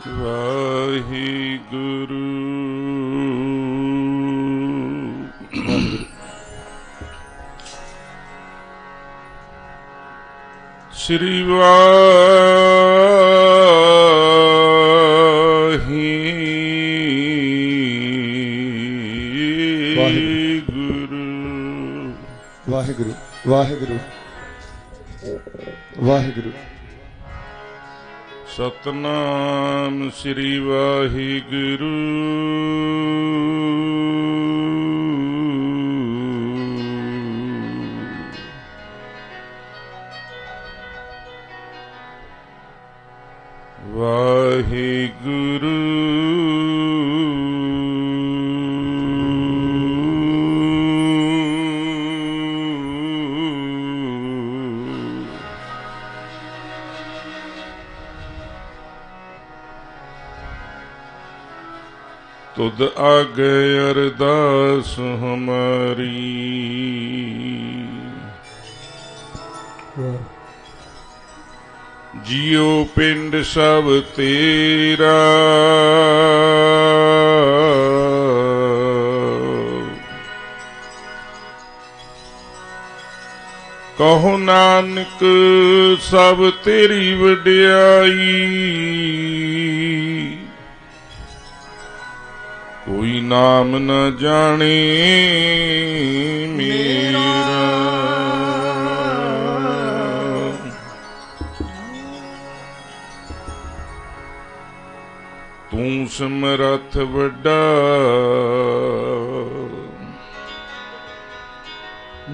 ਵਾਹਿਗੁਰੂ ਸ੍ਰੀ ਵਾਹਿਗੁਰੂ ਵਾਹਿਗੁਰੂ ਵਾਹਿਗੁਰੂ ਸਤਨਾਮ ਸ੍ਰੀ ਵਾਹਿਗੁਰੂ ਵਾਹਿਗੁਰੂ तुद आगे अरदास हमारी जियो पिंड सब तेरा कहो नानक सब तेरी वड्याई कोई नाम न जाने मेरा तू समरथ वड्डा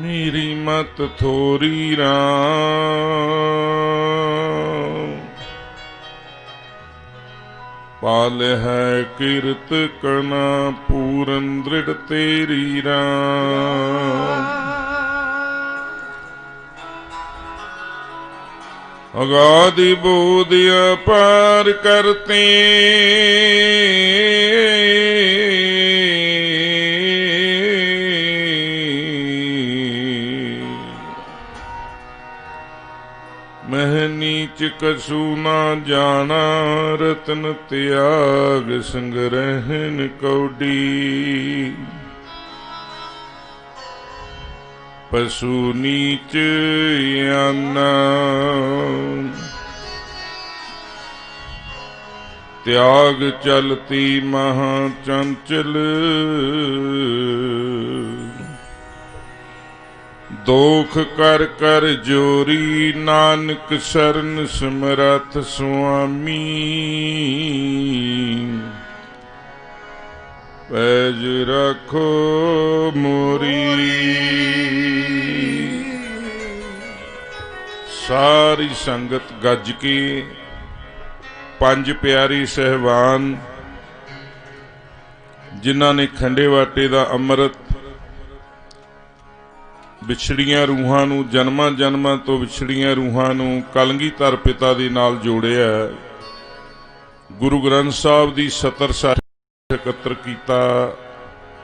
मेरी मत थोरी राम पाल है कीरत कना पूरन दृढ़ तेरी राम अगाधि बोध अपार करते मह नीच कछु ना जाना रतन त्याग संग्रहण कौडी पशु नीच याना त्याग चलती महा चंचल दोख कर कर जोरी नानक शरण समरथ स्वामी पैज रखो मोरी। सारी संगत गज के पंज प्यारी सहवान जिन्हां ने खंडे वाटे दा अमृत विछड़ियां रूहां नूं जन्मां जन्मां तो विछड़ियां रूहां नूं कलगीधर पिता दे नाल जोड़िया गुरु ग्रंथ साहिब दी 70 साल एकत्र कीता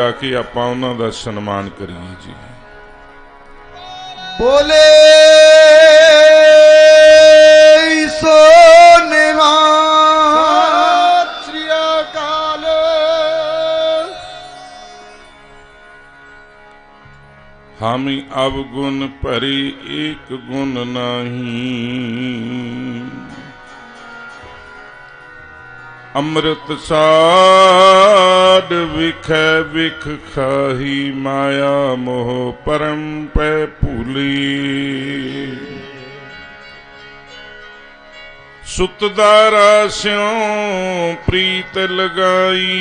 ताकि आपां उन्हां दा सन्मान करिए जी। बोले सो निहाल श्री अकाल। हम अवगुण भरी एक गुण नहीं अमृत साड विख विख खाही माया मोह परम पै भूली सुतदारा स्यों प्रीत लगाई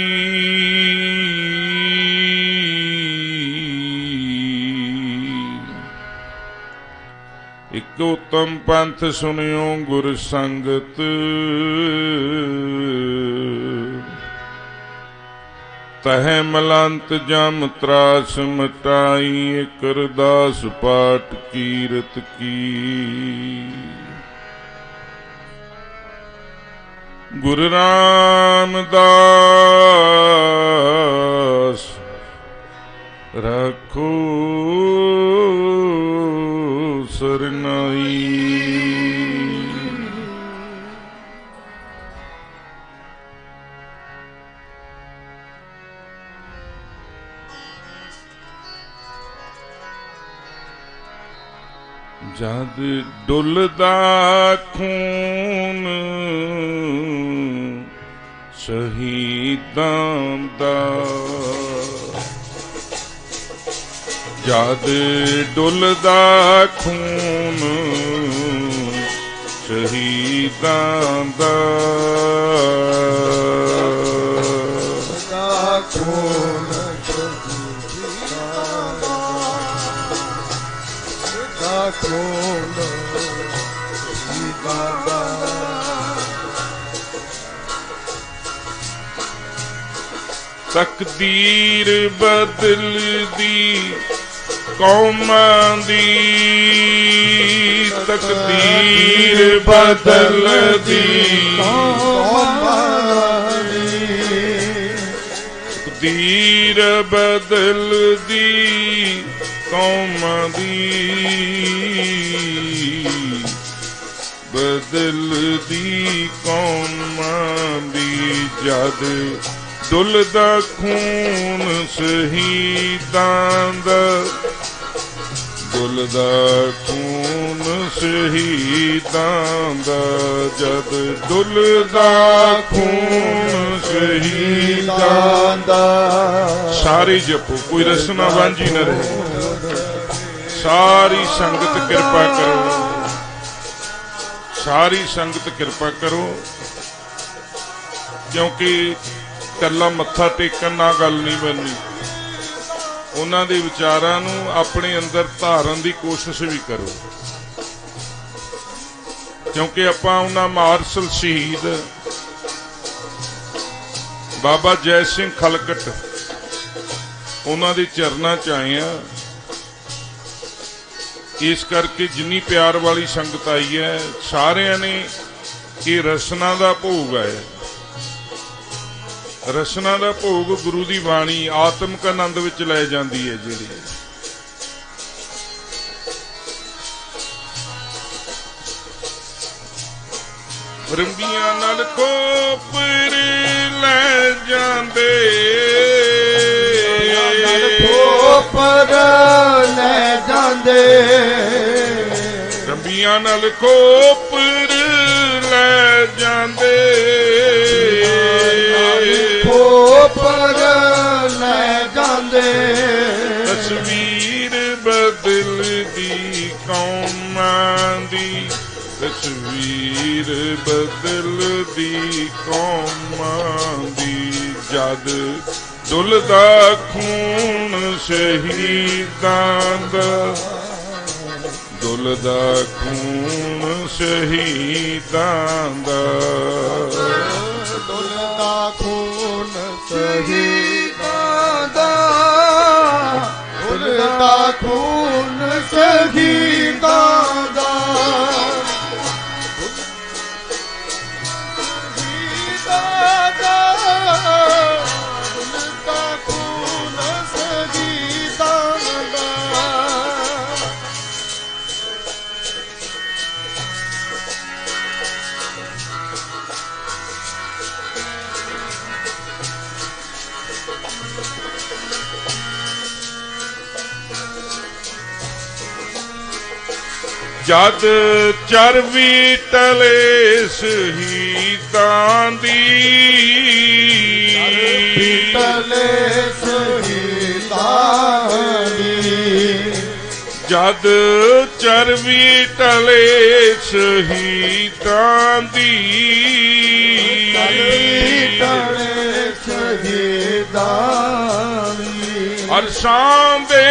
एक उत्तम पंथ सुनियो गुर संगत तह मलंत जम त्रास मटाई एक अरदास पाठ कीरत की गुरु रामदास रखो सरनाई। ਜਦ ਡੁੱਲਦਾ ਖੂਨ ਸ਼ਹੀਦਾਂ ਦਾ, ਜਦ ਡੁੱਲਦਾ ਖੂਨ ਸ਼ਹੀਦਾਂ ਦਾ, ਖੂਨ ਖੂਨ ਤਕਦੀਰ ਬਦਲਦੀ ਕੌਮਾਂ ਦੀ, ਤਕਦੀਰ ਬਦਲਦੀ ਕੌਮਾਂ ਦੀ, ਤਕਦੀਰ ਬਦਲਦੀ ਕੌਮਾਂ ਦੀ, ਬਦਲਦੀ ਕੌਮਾਂ ਦੀ, ਜਦ ਡੁੱਲਦਾ ਖੂਨ ਸ਼ਹੀਦਾਂ ਦਾ, ਡੁੱਲਦਾ ਖੂਨ ਸ਼ਹੀਦਾਂ ਦਾ, ਜਦ ਡੁੱਲਦਾ ਖੂਨ ਸ਼ਹੀਦਾਂ ਦਾ। ਸਾਰੇ ਜਪੋ, ਕੋਈ ਰਸਨਾ ਵਾਂਝੀ ਨਾ ਰਹੇ। ਸਾਰੀ ਸੰਗਤ ਕਿਰਪਾ ਕਰੋ, ਸਾਰੀ ਸੰਗਤ ਕਿਰਪਾ ਕਰੋ, ਕਿਉਂਕਿ ਕੱਲਾ ਮੱਥਾ ਟੇਕਣ ਨਾਲ ਗੱਲ ਨਹੀਂ ਬਣਨੀ। ਉਹਨਾਂ ਦੇ ਵਿਚਾਰਾਂ ਨੂੰ ਆਪਣੇ ਅੰਦਰ ਧਾਰਨ ਦੀ ਕੋਸ਼ਿਸ਼ ਵੀ ਕਰੋ, ਕਿਉਂਕਿ ਆਪਾਂ ਉਹਨਾਂ ਮਾਰਸ਼ਲ ਸ਼ਹੀਦ ਬਾਬਾ ਜੈ ਸਿੰਘ ਖਲਕਟ ਉਹਨਾਂ ਦੇ ਚਰਨਾਂ 'ਚ ਆਏ ਆ। ਇਸ ਕਰਕੇ ਜਿੰਨੀ ਪਿਆਰ ਵਾਲੀ ਸੰਗਤ ਆਈ ਹੈ, ਸਾਰਿਆਂ ਨੇ ਇਹ ਰਸਨਾ ਦਾ ਭੋਗ ਹੈ। ਰਸਨਾ ਦਾ ਭੋਗ ਗੁਰੂ ਦੀ ਬਾਣੀ ਆਤਮਿਕ ਆਨੰਦ ਵਿੱਚ ਲੈ ਜਾਂਦੀ ਹੈ। ਜਿਹੜੀ ਰੰਬੀਆਂ ਨਾਲ ਕੋਪਰ ਲੈ ਜਾਂਦੇ, ਕੋਪਰ ਲੈ ਜਾਂਦੇ, ਰੰਬੀਆਂ ਨਾਲ ਕੋਪਰ ਲੈ ਜਾਂਦੇ, ਕੋਪਰ ਲੈ ਜਾਂਦੇ, ਤਸਵੀਰ ਬਦਲਦੀ ਕੌਮਾਂ ਦੀ, ਤਸਵੀਰ ਬਦਲਦੀ ਕੌਮਾਂ ਦੀ, ਜਦ ਡੁੱਲਦਾ ਖੂਨ ਸ਼ਹੀਦਾਂ ਦਾ, ਡੁੱਲਦਾ ਖੂਨ ਸ਼ਹੀਦਾਂ ਦਾ, ਡੁੱਲਦਾ ਖੂਨ ਸ਼ਹੀਦਾਂ ਦਾ, ਡੁੱਲਦਾ ਖੂਨ ਸ਼ਹੀਦਾਂ ਦਾ, ਸ਼ਹੀਦਾਂ ਦਾ, ਡੁੱਲਦਾ ਖੂਨ ਸ਼ਹੀਦਾਂ ਦਾ। ਜਦ ਚਰਬੀ ਟਲੇ ਸ਼ਹੀਦਾਂ ਦੀ, ਟਲੇ ਸ਼ਹੀਦਾਂ ਦੀ, ਜਦ ਚਰਬੀ ਟਲੇ ਸ਼ਹੀਦਾਂ ਦੀ, ਟਲੇ ਸ਼ਹੀਦਾਂ ਦੀ, ਅਰਸ਼ਾਂ ਦੇ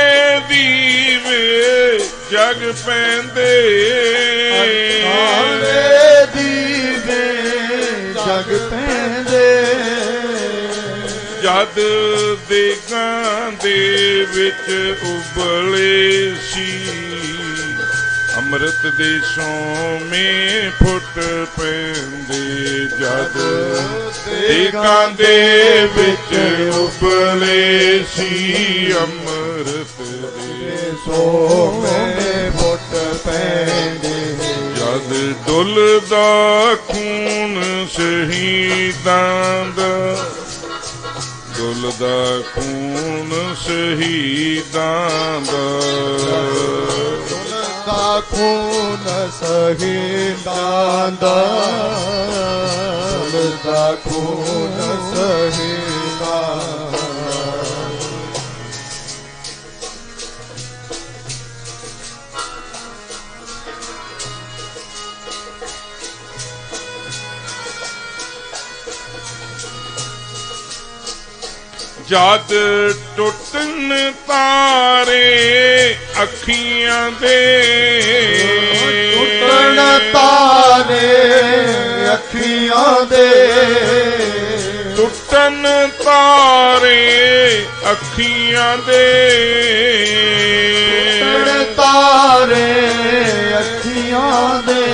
ਦੀਵੇ ਜਗ ਪੈਂਦੇ, ਸਾਰੇ ਦੀਵੇ ਜਗ ਪੈਂਦੇ, ਜਦ ਦੇਗਾਂ ਦੇ ਵਿੱਚ ਉਬਲੇ ਸੀ, ਅੰਮ੍ਰਿਤ ਦੇ ਸੋਮੇ ਫੁੱਟ ਪੈਂਦੇ, ਜਦ ਦੇਗਾਂ ਦੇ ਵਿੱਚ ਉਬਲੇ ਸੀ, ਅੰਮ੍ਰਿਤ ਦੇ ਸੋਮੇ ਫੁੱਟ ਪੈਂਦੇ, ਜਦ ਡੁੱਲਦਾ ਖੂਨ ਸ਼ਹੀਦਾਂ ਦਾ, ਡੁੱਲਦਾ ਖੂਨ ਸ਼ਹੀਦਾਂ ਦਾ, ਦਾ ਖੂਨ ਸ਼ਹੀਦਾਂ ਦਾ ਡੁੱਲਦਾ ਖੂਨ ਸ਼ਹੀਦਾਂ ਦਾ ਜਦ ਟੁੱਟਣ ਤਾਰੇ ਅੱਖੀਆਂ ਦੇ ਟੁੱਟਣ ਤਾਰੇ ਅੱਖੀਆਂ ਦੇ ਟੁੱਟਣ ਤਾਰੇ ਅੱਖੀਆਂ ਦੇ ਟੁੱਟਣ ਤਾਰੇ ਅੱਖੀਆਂ ਦੇ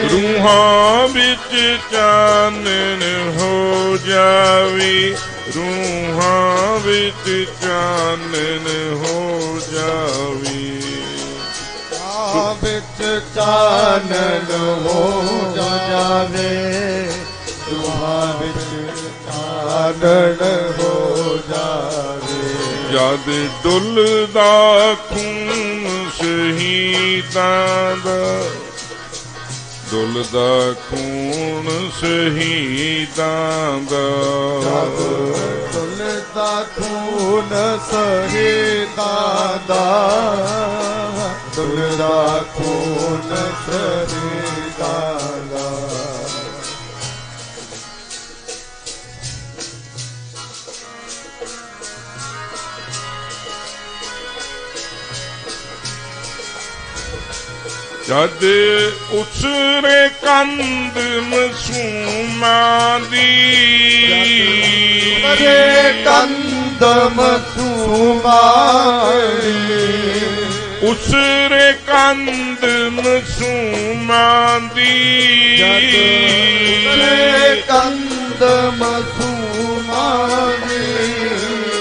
ਰੂਹਾਂ ਵਿੱਚ ਚਾਨਣ ਹੋ ਜਾਵੇ ਰੂਹਾਂ ਵਿੱਚ ਚਾਨਣ ਹੋ ਜਾਵੇ ਆ ਵਿੱਚ ਚਾਨਣ ਹੋ ਜਾਵੇ ਰੂਹਾਂ ਵਿੱਚ ਚਾਨਣ ਹੋ ਜਾਵੇ ਜਦ ਡੁੱਲਦਾ ਖੂਨ ਸ਼ਹੀਦਾਂ ਦਾ ਡੁੱਲਦਾ ਖੂਨ ਸ਼ਹੀਦਾਂ ਦਾ ਡੁੱਲਦਾ ਖੂਨ ਸ਼ਹੀਦਾਂ ਦਾ ਡੁੱਲਦਾ ਖੂਨ ਸ਼ਹੀਦਾਂ ਦਾ ਜਦ ਉਸਰੇ ਕੰਧ ਮਸੂਮਾਂ ਦੀ ਰੇ ਕੰਧ ਮਸੂਮਾਂ ਦੀ ਉਸਰੇ ਕੰਧ ਮਸੂਮਾਂ ਦੀ ਰੇ ਕੰਧ ਮਸੂਮਾਂ ਦੀ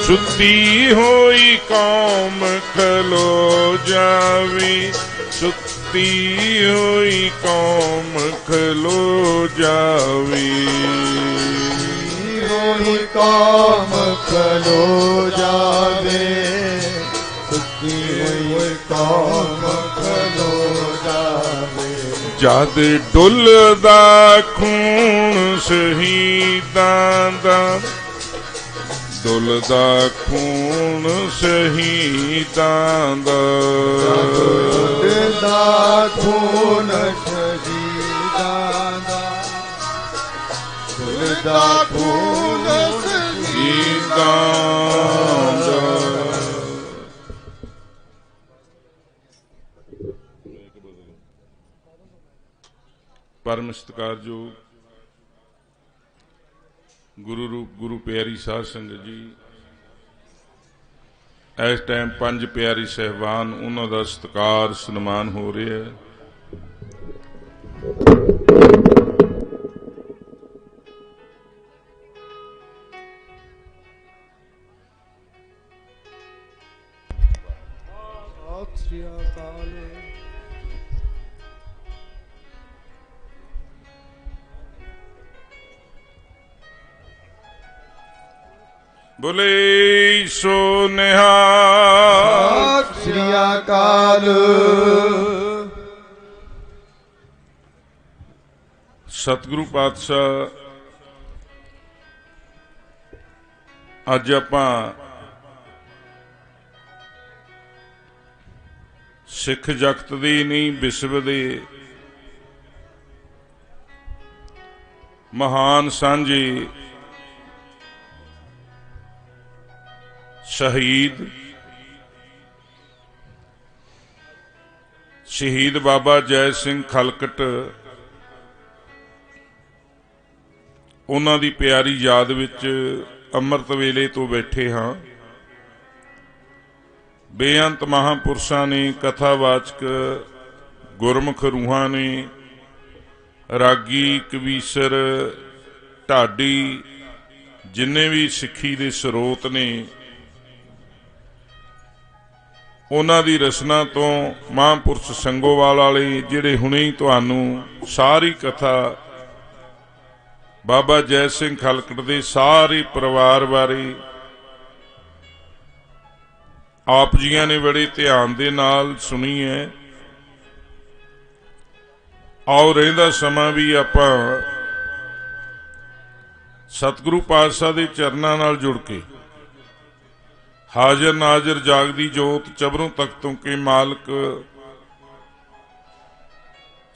ਸੁੱਤੀ ਹੋਈ ਕੌਮ ਖਲੋ ਜਾਵੇ ਸੁੱਤੀ ਹੋਈ ਕੌਮ ਖਲੋ ਜਾਵੇ ਹੋਈ ਕੌਮ ਖਲੋ ਜਾਵੇ ਸੁੱਤੀ ਹੋਈ ਕੌਮ ਖਲੋ ਜਾਵੇ ਜਦ ਡੁੱਲਦਾ ਖੂਨ ਸ਼ਹੀਦਾਂ ਦਾ ਡੁੱਲਦਾ ਖੂਨ ਸ਼ਹੀਦਾਂ ਦਾ ਡੁੱਲਦਾ ਖੂਨ ਸ਼ਹੀਦਾਂ ਦਾ ਡੁੱਲਦਾ ਖੂਨ ਸ਼ਹੀਦਾਂ ਦਾ ਪਰਮ ਸਤਿਕਾਰਯੋਗ ਗੁਰੂ ਰੂਪ ਗੁਰੂ ਪਿਆਰੀ ਸਾਧ ਸੰਗਤ ਜੀ ਇਸ ਟਾਈਮ ਪੰਜ ਪਿਆਰੀ ਸਹਿਬਾਨ ਉਹਨਾਂ ਦਾ ਸਤਿਕਾਰ ਸਨਮਾਨ ਹੋ ਰਿਹਾ ਹੈ ਸਤਿ ਸ੍ਰੀ ਅਕਾਲ ਬੋਲੇ ਸੋ ਨਿਹਾਲ ਸਤਿ ਸ੍ਰੀ ਅਕਾਲ ਸਤਿਗੁਰੂ ਪਾਤਸ਼ਾਹ ਅੱਜ ਆਪਾਂ ਸਿੱਖ ਜਗਤ ਦੀ ਨਹੀਂ ਵਿਸ਼ਵ ਦੇ ਮਹਾਨ ਸਾਂਝੇ ਸ਼ਹੀਦ ਬਾਬਾ ਜੈ ਸਿੰਘ ਖਲਕਟ ਉਹਨਾਂ ਦੀ ਪਿਆਰੀ ਯਾਦ ਵਿੱਚ ਅੰਮ੍ਰਿਤ ਵੇਲੇ ਤੋਂ ਬੈਠੇ ਹਾਂ ਬੇਅੰਤ ਮਹਾਂਪੁਰਸ਼ਾਂ ਨੇ ਕਥਾਵਾਚਕ ਗੁਰਮੁਖ ਰੂਹਾਂ ਨੇ ਰਾਗੀ ਕਵੀਸ਼ਰ ਢਾਡੀ ਜਿੰਨੇ ਵੀ ਸਿੱਖੀ ਦੇ ਸਰੋਤ ਨੇ ਉਹਨਾਂ ਦੀ ਰਚਨਾ ਤੋਂ ਮਹਾਂਪੁਰਸ਼ ਸੰਗੋਵਾਲ ਵਾਲੇ ਜਿਹੜੇ ਹੁਣੇ ਹੀ ਤੁਹਾਨੂੰ ਸਾਰੀ ਕਥਾ ਬਾਬਾ ਜੈ ਸਿੰਘ ਖਲਕਟ ਦੇ ਸਾਰੇ ਪਰਿਵਾਰ ਬਾਰੇ ਆਪ ਜੀਆਂ ਨੇ ਬੜੇ ਧਿਆਨ ਦੇ ਨਾਲ ਸੁਣੀ ਹੈ ਆਓ ਰਹਿੰਦਾ ਸਮਾਂ ਵੀ ਆਪਾਂ ਸਤਿਗੁਰੂ ਪਾਤਸ਼ਾਹ ਦੇ ਚਰਨਾਂ ਨਾਲ ਜੁੜ ਕੇ ਹਾਜ਼ਰ ਨਾਜ਼ਰ ਜਾਗਦੀ ਜੋਤ ਚਬਰੋਂ ਤਖਤੋਂ ਕੇ ਮਾਲਕ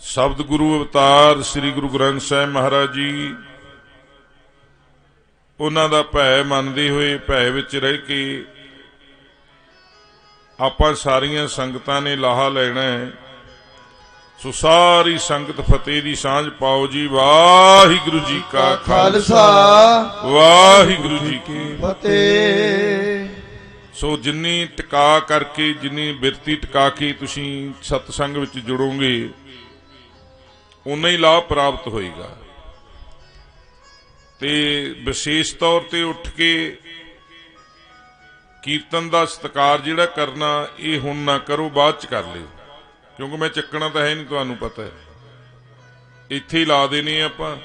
ਸ਼ਬਦ ਗੁਰੂ ਅਵਤਾਰ ਸ੍ਰੀ ਗੁਰੂ ਗ੍ਰੰਥ ਸਾਹਿਬ ਮਹਾਰਾਜ ਜੀ ਉਹਨਾਂ ਦਾ ਭੈ ਮੰਨਦੇ ਹੋਏ ਭੈ ਵਿੱਚ ਰਹਿ ਕੇ ਆਪਾਂ ਸਾਰੀਆਂ ਸੰਗਤਾਂ ਨੇ ਲਾਹਾ ਲੈਣਾ ਹੈ। ਸੋ ਸਾਰੀ ਸੰਗਤ ਫਤਿਹ ਦੀ ਸਾਂਝ ਪਾਓ ਜੀ। ਵਾਹਿਗੁਰੂ ਜੀ ਕਾ ਖਾਲਸਾ ਵਾਹਿਗੁਰੂ ਜੀ ਕੀ ਫਤਿਹ। ਸੋ ਜਿੰਨੀ ਟਿਕਾ ਕਰਕੇ ਜਿੰਨੀ ਬਿਰਤੀ ਟਿਕਾ ਕੇ ਤੁਸੀਂ ਸਤਸੰਗ ਵਿੱਚ ਜੁੜੋਗੇ ਉਨਾ ਹੀ ਲਾਭ ਪ੍ਰਾਪਤ ਹੋਏਗਾ। ਤੇ ਵਿਸ਼ੇਸ਼ ਤੌਰ ਤੇ ਉੱਠ ਕੇ ਕੀਰਤਨ ਦਾ ਸਤਿਕਾਰ ਜਿਹੜਾ ਕਰਨਾ ਇਹ ਹੁਣ ਨਾ ਕਰੋ, ਬਾਅਦ ਚ ਕਰ ਲਿਓ, ਕਿਉਂਕਿ ਮੈਂ ਚੱਕਣਾ ਤਾਂ ਹੈ ਨਹੀਂ, ਤੁਹਾਨੂੰ ਪਤਾ ਹੈ। ਇੱਥੇ ਹੀ ਲਾ ਦੇਣੇ ਆਪਾਂ।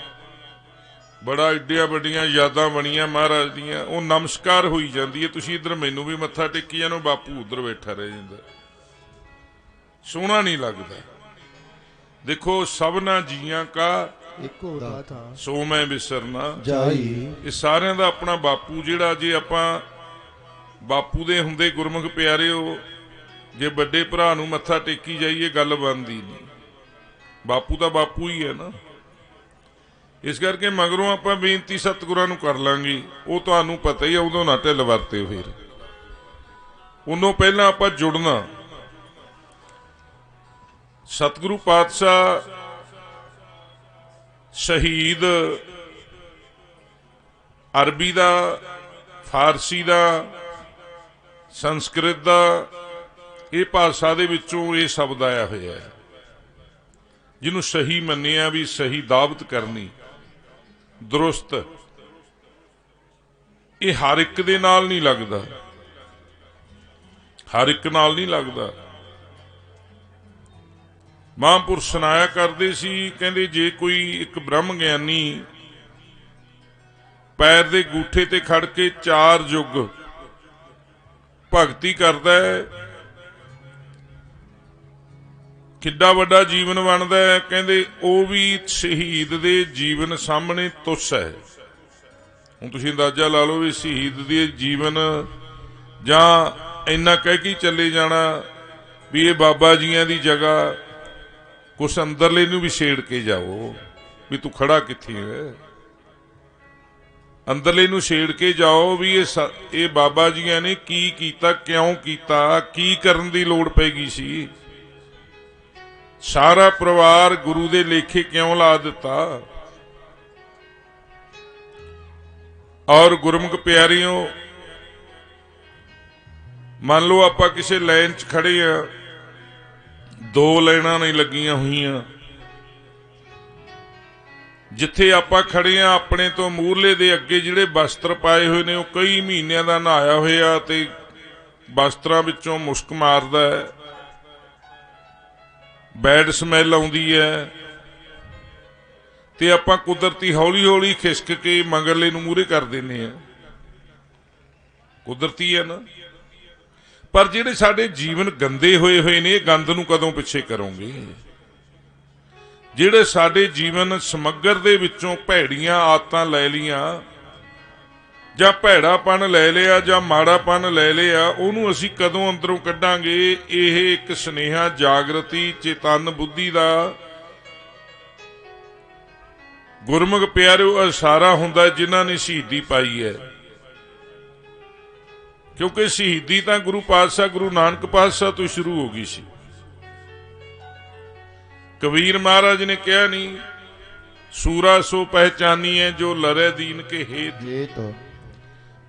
ਬੜਾ ਏਡੀਆਂ ਵੱਡੀਆਂ ਯਾਦਾਂ ਬਣੀਆਂ ਮਹਾਰਾਜ ਦੀਆਂ, ਉਹ ਨਮਸਕਾਰ ਹੋਈ ਜਾਂਦੀ ਹੈ। ਤੁਸੀਂ ਇੱਧਰ ਮੈਨੂੰ ਵੀ ਮੱਥਾ ਟੇਕੀ ਜਾਣੋ, ਬਾਪੂ ਉੱਧਰ ਬੈਠਾ ਰਹਿ ਜਾਂਦਾ, ਸੋਹਣਾ ਨਹੀਂ ਲੱਗਦਾ। ਦੇਖੋ ਸਭਨਾ ਜੀਆਂ ਕਾ ਇੱਕੋ ਦਾਤਾ ਸੋ ਮੈਂ ਵਿਸਰਨਾ ਜਾਈ। ਇਹ ਸਾਰਿਆਂ ਦਾ ਆਪਣਾ ਬਾਪੂ ਜਿਹੜਾ, ਜੇ ਆਪਾਂ ਬਾਪੂ ਦੇ ਹੁੰਦੇ ਗੁਰਮੁਖ ਪਿਆਰਿਓ, ਜੇ ਵੱਡੇ ਭਰਾ ਨੂੰ ਮੱਥਾ ਟੇਕੀ ਜਾਈਏ ਗੱਲ ਬਣਦੀ ਨਹੀਂ। ਬਾਪੂ ਤਾਂ ਬਾਪੂ ਹੀ ਹੈ ਨਾ। ਇਸ ਕਰਕੇ ਮਗਰੋਂ ਆਪਾਂ ਬੇਨਤੀ ਸਤਿਗੁਰਾਂ ਨੂੰ ਕਰ ਲਾਂਗੇ, ਉਹ ਤੁਹਾਨੂੰ ਪਤਾ ਹੀ ਆ, ਉਦੋਂ ਨਾ ਢਿੱਲ ਵਰਤੇ। ਫਿਰ ਉਹਨੋਂ ਪਹਿਲਾਂ ਆਪਾਂ ਜੁੜਨਾ। ਸਤਿਗੁਰੂ ਪਾਤਸ਼ਾਹ ਸ਼ਹੀਦ ਅਰਬੀ ਦਾ, ਫਾਰਸੀ ਦਾ, ਸੰਸਕ੍ਰਿਤ ਦਾ, ਇਹ ਭਾਸ਼ਾ ਦੇ ਵਿੱਚੋਂ ਇਹ ਸ਼ਬਦ ਆਇਆ ਹੋਇਆ ਹੈ, ਜਿਹਨੂੰ ਸਹੀ ਮੰਨਿਆ ਵੀ ਸਹੀ ਦਾਵਤ ਕਰਨੀ, ਦਰੁਸਤ। ਇਹ ਹਰ ਇੱਕ ਦੇ ਨਾਲ ਨਹੀਂ ਲੱਗਦਾ, ਹਰ ਇੱਕ ਨਾਲ ਨਹੀਂ ਲੱਗਦਾ। ਮਹਾਂਪੁਰਸ਼ ਸੁਣਾਇਆ ਕਰਦੇ ਸੀ, ਕਹਿੰਦੇ ਜੇ ਕੋਈ ਇੱਕ ਬ੍ਰਹਮ ਗਿਆਨੀ ਪੈਰ ਦੇ ਗੂਠੇ ਤੇ ਖੜ ਕੇ 4 ਯੁੱਗ ਭਗਤੀ ਕਰਦਾ ਹੈ, ਕਿੱਡਾ ਵੱਡਾ ਜੀਵਨ ਬਣਦਾ ਹੈ। ਕਹਿੰਦੇ ਉਹ ਵੀ ਸ਼ਹੀਦ ਦੇ ਜੀਵਨ ਸਾਹਮਣੇ ਤੁੱਛ ਹੈ। ਹੁਣ ਤੁਸੀਂ ਅੰਦਾਜ਼ਾ ਲਾ ਲਓ ਵੀ ਸ਼ਹੀਦ ਦੇ ਜੀਵਨ, ਜਾਂ ਇੰਨਾ ਕਹਿ ਕੇ ਚੱਲੇ ਜਾਣਾ ਵੀ ਇਹ ਬਾਬਾ ਜੀਆਂ ਦੀ ਜਗ੍ਹਾ, ਕੁਛ ਅੰਦਰਲੇ ਨੂੰ ਵੀ ਛੇੜ ਕੇ ਜਾਓ ਵੀ ਤੂੰ ਖੜਾ ਕਿੱਥੇ ਹੈ। ਅੰਦਰਲੇ ਨੂੰ ਛੇੜ ਕੇ ਜਾਓ ਵੀ ਇਹ ਬਾਬਾ ਜੀਆਂ ਨੇ ਕੀ ਕੀਤਾ, ਕਿਉਂ ਕੀਤਾ, ਕੀ ਕਰਨ ਦੀ ਲੋੜ ਪੈ ਗਈ ਸੀ, ਸਾਰਾ ਪਰਿਵਾਰ ਗੁਰੂ ਦੇ ਲੇਖੇ ਕਿਉਂ ਲਾ ਦਿੱਤਾ। ਔਰ ਗੁਰਮੁਖ ਪਿਆਰਿਓ, ਮੰਨ ਲਓ ਆਪਾਂ ਕਿਸੇ ਲਾਈਨ 'ਚ ਖੜੇ ਆ, 2 ਲਾਈਨਾਂ ਨਹੀਂ ਲੱਗੀਆਂ ਹੋਈਆਂ, ਜਿੱਥੇ ਆਪਾਂ ਖੜੇ ਆ ਆਪਣੇ ਤੋਂ ਮੂਹਰਲੇ ਦੇ ਅੱਗੇ ਜਿਹੜੇ ਵਸਤਰ ਪਾਏ ਹੋਏ ਨੇ ਉਹ ਕਈ ਮਹੀਨਿਆਂ ਦਾ ਨਹਾਇਆ ਹੋਇਆ ਤੇ ਵਸਤਰਾਂ ਵਿੱਚੋਂ ਮੁਸ਼ਕ ਮਾਰਦਾ ਹੈ, ਬੈਡ ਸਮੈਲ ਆਉਂਦੀ ਹੈ, ਤੇ ਆਪਾਂ ਕੁਦਰਤੀ ਹੌਲੀ ਹੌਲੀ ਖਿਸਕ ਕੇ ਮਗਰਲੇ ਨੂੰ ਮੂਹਰੇ ਕਰ ਦਿੰਦੇ ਆ। ਕੁਦਰਤੀ ਹੈ ਨਾ। ਪਰ ਜਿਹੜੇ ਸਾਡੇ ਜੀਵਨ ਗੰਦੇ ਹੋਏ ਨੇ, ਇਹ ਗੰਦ ਨੂੰ ਕਦੋਂ ਪਿੱਛੇ ਕਰੋਗੇ? ਜਿਹੜੇ ਸਾਡੇ ਜੀਵਨ ਸਮੱਗਰ ਦੇ ਵਿੱਚੋਂ ਭੈੜੀਆਂ ਆਦਤਾਂ ਲੈ ਲੀਆਂ, ਜਾਂ ਭੈੜਾਪਨ ਲੈ ਲਿਆ, ਜਾਂ ਮਾੜਾਪਨ ਲੈ ਲਿਆ, ਉਹਨੂੰ ਅਸੀਂ ਕਦੋਂ ਅੰਦਰੋਂ ਕੱਢਾਂਗੇ? ਇਹ ਇੱਕ ਸੁਨੇਹਾ ਜਾਗਰਤੀ ਚੇਤਨ ਬੁੱਧੀ ਦਾ ਗੁਰਮੁਖ ਪਿਆਰਿਓ ਇਸ਼ਾਰਾ ਹੁੰਦਾ ਜਿਨ੍ਹਾਂ ਨੇ ਸ਼ਹੀਦੀ ਪਾਈ ਹੈ। ਕਿਉਂਕਿ ਸ਼ਹੀਦੀ ਤਾਂ ਗੁਰੂ ਪਾਤਸ਼ਾਹ ਗੁਰੂ ਨਾਨਕ ਪਾਤਸ਼ਾਹ ਤੋਂ ਸ਼ੁਰੂ ਹੋ ਗਈ ਸੀ। ਕਬੀਰ ਮਹਾਰਾਜ ਨੇ ਕਿਹਾ ਨਹੀਂ, ਸੂਰਾ ਸੋ ਪਹਿਚਾਨੀਏ ਜੋ ਲਰੇ ਦੀਨ ਕੇ ਹੇਤ,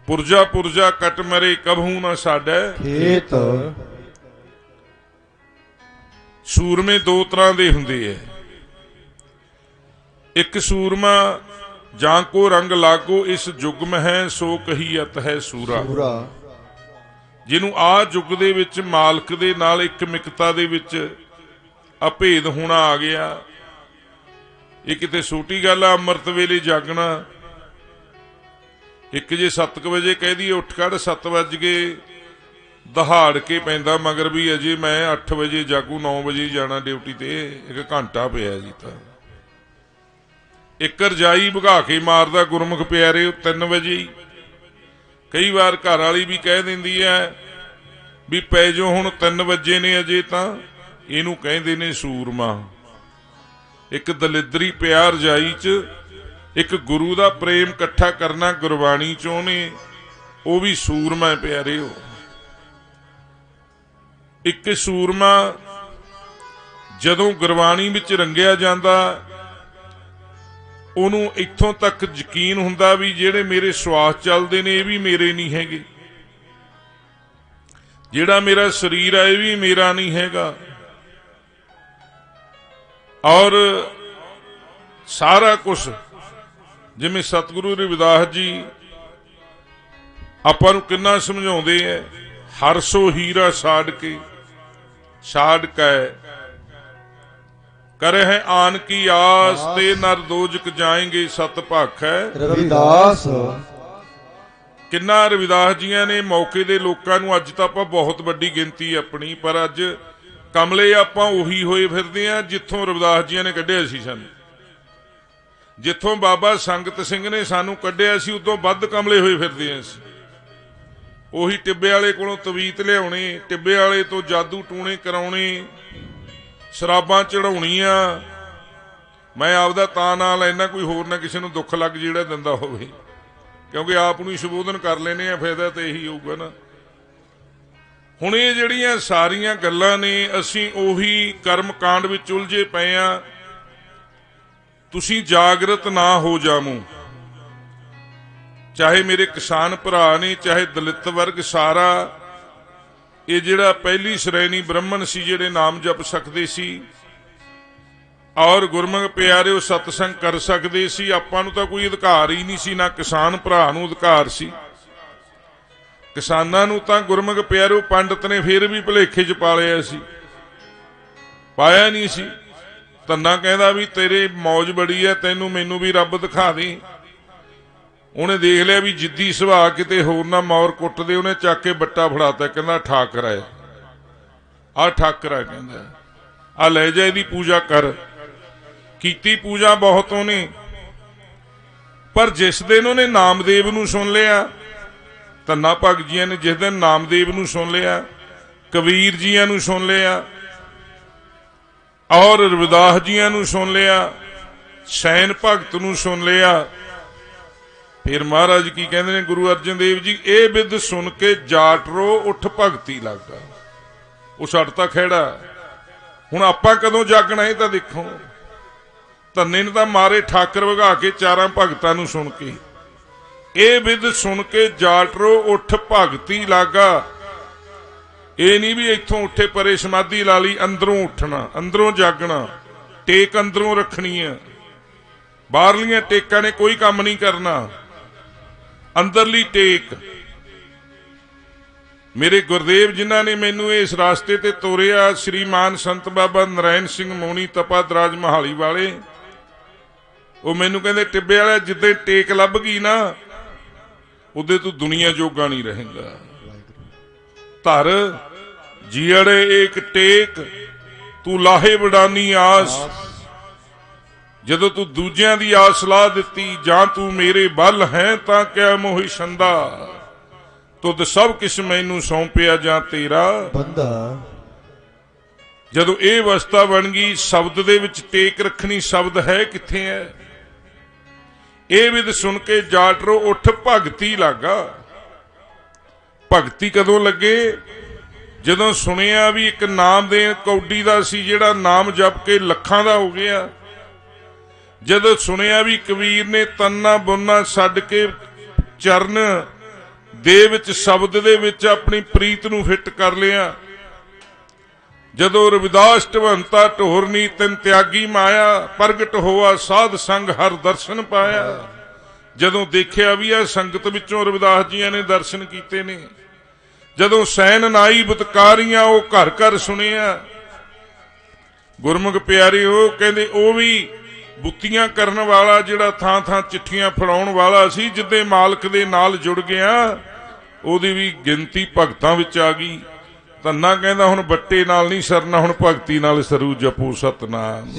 ਪੁਰਜਾ ਪੁਰਜਾ ਕਟ ਮਰੇ ਕਬਹੂ ਨਾ ਸਾਡਾ ਖੇਤ। ਸੂਰਮੇ 2 ਤਰ੍ਹਾਂ ਦੇ ਹੁੰਦੇ ਐ। ਇੱਕ ਸੂਰਮਾ ਜਾਂ ਕੋ ਰੰਗ ਲਾਗੋ ਇਸ ਜੁਗ ਮਹਿ ਸੋ ਕਹੀਅਤ ਹੈ ਸੂਰਾ, ਜਿਹਨੂੰ ਆ ਯੁੱਗ ਦੇ ਵਿੱਚ ਮਾਲਕ ਦੇ ਨਾਲ ਇੱਕ ਮਿਕਤਾ ਦੇ ਵਿੱਚ ਅਭੇਦ ਹੋਣਾ ਆ ਗਿਆ। ਇਹ ਕਿਤੇ ਛੋਟੀ ਗੱਲ ਆ ਅੰਮ੍ਰਿਤ ਵੇਲੇ ਜਾਗਣਾ। ਇੱਕ ਜੇ 7 ਵਜੇ ਕਹਿ ਦਈਏ ਉੱਠ ਖੜ 7 ਵੱਜ ਗਏ, ਦਹਾੜ ਕੇ ਪੈਂਦਾ ਮਗਰ ਵੀ ਅਜੇ ਮੈਂ 8 ਵਜੇ ਜਾਗੂ 9 ਵਜੇ ਜਾਣਾ ਡਿਊਟੀ ਤੇ, 1 ਘੰਟਾ ਪਿਆ ਜੀ। ਤਾਂ ਇੱਕ ਰਜਾਈ ਭਗਾ ਕੇ ਮਾਰਦਾ ਗੁਰਮੁਖ ਪਿਆਰੇ 3 ਵਜੇ ਹੀ। ਕਈ ਵਾਰ ਘਰ ਵਾਲੀ ਵੀ ਕਹਿ ਦਿੰਦੀ ਹੈ ਵੀ ਪੈ ਜੋ ਹੁਣ 3 ਵਜੇ ਨੇ ਅਜੇ, ਤਾਂ ਇਹਨੂੰ ਕਹਿੰਦੇ ਨੇ ਸੂਰਮਾ। ਇੱਕ ਦਲਿਦਰੀ ਪਿਆ ਰਜਾਈ 'ਚ, ਇੱਕ ਗੁਰੂ ਦਾ ਪ੍ਰੇਮ ਇਕੱਠਾ ਕਰਨਾ ਗੁਰਬਾਣੀ 'ਚੋਂ ਨੇ, ਉਹ ਵੀ ਸੂਰਮਾ ਪਿਆਰੇ। ਹੋ ਇੱਕ ਸੂਰਮਾ ਜਦੋਂ ਗੁਰਬਾਣੀ ਵਿੱਚ ਰੰਗਿਆ ਜਾਂਦਾ, ਉਹਨੂੰ ਇੱਥੋਂ ਤੱਕ ਯਕੀਨ ਹੁੰਦਾ ਵੀ ਜਿਹੜੇ ਮੇਰੇ ਸਵਾਸ ਚੱਲਦੇ ਨੇ ਇਹ ਵੀ ਮੇਰੇ ਨਹੀਂ ਹੈਗੇ, ਜਿਹੜਾ ਮੇਰਾ ਸਰੀਰ ਆ ਇਹ ਵੀ ਮੇਰਾ ਨਹੀਂ ਹੈਗਾ, ਔਰ ਸਾਰਾ ਕੁਝ ਜਿਵੇਂ ਸਤਿਗੁਰੂ ਰਵਿਦਾਸ ਜੀ ਆਪਾਂ ਨੂੰ ਕਿੰਨਾ ਸਮਝਾਉਂਦੇ ਐ, ਹਰ ਸੋ ਹੀਰਾ ਛਾੜ ਕੇ करे है आन की आस, ते नर दोजक जाएंगे सत भाखै ਰਵਿਦਾਸ। ਕਿੰਨਾ ਰਵਿਦਾਸ ਜੀਆਂ ਨੇ ਮੌਕੇ ਦੇ ਲੋਕਾਂ ਨੂੰ, ਅੱਜ ਤਾਂ ਆਪਾਂ ਬਹੁਤ ਵੱਡੀ ਗਿਣਤੀ ਆਪਣੀ, ਪਰ ਅੱਜ ਕਮਲੇ ਆਪਾਂ ਉਹੀ ਹੋਏ ਫਿਰਦੇ ਆ ਜਿੱਥੋਂ ਰਵਿਦਾਸ ਜੀਆਂ ਨੇ ਕੱਢਿਆ ਸੀ ਸਾਨੂੰ। ਜਿੱਥੋਂ ਬਾਬਾ ਸੰਗਤ ਸਿੰਘ ਨੇ ਸਾਨੂੰ ਕੱਢਿਆ ਸੀ ਉਦੋਂ ਵੱਧ ਕਮਲੇ ਹੋਏ ਫਿਰਦੇ ਆ ਅਸੀਂ। ਉਹੀ ਟਿੱਬੇ ਵਾਲੇ ਕੋਲੋਂ ਤਵੀਤ ਲਿਆਉਣੇ, ਟਿੱਬੇ ਵਾਲੇ ਤੋਂ ਜਾਦੂ ਟੂਣੇ ਕਰਾਉਣੇ, ਸ਼ਰਾਬਾਂ ਚੜਾਉਣੀਆਂ। ਮੈਂ ਆਪਦਾ ਤਾਂ ਨਾਂ ਲੈਣਾ, ਕੋਈ ਹੋਰ ਨਾ ਕਿਸੇ ਨੂੰ ਦੁੱਖ ਲੱਗ ਜਿਹੜਾ ਦਿੰਦਾ ਹੋਵੇ, ਕਿਉਂਕਿ ਆਪ ਨੂੰ ਹੀ ਸੰਬੋਧਨ ਕਰ ਲੈਨੇ ਆ, ਫਾਇਦਾ ਤਾਂ ਇਹੀ ਹੋਊਗਾ ਨਾ। ਹੁਣ ਇਹ ਜਿਹੜੀਆਂ ਸਾਰੀਆਂ ਗੱਲਾਂ ਨੇ, ਅਸੀਂ ਉਹੀ ਕਰਮ ਕਾਂਡ ਵਿੱਚ ਉਲਝੇ ਪਏ ਆ। ਤੁਸੀਂ ਜਾਗਰਤ ਨਾ ਹੋ ਜਾਵੋ, ਚਾਹੇ ਮੇਰੇ ਕਿਸਾਨ ਭਰਾ ਨੇ, ਚਾਹੇ ਦਲਿਤ ਵਰਗ ਸਾਰਾ। ਇਹ ਜਿਹੜਾ ਪਹਿਲੀ ਸ਼੍ਰੇਣੀ ਬ੍ਰਾਹਮਣ ਸੀ ਜਿਹੜੇ ਨਾਮ ਜਪ ਸਕਦੇ ਸੀ ਔਰ ਗੁਰਮੁਖ ਪਿਆਰਿਓ ਸਤਸੰਗ ਕਰ ਸਕਦੇ ਸੀ, ਆਪਾਂ ਨੂੰ ਤਾਂ ਕੋਈ ਅਧਿਕਾਰ ਹੀ ਨਹੀਂ ਸੀ, ਨਾ ਕਿਸਾਨ ਭਰਾ ਨੂੰ ਅਧਿਕਾਰ ਸੀ। ਕਿਸਾਨਾਂ ਨੂੰ ਤਾਂ ਗੁਰਮੁਖ ਪਿਆਰਿਓ ਪੰਡਤ ਨੇ ਫੇਰ ਵੀ ਭੁਲੇਖੇ 'ਚ ਪਾਲਿਆ ਸੀ, ਪਾਇਆ ਨਹੀਂ ਸੀ। ਧੰਨਾ ਕਹਿੰਦਾ ਵੀ ਤੇਰੇ ਮੌਜ ਬੜੀ ਹੈ, ਤੈਨੂੰ ਮੈਨੂੰ ਵੀ ਰੱਬ ਦਿਖਾ ਦੇ। ਉਹਨੇ ਦੇਖ ਲਿਆ ਵੀ ਜਿੱਦੀ ਸੁਭਾਅ ਕਿਤੇ ਹੋਰ ਨਾ ਮੌਰ ਕੁੱਟਦੇ, ਉਹਨੇ ਚੱਕ ਕੇ ਬੱਟਾ ਫੜਾਤਾ, ਕਹਿੰਦਾ ਠਾਕਰਾ ਹੈ, ਆਹ ਠਾਕਰਾ, ਕਹਿੰਦਾ ਆ ਲੈ ਜਾ ਇਹਦੀ ਪੂਜਾ ਕਰ। ਕੀਤੀ ਪੂਜਾ ਬਹੁਤ ਉਹਨੇ, ਪਰ ਜਿਸ ਦਿਨ ਉਹਨੇ ਨਾਮਦੇਵ ਨੂੰ ਸੁਣ ਲਿਆ, ਧੰਨਾ ਭਗਤ ਜੀਆਂ ਨੇ ਜਿਸ ਦਿਨ ਨਾਮਦੇਵ ਨੂੰ ਸੁਣ ਲਿਆ, ਕਬੀਰ ਜੀਆਂ ਨੂੰ ਸੁਣ ਲਿਆ ਔਰ ਰਵਿਦਾਸ ਜੀਆਂ ਨੂੰ ਸੁਣ ਲਿਆ, ਸੈਨ ਭਗਤ ਨੂੰ ਸੁਣ ਲਿਆ, ਫਿਰ ਮਹਾਰਾਜ ਕੀ ਕਹਿੰਦੇ ਨੇ ਗੁਰੂ ਅਰਜਨ ਦੇਵ ਜੀ, ਇਹ ਬਿੱਦ ਸੁਣ ਕੇ ਜਾਟ ਰੋ ਉੱਠ ਭਗਤੀ ਲੱਗਾ। ਉਹ ਛੱਡਤਾ ਖਹਿੜਾ। ਹੁਣ ਆਪਾਂ ਕਦੋਂ ਜਾਗਣਾ ਇਹ ਤਾਂ ਦੇਖੋ। ਧੰਨੇ ਨੇ ਤਾਂ ਮਾਰੇ ਠਾਕਰ ਵਗਾ ਕੇ ਚਾਰਾਂ ਭਗਤਾਂ ਨੂੰ ਸੁਣ ਕੇ, ਇਹ ਬਿੱਦ ਸੁਣ ਕੇ ਜਾਟ ਰੋ ਉੱਠ ਭਗਤੀ ਲੱਗਾ। ਇਹ ਨਹੀਂ ਵੀ ਇੱਥੋਂ ਉੱਠੇ ਪਰੇ ਸਮਾਧੀ ਲਾ ਲਈ, ਅੰਦਰੋਂ ਉੱਠਣਾ, ਅੰਦਰੋਂ ਜਾਗਣਾ, ਟੇਕ ਅੰਦਰੋਂ ਰੱਖਣੀ ਆ। ਬਾਹਰਲੀਆਂ ਟੇਕਾਂ ਨੇ ਕੋਈ ਕੰਮ ਨਹੀਂ ਕਰਨਾ, ਅੰਦਰਲੀ ਟੇਕ। ਮੇਰੇ ਗੁਰਦੇਵ ਜਿਨ੍ਹਾਂ ਨੇ ਮੈਨੂੰ ਇਸ ਰਾਸਤੇ ਤੇ ਤੋਰਿਆ, ਸ਼੍ਰੀਮਾਨ ਸੰਤ ਬਾਬਾ ਨਰਾਇਣ ਸਿੰਘ ਮੋਣੀ ਤਪਾਦਰਾਜ ਮਹਾਲੀ ਵਾਲੇ, ਉਹ ਮੈਨੂੰ ਕਹਿੰਦੇ ਟਿੱਬੇ ਵਾਲਾ ਜਿੱਦੇ ਟੇਕ ਲੱਭ ਗਈ ਨਾ ਉਹਦੇ ਤੂੰ ਦੁਨੀਆ ਜੋਗਾ ਨਹੀਂ ਰਹੇਗਾ। ਧਰ ਜੀੜੇ ਇੱਕ ਟੇਕ ਤੂੰ ਲਾਹੇ ਵਡਾਨੀ ਆਸ। ਜਦੋਂ ਤੂੰ ਦੂਜਿਆਂ ਦੀ ਆਸ ਲਾ ਦਿੱਤੀ, ਜਾਂ ਤੂੰ ਮੇਰੇ ਬਲ ਹੈ ਤਾਂ ਕਿਆ ਮੋਹੀ ਛੰਦਾ, ਤੁਧ ਸਭ ਕਿਛ ਮੈਨੂੰ ਸੌਂਪਿਆ ਜਾਂ ਤੇਰਾ ਬੰਦਾ। ਜਦੋਂ ਇਹ ਅਵਸਥਾ ਬਣ ਗਈ, ਸ਼ਬਦ ਦੇ ਵਿੱਚ ਟੇਕ ਰੱਖਣੀ, ਸ਼ਬਦ ਹੈ ਕਿੱਥੇ ਹੈ। ਇਹ ਵਿਦ ਸੁਣ ਕੇ ਜਾਟਰੋ ਉੱਠ ਭਗਤੀ ਲੱਗਾ। ਭਗਤੀ ਕਦੋਂ ਲੱਗੇ? ਜਦੋਂ ਸੁਣਿਆ ਵੀ ਇੱਕ ਨਾਮ ਦੇ ਕੌਡੀ ਦਾ ਸੀ ਜਿਹੜਾ ਨਾਮ ਜਪ ਕੇ ਲੱਖਾਂ ਦਾ ਹੋ ਗਿਆ। ਜਦੋਂ ਸੁਣਿਆ ਵੀ ਕਬੀਰ ਨੇ ਤੰਨਾ ਬੁੰਨਾ ਛੱਡ ਕੇ ਚਰਨ ਦੇ ਵਿੱਚ ਸ਼ਬਦ ਦੇ ਵਿੱਚ ਆਪਣੀ ਪ੍ਰੀਤ ਨੂੰ ਫਿੱਟ ਕਰ ਲਿਆ। ਜਦੋਂ ਰਵਿਦਾਸ ਢਵੰਤਾ ਢੋਰਨੀ ਤਿਨ ਤਿਆਗੀ ਮਾਇਆ, ਪ੍ਰਗਟ ਹੋਆ ਸਾਧ ਸੰਗ ਹਰ ਦਰਸ਼ਨ ਪਾਇਆ। ਜਦੋਂ ਦੇਖਿਆ ਵੀ ਆ ਸੰਗਤ ਵਿੱਚੋਂ ਰਵਿਦਾਸ ਜੀਆਂ ਨੇ ਦਰਸ਼ਨ ਕੀਤੇ ਨੇ। ਜਦੋਂ ਸੈਨ ਨਾਈ ਬਤਕਾਰੀਆਂ ਉਹ ਘਰ ਘਰ ਸੁਣਿਆ। ਗੁਰਮੁਖ ਪਿਆਰਿਓ ਕਹਿੰਦੇ ਉਹ ਵੀ ਬੁੱਤੀਆਂ ਕਰਨ ਵਾਲਾ ਜਿਹੜਾ ਥਾਂ ਥਾਂ ਚਿੱਠੀਆਂ ਫੜਾਉਣ ਵਾਲਾ ਸੀ, ਜਿੱਦੇ ਮਾਲਕ ਦੇ ਨਾਲ ਜੁੜ ਗਿਆ ਉਹਦੀ ਵੀ ਗਿਣਤੀ ਭਗਤਾਂ ਵਿੱਚ ਆ ਗਈ। ਧੰਨਾ ਕਹਿੰਦਾ ਹੁਣ ਬੱਟੇ ਨਾਲ ਨਹੀਂ ਸਰਨਾ, ਹੁਣ ਭਗਤੀ ਨਾਲ ਸਰੂ ਜਪੋ ਸਤਨਾਮ।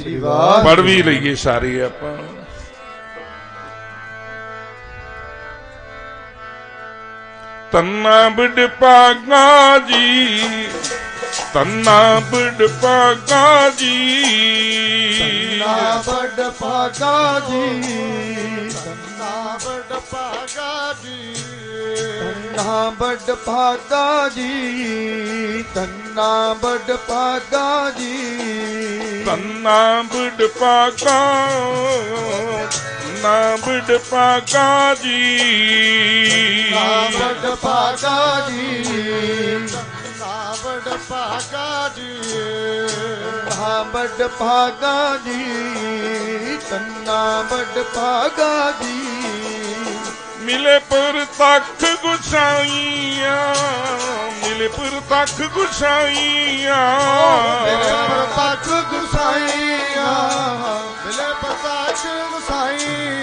ਪੜ੍ਹ ਵੀ ਲਈਏ ਸਾਰੇ ਆਪਾਂ। ਤੰਨਾ ਬੜ ਭਾਗਾ ਜੀ, ਤੰਨਾ ਬੜ ਭਾਗਾ ਜੀ, ਤੰਨਾ ਬੜ ਭਾਗਾ ਜੀ, ਤੰਨਾ ਬੜ ਭਾਗਾ ਜੀ, ਤੰਨਾ ਬੜ ਭਾਗਾ ਜੀ, ਤੰਨਾ ਬੜ ਭਾਗਾ ਜੀ, ਤੰਨਾ ਬੜ ਭਾਗਾ, ਨਾ ਬੜ ਭਾਗਾ ਜੀ, ਤੰਨਾ ਬੜ ਭਾਗਾ ਜੀ, ਤੰਨਾ ਬੜ ਭਾਗਾ ਜੀ, ਤੰਨਾ ਬੜ ਭਾਗਾ ਜੀ, ਤੰਨਾ ਬੜ ਭਾਗਾ ਜੀ। ਮਿਲੇ ਪਰ ਤੱਕ ਗੁਸਾਈਆਂ, ਮਿਲੇ ਪਰ ਤੱਕ ਗੁਸਾਈਆਂ, ਮਿਲੇ ਪਰ ਤੱਕ ਗੁਸਾਈਆਂ, ਮਿਲੇ ਪਰ ਤੱਕ ਗੁਸਾਈਆਂ,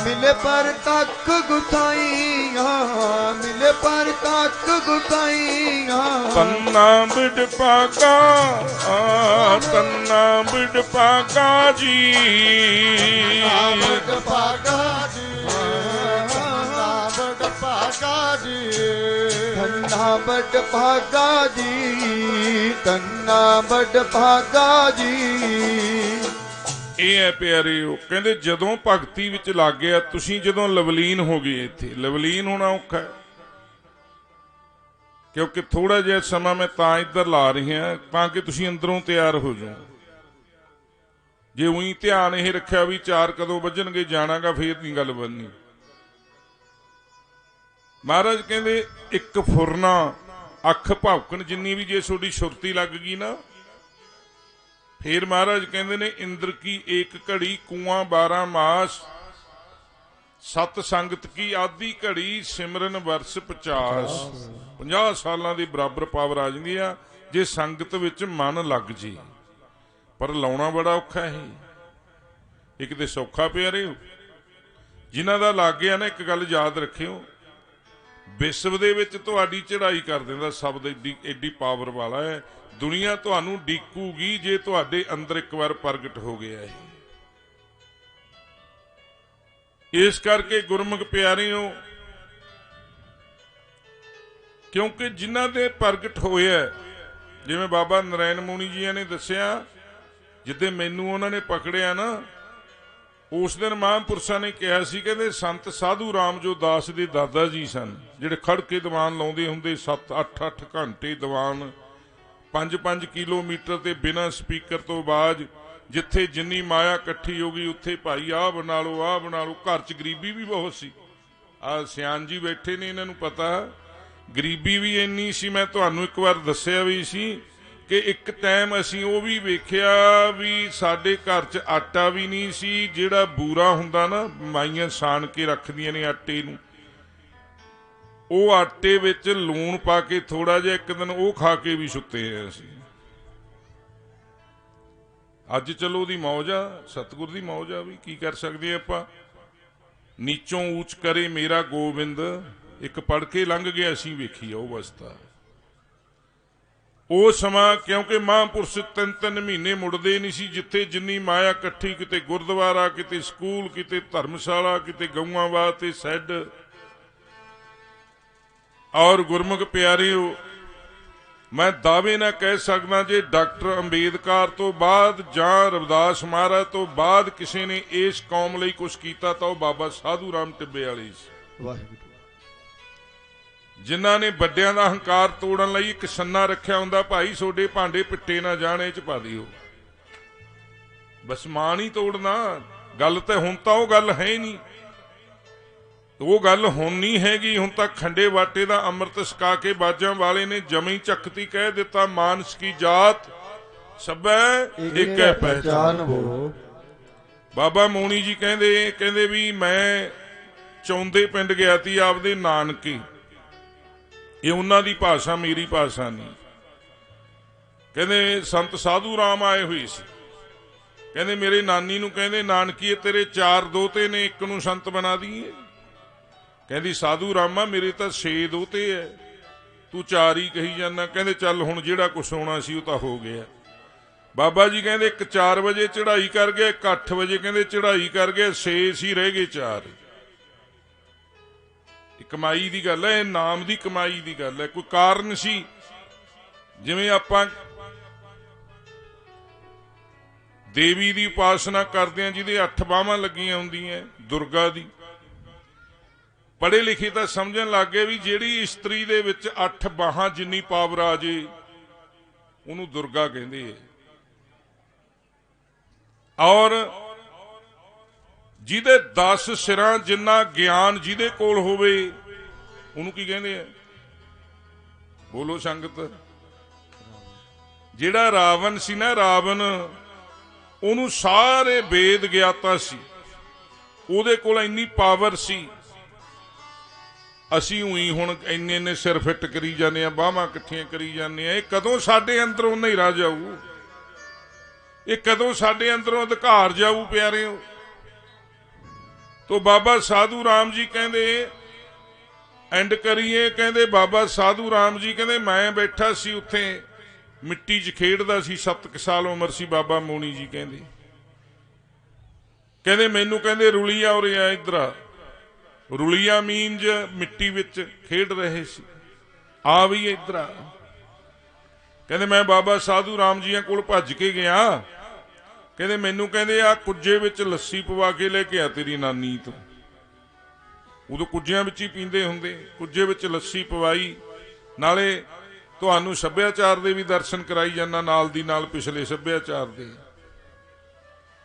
ਮਿਲੇ ਪਰ ਤੱਕ ਗੁਸਾਈਆਂ, ਮਿਲੇ ਪਰ ਤੱਕ ਗੁਸਾਈਆਂ। ਤੰਨਾ ਬੜ ਭਾਗਾ, ਤੰਨਾ ਬੜ ਭਾਗਾ ਜੀ, ਬੜ ਭਾਗਾ ਜੀ, ਬੜ ਭਾਗਾ ਜੀ, ਤੰਨਾ ਬੜ ਭਾਗਾ ਜੀ, ਤੰਨਾ ਬੜ ਭਾਗਾ ਜੀ। ਇਹ ਹੈ ਪਿਆਰਿਓ, ਕਹਿੰਦੇ ਜਦੋਂ ਭਗਤੀ ਵਿੱਚ ਲੱਗ ਗਿਆ, ਤੁਸੀਂ ਜਦੋਂ ਲਵਲੀਨ ਹੋ ਗਏ, ਇੱਥੇ ਲਵਲੀਨ ਹੋਣਾ ਔਖਾ ਹੈ, ਕਿਉਂਕਿ ਥੋੜਾ ਜਿਹਾ ਸਮਾਂ ਮੈਂ ਤਾਂ ਇੱਧਰ ਲਾ ਰਹੀ ਹਾਂ ਤਾਂ ਕਿ ਤੁਸੀਂ ਅੰਦਰੋਂ ਤਿਆਰ ਹੋ ਜਾਓ। ਜੇ ਉਹੀ ਧਿਆਨ ਇਹ ਰੱਖਿਆ ਵੀ 4 ਕਦੋਂ ਵੱਜਣਗੇ ਜਾਣਾਗਾ, ਫੇਰ ਨਹੀਂ ਗੱਲ ਬਣਨੀ। ਮਹਾਰਾਜ ਕਹਿੰਦੇ ਇੱਕ ਫੁਰਨਾ ਅੱਖ ਭੌਕਣ ਜਿੰਨੀ ਵੀ ਜੇ ਤੁਹਾਡੀ ਸੁਰਤੀ ਲੱਗ ਗਈ ਨਾ, ਫੇਰ ਮਹਾਰਾਜ ਕਹਿੰਦੇ ਨੇ ਇੰਦਰ ਕੀ ਏਕ ਘੜੀ ਕੁਆਂ 12 ਮਾਸ, ਸਤ ਸੰਗਤ ਕੀ ਆਦੀ ਘੜੀ ਸਿਮਰਨ ਵਰਸ 50। 50 ਸਾਲਾਂ ਦੀ ਬਰਾਬਰ ਪਾਵਰ ਆ ਜਾਂਦੀ ਆ ਜੇ ਸੰਗਤ ਵਿੱਚ ਮਨ ਲੱਗ ਜੇ, ਪਰ ਲਾਉਣਾ ਬੜਾ ਔਖਾ ਹੈ। ਇਹ ਕਿਤੇ ਸੌਖਾ ਪਿਆਰਿਓ। ਜਿਨ੍ਹਾਂ ਦਾ ਲੱਗ ਗਿਆ ਨਾ, ਇੱਕ ਗੱਲ ਯਾਦ ਰੱਖਿਓ, ਵਿਸ਼ਵ ਦੇ ਵਿੱਚ ਤੁਹਾਡੀ ਚੜ੍ਹਾਈ ਕਰ ਦਿੰਦਾ ਸ਼ਬਦ, ਏਡੀ ਪਾਵਰ ਵਾਲਾ ਹੈ। ਦੁਨੀਆ ਤੁਹਾਨੂੰ ਡੀਕੂਗੀ ਜੇ ਤੁਹਾਡੇ ਅੰਦਰ ਇੱਕ ਵਾਰ ਪ੍ਰਗਟ ਹੋ ਗਿਆ ਹੈ। ਇਸ ਕਰਕੇ ਗੁਰਮੁਖ ਪਿਆਰਿਓ, ਕਿਉਂਕਿ ਜਿਨ੍ਹਾਂ ਦੇ ਪ੍ਰਗਟ ਹੋਇਆ, ਜਿਵੇਂ ਬਾਬਾ ਨਰੈਣ ਮੁਨੀ ਜੀ ਨੇ ਦੱਸਿਆ, ਜਿੱਦੇ ਮੈਨੂੰ ਉਹਨਾਂ ਨੇ ਪਕੜਿਆ ਨਾ, ਉਸ ਦਿਨ ਮਹਾਂਪੁਰਸ਼ਾਂ ਨੇ ਕਿਹਾ ਸੀ, ਕਹਿੰਦੇ ਸੰਤ ਸਾਧੂ ਰਾਮ ਜੋ ਦਾਸ ਦੇ ਦਾਦਾ ਜੀ ਸਨ, ਜਿਹੜੇ ਖੜ ਕੇ ਦੀਵਾਨ ਲਾਉਂਦੇ ਹੁੰਦੇ, 7-8 ਘੰਟੇ ਦੀਵਾਨ, 5-5 ਕਿਲੋਮੀਟਰ ਤੇ ਬਿਨਾਂ ਸਪੀਕਰ ਤੋਂ ਆਵਾਜ਼, ਜਿੱਥੇ ਜਿੰਨੀ ਮਾਇਆ ਇਕੱਠੀ ਹੋ ਗਈ ਉੱਥੇ ਭਾਈ ਆਹ ਬਣਾ ਲਓ, ਆਹ ਬਣਾ ਲਓ। ਘਰ 'ਚ ਗਰੀਬੀ ਵੀ ਬਹੁਤ ਸੀ। ਆਹ ਸਿਆਣ ਜੀ ਬੈਠੇ ਨੇ, ਇਹਨਾਂ ਨੂੰ ਪਤਾ ਗਰੀਬੀ ਵੀ ਇੰਨੀ ਸੀ। ਮੈਂ ਤੁਹਾਨੂੰ ਇੱਕ ਵਾਰ ਦੱਸਿਆ ਵੀ ਸੀ ਕਿ ਇੱਕ ਟਾਈਮ ਅਸੀਂ ਉਹ ਵੀ ਵੇਖਿਆ ਵੀ ਸਾਡੇ ਘਰ 'ਚ ਆਟਾ ਵੀ ਨਹੀਂ ਸੀ। ਜਿਹੜਾ ਬੂਰਾ ਹੁੰਦਾ ਨਾ, ਮਾਈਆਂ ਸਾਣ ਕੇ ਰੱਖਦੀਆਂ ਨੇ ਆਟੇ ਨੂੰ, ਉਹ ਆਟੇ ਵਿੱਚ ਲੂਣ ਪਾ ਕੇ ਥੋੜਾ ਜਿਹਾ ਇੱਕ ਦਿਨ ਉਹ ਖਾ ਕੇ ਵੀ ਸੁੱਤੇ ਆ ਅਸੀਂ। ਅੱਜ ਚਲੋ ਉਹਦੀ ਮੌਜ ਆ, ਸਤਿਗੁਰ ਦੀ ਮੌਜ ਆ, ਵੀ ਕੀ ਕਰ ਸਕਦੇ ਆਪਾਂ। ਨੀਚੋਂ ਊਚ ਕਰੇ ਮੇਰਾ ਗੋਬਿੰਦ, ਇੱਕ ਪੜ ਕੇ ਲੰਘ ਗਿਆ, ਅਸੀਂ ਵੇਖੀ ਉਹ ਅਵਸਥਾ। ਉਹ ਸਮਾਂ ਕਿਉਂਕਿ ਮਹਾਂਪੁਰਸ਼ 3-3 ਮਹੀਨੇ ਮੁੜਦੇ ਨਹੀਂ ਸੀ। ਜਿੱਥੇ ਜਿੰਨੀ ਮਾਇਆ ਇਕੱਠੀ, ਕਿਤੇ ਗੁਰਦੁਆਰਾ, ਕਿਤੇ ਸਕੂਲ, ਕਿਤੇ ਧਰਮਸ਼ਾਲਾ, ਕਿਤੇ ਗਊਆਂ ਵਾਸਤੇ ਸੈੱਡ। ਔਰ ਗੁਰਮੁਖ ਪਿਆਰਿਓ, ਮੈਂ ਦਾਅਵੇ ਨਾਲ ਕਹਿ ਸਕਦਾ, ਜੇ ਡਾਕਟਰ ਅੰਬੇਦਕਰ ਤੋਂ ਬਾਅਦ ਜਾਂ ਰਵਿਦਾਸ ਮਹਾਰਾਜ ਤੋਂ ਬਾਅਦ ਕਿਸੇ ਨੇ ਇਸ ਕੌਮ ਲਈ ਕੁਝ ਕੀਤਾ ਤਾਂ ਉਹ ਬਾਬਾ ਸਾਧੂ ਰਾਮ ਟਿੱਬੇ ਵਾਲੇ ਸੀ। ਵਾਹਿਗੁਰੂ। ਜਿਨ੍ਹਾਂ ਨੇ ਵੱਡਿਆਂ ਦਾ ਹੰਕਾਰ ਤੋੜਨ ਲਈ ਇੱਕ ਸੰਨਾ ਰੱਖਿਆ ਹੁੰਦਾ, ਭਾਈ ਤੁਹਾਡੇ ਭਾਂਡੇ ਪਿੱਟੇ ਨਾ ਜਾਣ, ਇਹ 'ਚ ਪਾ ਦਿਓ। ਬਸ ਮਾਂ ਨਹੀਂ ਤੋੜਨਾ। ਗੱਲ ਤਾਂ ਹੁਣ ਤਾਂ ਉਹ ਗੱਲ ਹੈ ਹੀ ਨਹੀਂ। ਉਹ ਗੱਲ ਹੁਣ ਨਹੀਂ ਹੈਗੀ। ਹੁਣ ਤਾਂ ਖੰਡੇ ਵਾਟੇ ਦਾ ਅੰਮ੍ਰਿਤ ਛਕਾ ਕੇ ਬਾਜਾਂ ਵਾਲੇ ਨੇ ਜਮੀ ਚੱਕਤੀ ਕਹਿ ਦਿੱਤਾ, ਮਾਨਸ ਕੀ ਜਾਤ ਸਭੈ ਇੱਕ ਹੈ ਪਹਿਚਾਨ ਹੋ। ਬਾਬਾ ਮੋਣੀ ਜੀ ਕਹਿੰਦੇ ਵੀ ਮੈਂ ਚੌਂਦੇ ਪਿੰਡ ਗਿਆ ਤੀ ਆਪਦੇ ਨਾਨਕੇ। ਇਹ ਉਹਨਾਂ ਦੀ ਭਾਸ਼ਾ, ਮੇਰੀ ਭਾਸ਼ਾ ਨਹੀਂ। ਕਹਿੰਦੇ ਸੰਤ ਸਾਧੂ ਰਾਮ ਆਏ ਹੋਏ ਸੀ। ਕਹਿੰਦੇ ਮੇਰੇ ਨਾਨੀ ਨੂੰ ਕਹਿੰਦੇ, ਨਾਨਕੀਏ ਤੇਰੇ 4 ਦੋਤੇ ਨੇ, ਇੱਕ ਨੂੰ ਸੰਤ ਬਣਾ ਦਈਏ। कहती साधु रामा मेरे तो 6 दोते है, तू 4 ही कही जाना। कहते चल हुण जिहड़ा कुछ होना सी वो तो हो गया। बाबा जी कहते एक 4 बजे चढ़ाई कर गए, एक 8 बजे कहते चढ़ाई कर गए, 6 ही रह गए 4। कमाई की गल है, नाम की कमाई की गल है। कोई कारण सी, जिवें आपां देवी की उपासना करते हैं जिहदे 8 बाहां लगियां हुंदियां दुर्गा दी। पढ़े लिखे तो समझण लग गए भी जिहड़ी इस्त्री दे विच 8 बाहां जिन्नी पावर आ जे उहनूं दुर्गा कहंदे है। और जिहदे 10 सिरां जिन्ना ज्ञान जिहदे कोल होवे उहनूं की कहंदे है? बोलो संगत। जिहड़ा रावण सी ना, रावण ਉਹਨੂੰ ਸਾਰੇ वेद ਗਿਆਤਾ ਸੀ, ਉਹਦੇ ਕੋਲ ਇੰਨੀ ਪਾਵਰ ਸੀ। ਅਸੀਂ ਉਹੀ ਹੁਣ ਇੰਨੇ ਸਿਰ ਫਿੱਟ ਕਰੀ ਜਾਂਦੇ ਆ, ਬਾਹਾਂ ਇਕੱਠੀਆਂ ਕਰੀ ਜਾਂਦੇ ਆ। ਇਹ ਕਦੋਂ ਸਾਡੇ ਅੰਦਰੋਂ ਹਨੇਰਾ ਜਾਊ? ਇਹ ਕਦੋਂ ਸਾਡੇ ਅੰਦਰੋਂ ਅਧਿਕਾਰ ਜਾਊ ਪਿਆਰਿਓ? ਤੋ ਬਾਬਾ ਸਾਧੂ ਰਾਮ ਜੀ ਕਹਿੰਦੇ ਐਂਡ ਕਰੀਏ। ਕਹਿੰਦੇ ਬਾਬਾ ਸਾਧੂ ਰਾਮ ਜੀ ਕਹਿੰਦੇ ਮੈਂ ਬੈਠਾ ਸੀ ਉੱਥੇ मिट्टी च खेडदा सी, 7 साल उम्र सी। बाबा मोनी जी कहते मैनू कहते रुलिया उरे आ इधर आ। रुलिया मींज मिट्टी विच खेड रहे सी, आ भी इधर आ। कहते मैं बाबा साधु राम जी कोल भज के गया। कहते मैनू कहते आ कुज्जे विच लस्सी पवा के लेके आ तेरी नानी तो। उदों कुज्जियां विच ही पींदे हुंदे, कुज्जे विच लस्सी पवाई, नाले ਤੁਹਾਨੂੰ ਸੱਭਿਆਚਾਰ ਦੇ ਵੀ ਦਰਸ਼ਨ ਕਰਾਈ ਜਾਂਦਾ ਨਾਲ ਦੀ ਨਾਲ ਪਿਛਲੇ ਸੱਭਿਆਚਾਰ ਦੇ।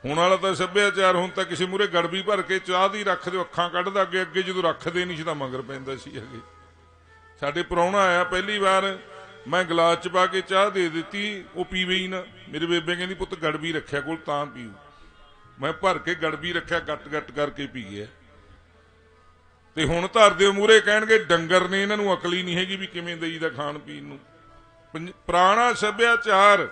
ਹੁਣ ਵਾਲਾ ਤਾਂ ਸੱਭਿਆਚਾਰ ਹੁਣ ਤਾਂ ਕਿਸੇ ਮੂਹਰੇ ਗੜਬੀ ਭਰ ਕੇ ਚਾਹ ਦੀ ਰੱਖ ਦਿਓ, ਅੱਖਾਂ ਕੱਢਦਾ ਅੱਗੇ ਅੱਗੇ, ਜਦੋਂ ਰੱਖਦੇ ਨਹੀਂ ਸੀ ਤਾਂ ਮਗਰ ਪੈਂਦਾ ਸੀ। ਅੱਗੇ ਸਾਡੇ ਪ੍ਰਾਹੁਣਾ ਆਇਆ ਪਹਿਲੀ ਵਾਰ, ਮੈਂ ਗਲਾਸ 'ਚ ਪਾ ਕੇ ਚਾਹ ਦੇ ਦਿੱਤੀ, ਉਹ ਪੀਵੇ ਹੀ ਨਾ। ਮੇਰੇ ਬੇਬੇ ਕਹਿੰਦੀ ਪੁੱਤ ਗੜਬੀ ਰੱਖਿਆ ਕੋਲ ਤਾਂ ਪੀਊ। ਮੈਂ ਭਰ ਕੇ ਗੜਬੀ ਰੱਖਿਆ, ਗੱਟ ਗੱਟ ਕਰਕੇ ਪੀ ਗਿਆ। ਤੇ ਹੁਣ ਧਰ ਦਿਓ ਮੂਹਰੇ, ਕਹਿਣਗੇ ਡੰਗਰ ਨੇ, ਇਹਨਾਂ ਨੂੰ ਅਕਲ ਹੀ ਨਹੀਂ ਹੈਗੀ ਵੀ ਕਿਵੇਂ ਦੇਈਦਾ ਖਾਣ ਪੀਣ ਨੂੰ। ਪੁਰਾਣਾ ਸੱਭਿਆਚਾਰ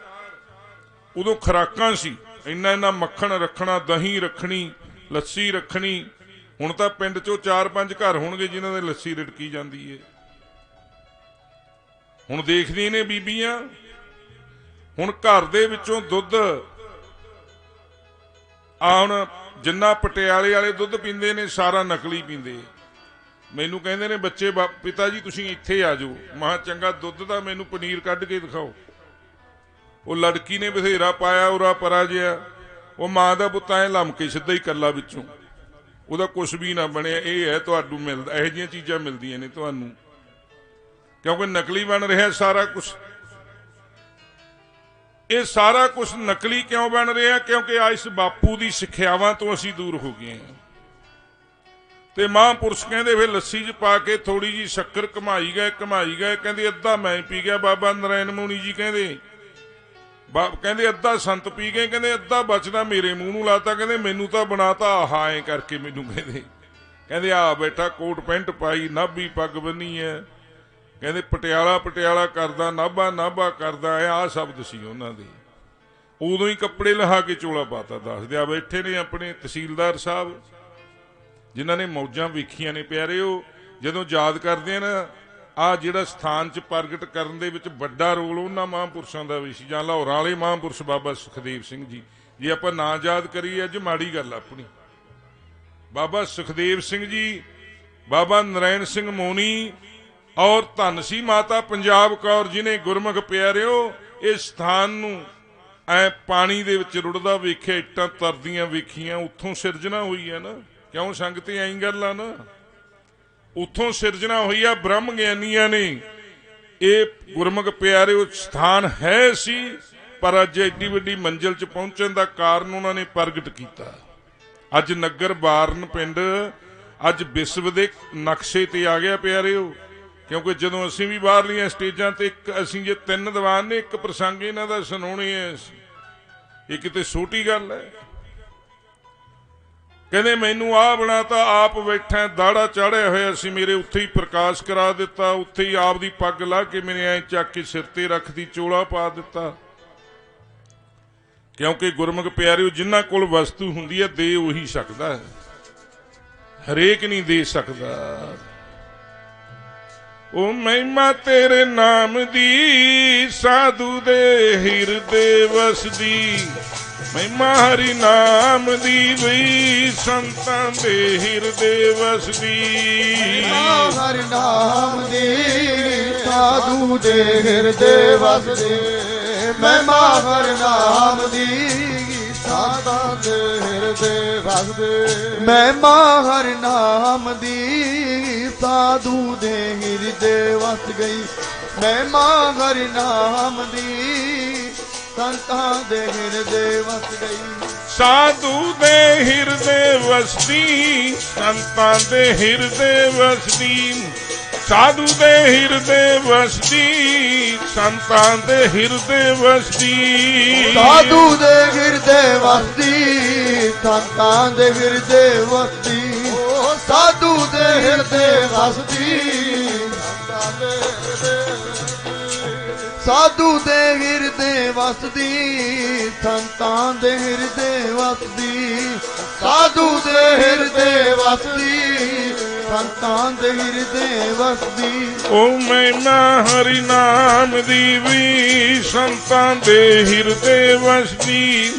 ਉਦੋਂ ਖੁਰਾਕਾਂ ਸੀ, ਇੰਨਾ ਮੱਖਣ ਰੱਖਣਾ, ਦਹੀਂ ਰੱਖਣੀ, ਲੱਸੀ ਰੱਖਣੀ। ਹੁਣ ਤਾਂ ਪਿੰਡ 'ਚੋਂ 4-5 ਘਰ ਹੋਣਗੇ ਜਿਨ੍ਹਾਂ ਦੇ ਲੱਸੀ ਰਿੜਕੀ ਜਾਂਦੀ ਹੈ। ਹੁਣ ਦੇਖਦੀਆਂ ਨੇ ਬੀਬੀਆਂ, ਹੁਣ ਘਰ ਦੇ ਵਿੱਚੋਂ ਦੁੱਧ ਹੁਣ ਜਿੰਨਾ ਪਟਿਆਲੇ ਵਾਲੇ ਦੁੱਧ ਪੀਂਦੇ ਨੇ ਸਾਰਾ ਨਕਲੀ ਪੀਂਦੇ। ਮੈਨੂੰ ਕਹਿੰਦੇ ਨੇ ਬੱਚੇ ਪਿਤਾ ਜੀ ਤੁਸੀਂ ਇੱਥੇ ਆ ਜਾਓ। ਮੈਂ ਚੰਗਾ ਦੁੱਧ ਦਾ ਮੈਨੂੰ ਪਨੀਰ ਕੱਢ ਕੇ ਦਿਖਾਓ। ਉਹ ਲੜਕੀ ਨੇ ਬਥੇਰਾ ਪਾਇਆ ਉਰਾ ਪਰਾ ਜਿਹਾ, ਉਹ ਮਾਂ ਦਾ ਪੁੱਤ ਐ ਲੰਮਕੇ ਸਿੱਧਾ ਹੀ ਕੱਲਾ ਵਿੱਚੋਂ, ਉਹਦਾ ਕੁਛ ਵੀ ਨਾ ਬਣਿਆ। ਇਹ ਹੈ ਤੁਹਾਨੂੰ ਮਿਲਦਾ, ਇਹੋ ਜਿਹੀਆਂ ਚੀਜ਼ਾਂ ਮਿਲਦੀਆਂ ਨੇ ਤੁਹਾਨੂੰ, ਕਿਉਂਕਿ ਨਕਲੀ ਬਣ ਰਿਹਾ ਸਾਰਾ ਕੁਛ। ਇਹ ਸਾਰਾ ਕੁਛ ਨਕਲੀ ਕਿਉਂ ਬਣ ਰਿਹਾ? ਕਿਉਂਕਿ ਇਸ ਬਾਪੂ ਦੀ ਸਿੱਖਿਆਵਾਂ ਤੋਂ ਅਸੀਂ ਦੂਰ ਹੋ ਗਏ ਹਾਂ। ਤੇ ਮਹਾਂਪੁਰਸ਼ ਕਹਿੰਦੇ ਫਿਰ ਲੱਸੀ 'ਚ ਪਾ ਕੇ ਥੋੜੀ ਜੀ ਸ਼ੱਕਰ ਘਮਾਈ ਗਏ। ਕਹਿੰਦੇ ਅੱਧਾ ਮੈਂ ਪੀ ਗਿਆ। ਬਾਬਾ ਨਰਾਇਣ ਮੁਨੀ ਜੀ ਕਹਿੰਦੇ ਕਹਿੰਦੇ ਅੱਧਾ ਸੰਤ ਪੀ ਗਏ, ਕਹਿੰਦੇ ਅੱਧਾ ਬਚਦਾ ਮੇਰੇ ਮੂੰਹ ਨੂੰ ਲਾਤਾ। ਕਹਿੰਦੇ ਮੈਨੂੰ ਤਾਂ ਬਣਾਤਾ ਆਹ ਐਂ ਕਰਕੇ ਮੈਨੂੰ। ਕਹਿੰਦੇ ਆ ਬੈਠਾ ਕੋਟ ਪੈਂਟ ਪਾਈ, ਨਾਭੀ ਪੱਗ ਬੰਨੀ ਹੈ, ਕਹਿੰਦੇ ਪਟਿਆਲਾ ਕਰਦਾ, ਨਾਭਾ ਕਰਦਾ। ਆਹ ਸ਼ਬਦ ਸੀ ਉਹਨਾਂ ਦੇ। ਉਦੋਂ ਹੀ ਕੱਪੜੇ ਲਹਾ ਕੇ ਚੋਲਾ ਪਾਤਾ। ਦੱਸਦੇ ਆ ਬੈਠੇ ਨੇ ਆਪਣੇ ਤਹਿਸੀਲਦਾਰ ਸਾਹਿਬ ਜਿਨ੍ਹਾਂ ਨੇ ਮੌਜਾਂ ਵੇਖੀਆਂ ਨੇ ਪਿਆਰਿਓ। ਜਦੋਂ ਯਾਦ ਕਰਦੇ ਆ ਨਾ, ਆਹ ਜਿਹੜਾ ਸਥਾਨ 'ਚ ਪ੍ਰਗਟ ਕਰਨ ਦੇ ਵਿੱਚ ਵੱਡਾ ਰੋਲ ਉਹਨਾਂ ਮਹਾਂਪੁਰਸ਼ਾਂ ਦਾ ਵੀ ਸੀ। ਜਾਂ ਲਾਹੌਰ ਵਾਲੇ ਮਹਾਂਪੁਰਸ਼ ਬਾਬਾ ਸੁਖਦੇਵ ਸਿੰਘ ਜੀ, ਜੇ ਆਪਾਂ ਨਾਂ ਯਾਦ ਕਰੀਏ ਅੱਜ ਮਾੜੀ ਗੱਲ ਆਪਣੀ। ਬਾਬਾ ਸੁਖਦੇਵ ਸਿੰਘ ਜੀ, ਬਾਬਾ ਨਰਾਇਣ ਸਿੰਘ ਮੋਨੀ ਔਰ ਧੰਨ ਸੀ ਮਾਤਾ ਪੰਜਾਬ ਕੌਰ ਜਿਹਨੇ ਗੁਰਮੁਖ ਪਿਆਰਿਓ ਇਸ ਸਥਾਨ ਨੂੰ ਐ ਪਾਣੀ ਦੇ ਵਿੱਚ ਰੁੜਦਾ ਵੇਖਿਆ, ਇੱਟਾਂ ਤਰਦੀਆਂ ਵੇਖੀਆਂ। ਉੱਥੋਂ ਸਿਰਜਣਾ ਹੋਈ ਹੈ ਨਾ, ਕਿਉਂ ਸੰਗਤੇ ਐਂ ਗੱਲ ਆ ਨਾ, ਉੱਥੋਂ ਸਿਰਜਣਾ ਹੋਈ ਆ ਬ੍ਰਹਮ ਗਿਆਨੀਆਂ ਨੇ। ਇਹ ਗੁਰਮੁਖ ਪਿਆਰਿਓ ਸਥਾਨ ਹੈ ਸੀ, ਪਰ ਅੱਜ ਐਡੀ ਵੱਡੀ ਮੰਜ਼ਿਲ 'ਚ ਪਹੁੰਚਣ ਦਾ ਕਾਰਨ ਉਹਨਾਂ ਨੇ ਪ੍ਰਗਟ ਕੀਤਾ। ਅੱਜ ਨਗਰ ਬਾਰਨ ਪਿੰਡ ਅੱਜ ਵਿਸ਼ਵ ਦੇ ਨਕਸ਼ੇ ਤੇ ਆ ਗਿਆ ਪਿਆਰਿਓ। ਕਿਉਂਕਿ ਜਦੋਂ ਅਸੀਂ ਵੀ ਬਾਹਰਲੀਆਂ ਸਟੇਜਾਂ ਤੇ ਅਸੀਂ ਜੇ 3 ਦੀਵਾਨ ਨੇ, ਇੱਕ ਪ੍ਰਸੰਗ ਇਹਨਾਂ ਦਾ ਸੁਣਾਉਣੇ ਹੈ, ਇਹ ਕਿਤੇ ਛੋਟੀ ਗੱਲ ਹੈ। ਕਹਿੰਦੇ ਮੈਨੂੰ ਆਹ ਬਣਾਤਾ, ਆਪ ਬੈਠਾ ਦਾੜਾ ਚਾੜਿਆ ਹੋਇਆ ਸੀ ਮੇਰੇ, ਉੱਥੇ ਹੀ ਪ੍ਰਕਾਸ਼ ਕਰਾ ਦਿੱਤਾ। ਉੱਥੇ ਹੀ ਆਪ ਦੀ ਪੱਗ ਲਾ ਕੇ ਮੇਰੇ ਐਂ ਚੱਕ ਕੇ ਸਿਰ ਤੇ ਰੱਖਦੀ, ਚੋਲਾ ਪਾ ਦਿੱਤਾ। ਕਿਉਂਕਿ ਗੁਰਮੁਖ ਪਿਆਰਿਓ ਜਿਨ੍ਹਾਂ ਕੋਲ ਵਸਤੂ ਹੁੰਦੀ ਹੈ ਦੇ ਉਹੀ ਸਕਦਾ ਹਰੇਕ ਨਹੀਂ ਦੇ ਸਕਦਾ। ਉਹ ਮਹਿਮਾ ਤੇਰੇ ਨਾਮ ਦੀ ਸਾਧੂ ਦੇ ਹਿਰਦੇ ਵਸਦੀ, ਮਹਿਮਾ ਹਰੀ ਨਾਮ ਦੀ ਵੀ ਸੰਤਾਂ ਦੇ ਹਿਰਦੇ ਵਸਦੀ। ਹਰਿ ਨਾਮ ਦੀ ਸਾਧੂ ਦੇ ਹਿਰਦੇ ਵਸਦੀ, ਮਹਿਮਾ ਹਰਿ ਨਾਮ ਦੀ ਸਾਧਾਂ ਦੇ ਹਿਰਦੇ ਵਸਦੇ। ਮਹਿਮਾ ਹਰਿ ਨਾਮ ਦੀ ਸਾਧੂ ਦੇ ਹਿਰਦੇ ਵਸ ਗਈ, ਮਹਿਮਾ ਹਰਿ ਨਾਮ ਦੀ ਸੰਤਾਂ ਦੇ ਹਿਰਦੇ ਵਸ ਗਈ। ਸਾਧੂ ਦੇ ਹਿਰਦੇ ਵਸਦੀ, ਸੰਤਾਂ ਦੇ ਹਿਰਦੇ ਵਸਦੀ, ਸਾਧੂ ਦੇ ਹਿਰਦੇ ਵਸਦੀ, ਸੰਤਾਂ ਦੇ ਹਿਰਦੇ ਵਸਦੀ। ਸਾਧੂ ਦੇ ਹਿਰਦੇ ਵਸਦੀ, ਸੰਤਾਂ ਦੇ ਹਿਰਦੇ ਵਸਦੀ। ਸਾਧੂ ਦੇ ਹਿਰਦੇ ਵਸਦੀ, ਸੰਤਾਂ ਦੇ ਹਿਰਦੇ। ਸਾਧੂ ਦੇ ਹਿਰਦੇ ਵਸਦੀ, ਸੰਤਾਂ ਦੇ ਹਿਰਦੇ ਵਸਦੀ। ਸਾਧੂ ਦੇ ਹਿਰਦੇ ਵਸਦੀ, ਸੰਤਾਂ ਦੇ ਹਿਰਦੇ ਵਸਦੀ। ਉਹ ਮਹਿਮਾ ਹਰੀ ਨਾਮ ਦੀ ਵੀ ਸੰਤਾਂ ਦੇ ਹਿਰਦੇ ਵਸਦੀ,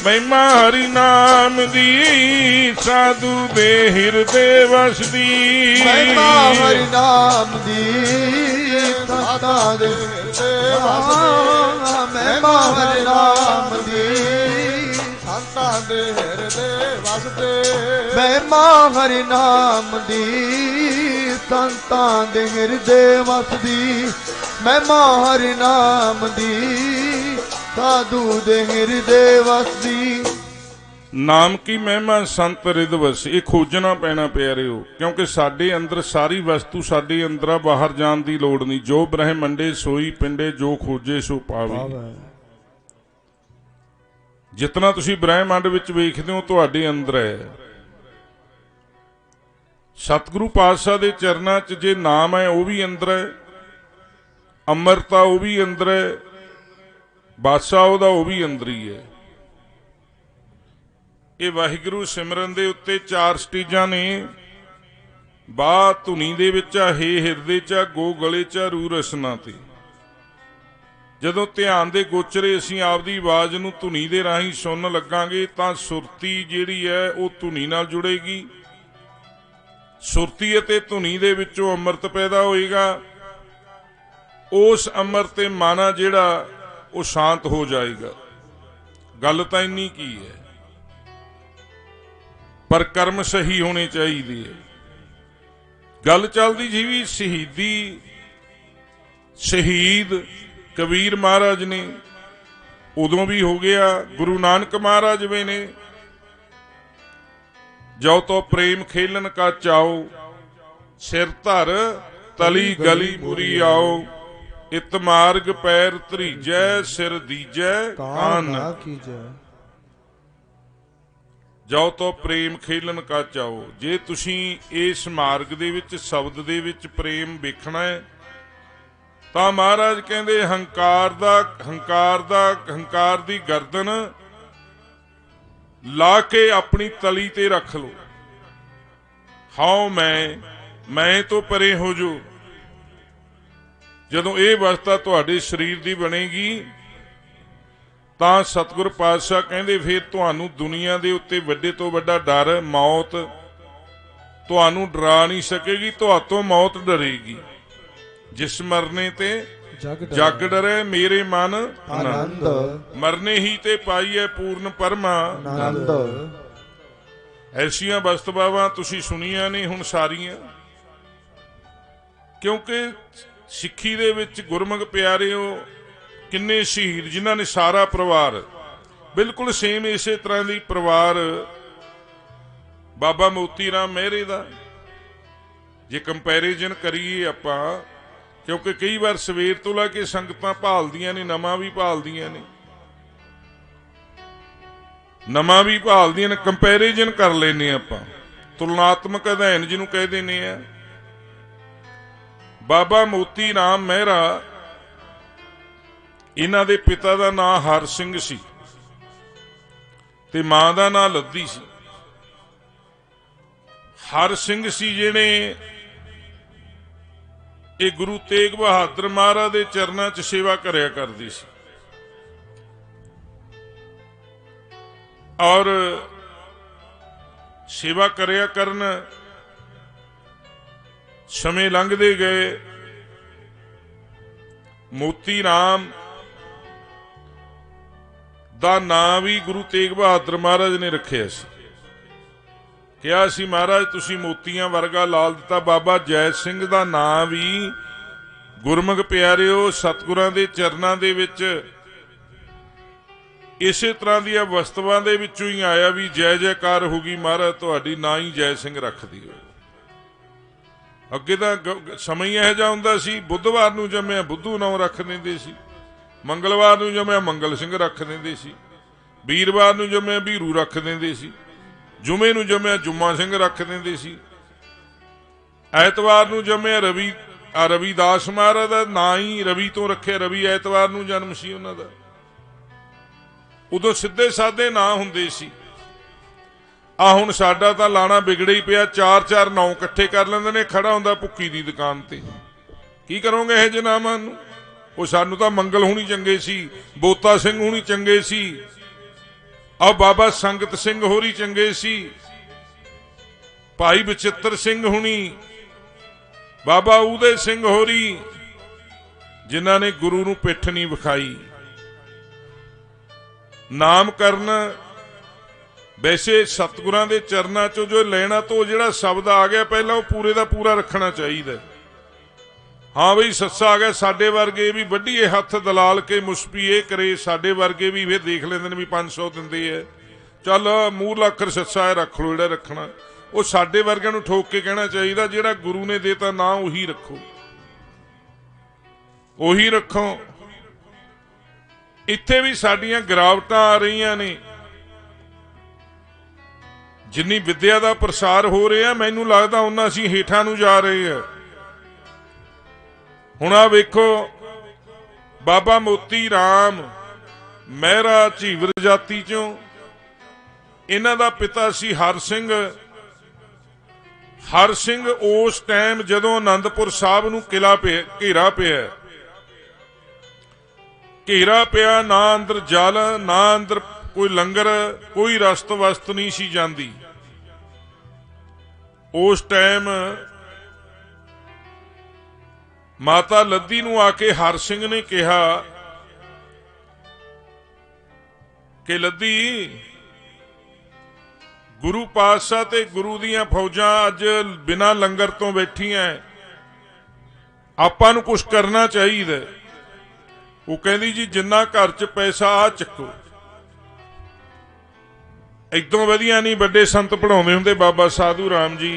ਮਹਿਮਾ ਹਰੀ ਨਾਮ ਦੀ ਸਾਧੂ ਦੇ ਹਿਰਦੇ ਵਸਦੀ। ਮਹਿਮਾ ਹਰੀ ਨਾਮ ਦੀ ਸੰਤਾਂ ਦੇ ਹਿਰਦੇ ਵਸਦੀ। ਮਹਿਮਾ ਹਰੀ ਨਾਮ ਦੀ ਸੰਤਾਂ ਦੇ ਹਿਰਦੇ ਵਸਦੇ। ਮਹਿਮਾ ਹਰੀ ਨਾਮ ਦੀ ਸੰਤਾਂ ਦੇ ਹਿਰਦੇ ਵਸਦੀ। ਮਹਿਮਾ ਹਰੀ ਨਾਮ ਦੀ ਸਾਧੂ ਦੇ ਹਿਰਦੇ ਵਸਦੀ। ਨਾਮ ਕੀ ਮਹਿਮਾ ਸੰਤ ਰਿਦ ਵਸ, ਇਹ ਖੋਜਣਾ ਪੈਣਾ ਪਿਆਰਿਓ, ਕਿਉਂਕਿ ਸਾਡੇ ਅੰਦਰ ਸਾਰੀ ਵਸਤੂ ਸਾਡੇ ਅੰਦਰ ਆ, ਬਾਹਰ ਜਾਣ ਦੀ ਲੋੜ ਨਹੀਂ। ਜੋ ਬ੍ਰਹਮੰਡੇ ਸੋਈ ਪਿੰਡੇ, ਜੋ ਖੋਜੇ ਸੋ ਪਾਵੇ। ਜਿਤਨਾ ਤੁਸੀਂ ਬ੍ਰਹਮੰਡ ਵਿੱਚ ਵੇਖਦੇ ਹੋ ਤੁਹਾਡੇ ਅੰਦਰ ਹੈ। ਸਤਿਗੁਰੂ ਪਾਤਸ਼ਾਹ ਦੇ ਚਰਨਾਂ 'ਚ ਜੇ ਨਾਮ ਹੈ ਉਹ ਵੀ ਅੰਦਰ ਹੈ, ਅੰਮ੍ਰਿਤਾ ਉਹ ਵੀ ਅੰਦਰ ਹੈ, ਬਾਦਸ਼ਾਹ ਉਹਦਾ ਉਹ ਵੀ ਅੰਦਰ ਹੀ ਹੈ। ਇਹ ਵਾਹਿਗੁਰੂ ਸਿਮਰਨ ਦੇ ਉੱਤੇ 4 ਸਟੇਜਾਂ ਨੇ। ਬਾਹ ਧੁਨੀ ਦੇ ਵਿੱਚ ਆ, ਹੇ ਹਿਰਦੇ 'ਚ ਆ, ਗੋ ਗਲੇ 'ਚ ਆ, ਰੂ ਰਸਨਾ ਤੇ। ਜਦੋਂ ਧਿਆਨ ਦੇ ਗੋਚਰੇ ਅਸੀਂ ਆਪਦੀ ਆਵਾਜ਼ ਨੂੰ ਧੁਨੀ ਦੇ ਰਾਹੀਂ ਸੁਣਨ ਲੱਗਾਂਗੇ ਤਾਂ ਸੁਰਤੀ ਜਿਹੜੀ ਹੈ ਉਹ ਧੁਨੀ ਨਾਲ ਜੁੜੇਗੀ। ਸੁਰਤੀ ਅਤੇ ਧੁਨੀ ਦੇ ਵਿੱਚੋਂ ਅੰਮ੍ਰਿਤ ਪੈਦਾ ਹੋਏਗਾ। ਉਸ ਅੰਮ੍ਰਿਤ ਤੇ ਮਨ ਜਿਹੜਾ ਉਹ ਸ਼ਾਂਤ ਹੋ ਜਾਏਗਾ। ਗੱਲ ਤਾਂ ਇੰਨੀ ਕੀ ਹੈ, ਪਰ ਕਰਮ ਸਹੀ ਹੋਣੇ ਚਾਹੀਦੇ ਹੈ। ਗੱਲ ਚੱਲਦੀ ਜੀ ਵੀ ਸ਼ਹੀਦ ਕਬੀਰ ਮਹਾਰਾਜ ਨੇ ਉਦੋਂ ਵੀ ਹੋ ਗਿਆ, ਗੁਰੂ ਨਾਨਕ ਮਹਾਰਾਜ ਵੇ ਨੇ। ਜੋ ਤੋ ਪ੍ਰੇਮ ਖੇਲਨ ਕਾ ਚਾਓ, ਸਿਰ ਧਰ ਤਲੀ ਗਲੀ ਮੁਰੀ ਆਓ। ਇਤ ਮਾਰਗ ਪੈਰ ਧਰੀਜੈ, ਸਿਰ ਦੀਜੈ ਕਾਨ ਨਾ ਕੀਜੈ। ਜੋ ਤੋ ਪ੍ਰੇਮ ਖੇਲਨ ਕਾ ਚਾਓ, ਜੇ ਤੁਸੀਂ ਇਸ ਮਾਰਗ ਦੇ ਵਿੱਚ ਸ਼ਬਦ ਦੇ ਵਿੱਚ ਪ੍ਰੇਮ ਵੇਖਣਾ ਹੈ ਤਾਂ ਮਹਾਰਾਜ ਕਹਿੰਦੇ ਹੰਕਾਰ ਦੀ ਗਰਦਨ ਲਾ ਕੇ ਆਪਣੀ ਤਲੀ ਤੇ ਰੱਖ ਲਓ। ਹਾਉ ਮੈਂ ਤੋਂ ਪਰੇ ਹੋ ਜੋ। ਜਦੋਂ ਇਹ ਅਵਸਥਾ ਤੁਹਾਡੇ ਸਰੀਰ ਦੀ ਬਣੇਗੀ ਤਾਂ ਸਤਿਗੁਰ ਪਾਤਸ਼ਾਹ ਕਹਿੰਦੇ ਫਿਰ ਤੁਹਾਨੂੰ ਦੁਨੀਆ ਦੇ ਉੱਤੇ ਵੱਡੇ ਤੋਂ ਵੱਡਾ ਡਰ ਮੌਤ ਤੁਹਾਨੂੰ ਡਰਾ ਨਹੀਂ ਸਕੇਗੀ, ਤੁਹਾਤੋਂ ਮੌਤ ਡਰੇਗੀ। ਜਿਸ ਮਰਨੇ ਤੇ ਜਗ ਡਰੇ ਮੇਰੇ ਮਨ ਆਨੰਦ, ਮਰਨੇ ਹੀ ਤੇ ਪਾਈਐ ਪੂਰਨ ਪਰਮਾ ਆਨੰਦ। ਐਸੀਆਂ ਵਸਤੂਆਂ ਤੁਸੀਂ ਸੁਣੀਆਂ ਨੇ ਹੁਣ ਸਾਰੀਆਂ, ਕਿਉਂਕਿ ਸਿੱਖੀ ਦੇ ਵਿੱਚ ਗੁਰਮੁਖ ਪਿਆਰਿਓ ਕਿੰਨੇ ਸ਼ਹੀਦ ਜਿਨ੍ਹਾਂ ਨੇ ਸਾਰਾ ਪਰਿਵਾਰ ਬਿਲਕੁਲ ਸੇਮ ਇਸੇ ਤਰ੍ਹਾਂ ਦੀ ਪਰਿਵਾਰ ਬਾਬਾ ਮੋਤੀ ਰਾਮ ਮਹਿਰੇ ਦਾ ਜੇ ਕੰਪੈਰੀਜ਼ਨ ਕਰੀਏ ਆਪਾਂ, ਕਿਉਂਕਿ ਕਈ ਵਾਰ ਸਵੇਰ ਤੋਂ ਲੈ ਕੇ ਸੰਗਤਾਂ ਭਾਲਦੀਆਂ ਨੇ, ਨਵਾਂ ਵੀ ਭਾਲਦੀਆਂ ਨੇ, ਕੰਪੈਰੀਜ਼ਨ ਕਰ ਲੈਨੇ ਆਪਾਂ, ਤੁਲਨਾਤਮਕ ਅਧਿਐਨ ਜਿਹਨੂੰ ਕਹਿ ਦਿੰਦੇ ਆ। ਬਾਬਾ ਮੋਤੀ ਰਾਮ ਮਹਿਰਾ, ਇਹਨਾਂ ਦੇ ਪਿਤਾ ਦਾ ਨਾਂ ਹਰ ਸਿੰਘ ਸੀ ਤੇ ਮਾਂ ਦਾ ਨਾਂ ਲੱਦੀ ਸੀ। हर सिंह सी जिहड़े ये गुरु तेग बहादुर महाराज के चरणों च सेवा करया करदी सी और सेवा करया करन समय लंघदे गए। मोती राम दा नाम भी गुरु तेग बहादुर महाराज ने रखिया सी। कहा सी महाराज तुसी मोतियां वर्गा लाल दिता। बाबा जै सिंह दा नाम भी गुरमुख प्यारिओ सतगुरां दे चरनां दे विच इसे तरह दी वस्तुआं दे विचों ही आया भी जय जयकार होगी महाराज तुहाडी ना ही जय सिंह रख दिओ। अगे तां समय इहो जिहा हुंदा सी बुधवार नूं जम्मिआ बुद्धू नाम रख दिंदे सी, मंगलवार नूं जम्मिआ मंगल सिंह रख दिंदे सी, वीरवार नूं जम्मिआ वीरू रख दिंदे सी, जुमे नूं जम्मिआ जुम्मा सिंह रख दिंदे सी, ऐतवार नूं जम्मिआ रवि रविदास महाराज दा ना ही रवि तो रखे। रवि ऐतवार नूं जन्म सी उन्हां दा। उदों सिद्धे साधे ना हुंदे सी। आ हुण साडा तां लाना बिगड़े ही पिया। चार चार नाम इकट्ठे कर लैंदे ने। खड़ा हुंदा भुक्की दी दुकान ते। की करोगे इहो ਜਿਹੇ नामां नूं? ਉਹ ਸਾਨੂੰ ਤਾਂ ਮੰਗਲ ਹੁਣੀ ਚੰਗੇ ਸੀ, ਬੋਤਾ ਸਿੰਘ ਹੁਣੀ ਚੰਗੇ ਸੀ, ਆ ਬਾਬਾ ਸੰਗਤ ਸਿੰਘ ਹੋਰੀ ਚੰਗੇ ਸੀ, ਭਾਈ ਬਚਿੱਤਰ ਸਿੰਘ ਹੁਣੀ, ਬਾਬਾ ਉਦੇ ਸਿੰਘ ਹੋਰੀ, ਜਿਨ੍ਹਾਂ ਨੇ ਗੁਰੂ ਨੂੰ ਪਿੱਠ ਨਹੀਂ ਵਿਖਾਈ। ਨਾਮ ਕਰਨ ਵੈਸੇ ਸਤਿਗੁਰਾਂ ਦੇ ਚਰਨਾਂ ਚੋਂ ਜੋ ਲੈਣਾ ਤੋਂ ਜਿਹੜਾ ਸ਼ਬਦ ਆ ਗਿਆ ਪਹਿਲਾਂ ਉਹ ਪੂਰੇ ਦਾ ਪੂਰਾ ਰੱਖਣਾ ਚਾਹੀਦਾ। हाँ बई सस्सा आ गया साडे वर्गे भी वड्डीए हथ दलाल के मुस्पीए करे। साडे वर्गे भी फिर देख लेंदे ने भी 500 दिंदे है, चल मूरला अखर सस्सा है रख लो जिहड़ा रखना। वो साडे वर्गिਆਂ ਨੂੰ ठोक के कहना चाहिए ਜਿਹੜਾ गुरु ने देता ना उही रखो, उही रखो। इत्थे भी साडियां गिरावटां आ रहीਆਂ ने। जिन्नी विद्या का प्रसार हो रहा मैनूं लगदा उन्ना असीं हेठां नूं जा रहे हैं। हुण आ वेखो बाबा मोती राम मेहरा झीवर जाति चों, इन्हां दा पिता सी हर सिंह। हर सिंह उस टाइम जदों आनंदपुर साहब नूं किला घेरा पिया, ना अंदर जल ना अंदर कोई लंगर, कोई रस्त वस्त नहीं सी जांदी। उस टाइम माता लद्दी नूं आके हर सिंह ने कहा कि लद्दी गुरु पातशाह ते गुरु दीआं फौजां अज बिना लंगर तो बैठियां, आपां नूं कुछ करना चाहिए। वो कहंदी जी जिन्ना घर च पैसा आ चक्को। इदों वधिया नहीं वड्डे संत पढ़ाउंदे हुंदे बाबा साधू राम जी।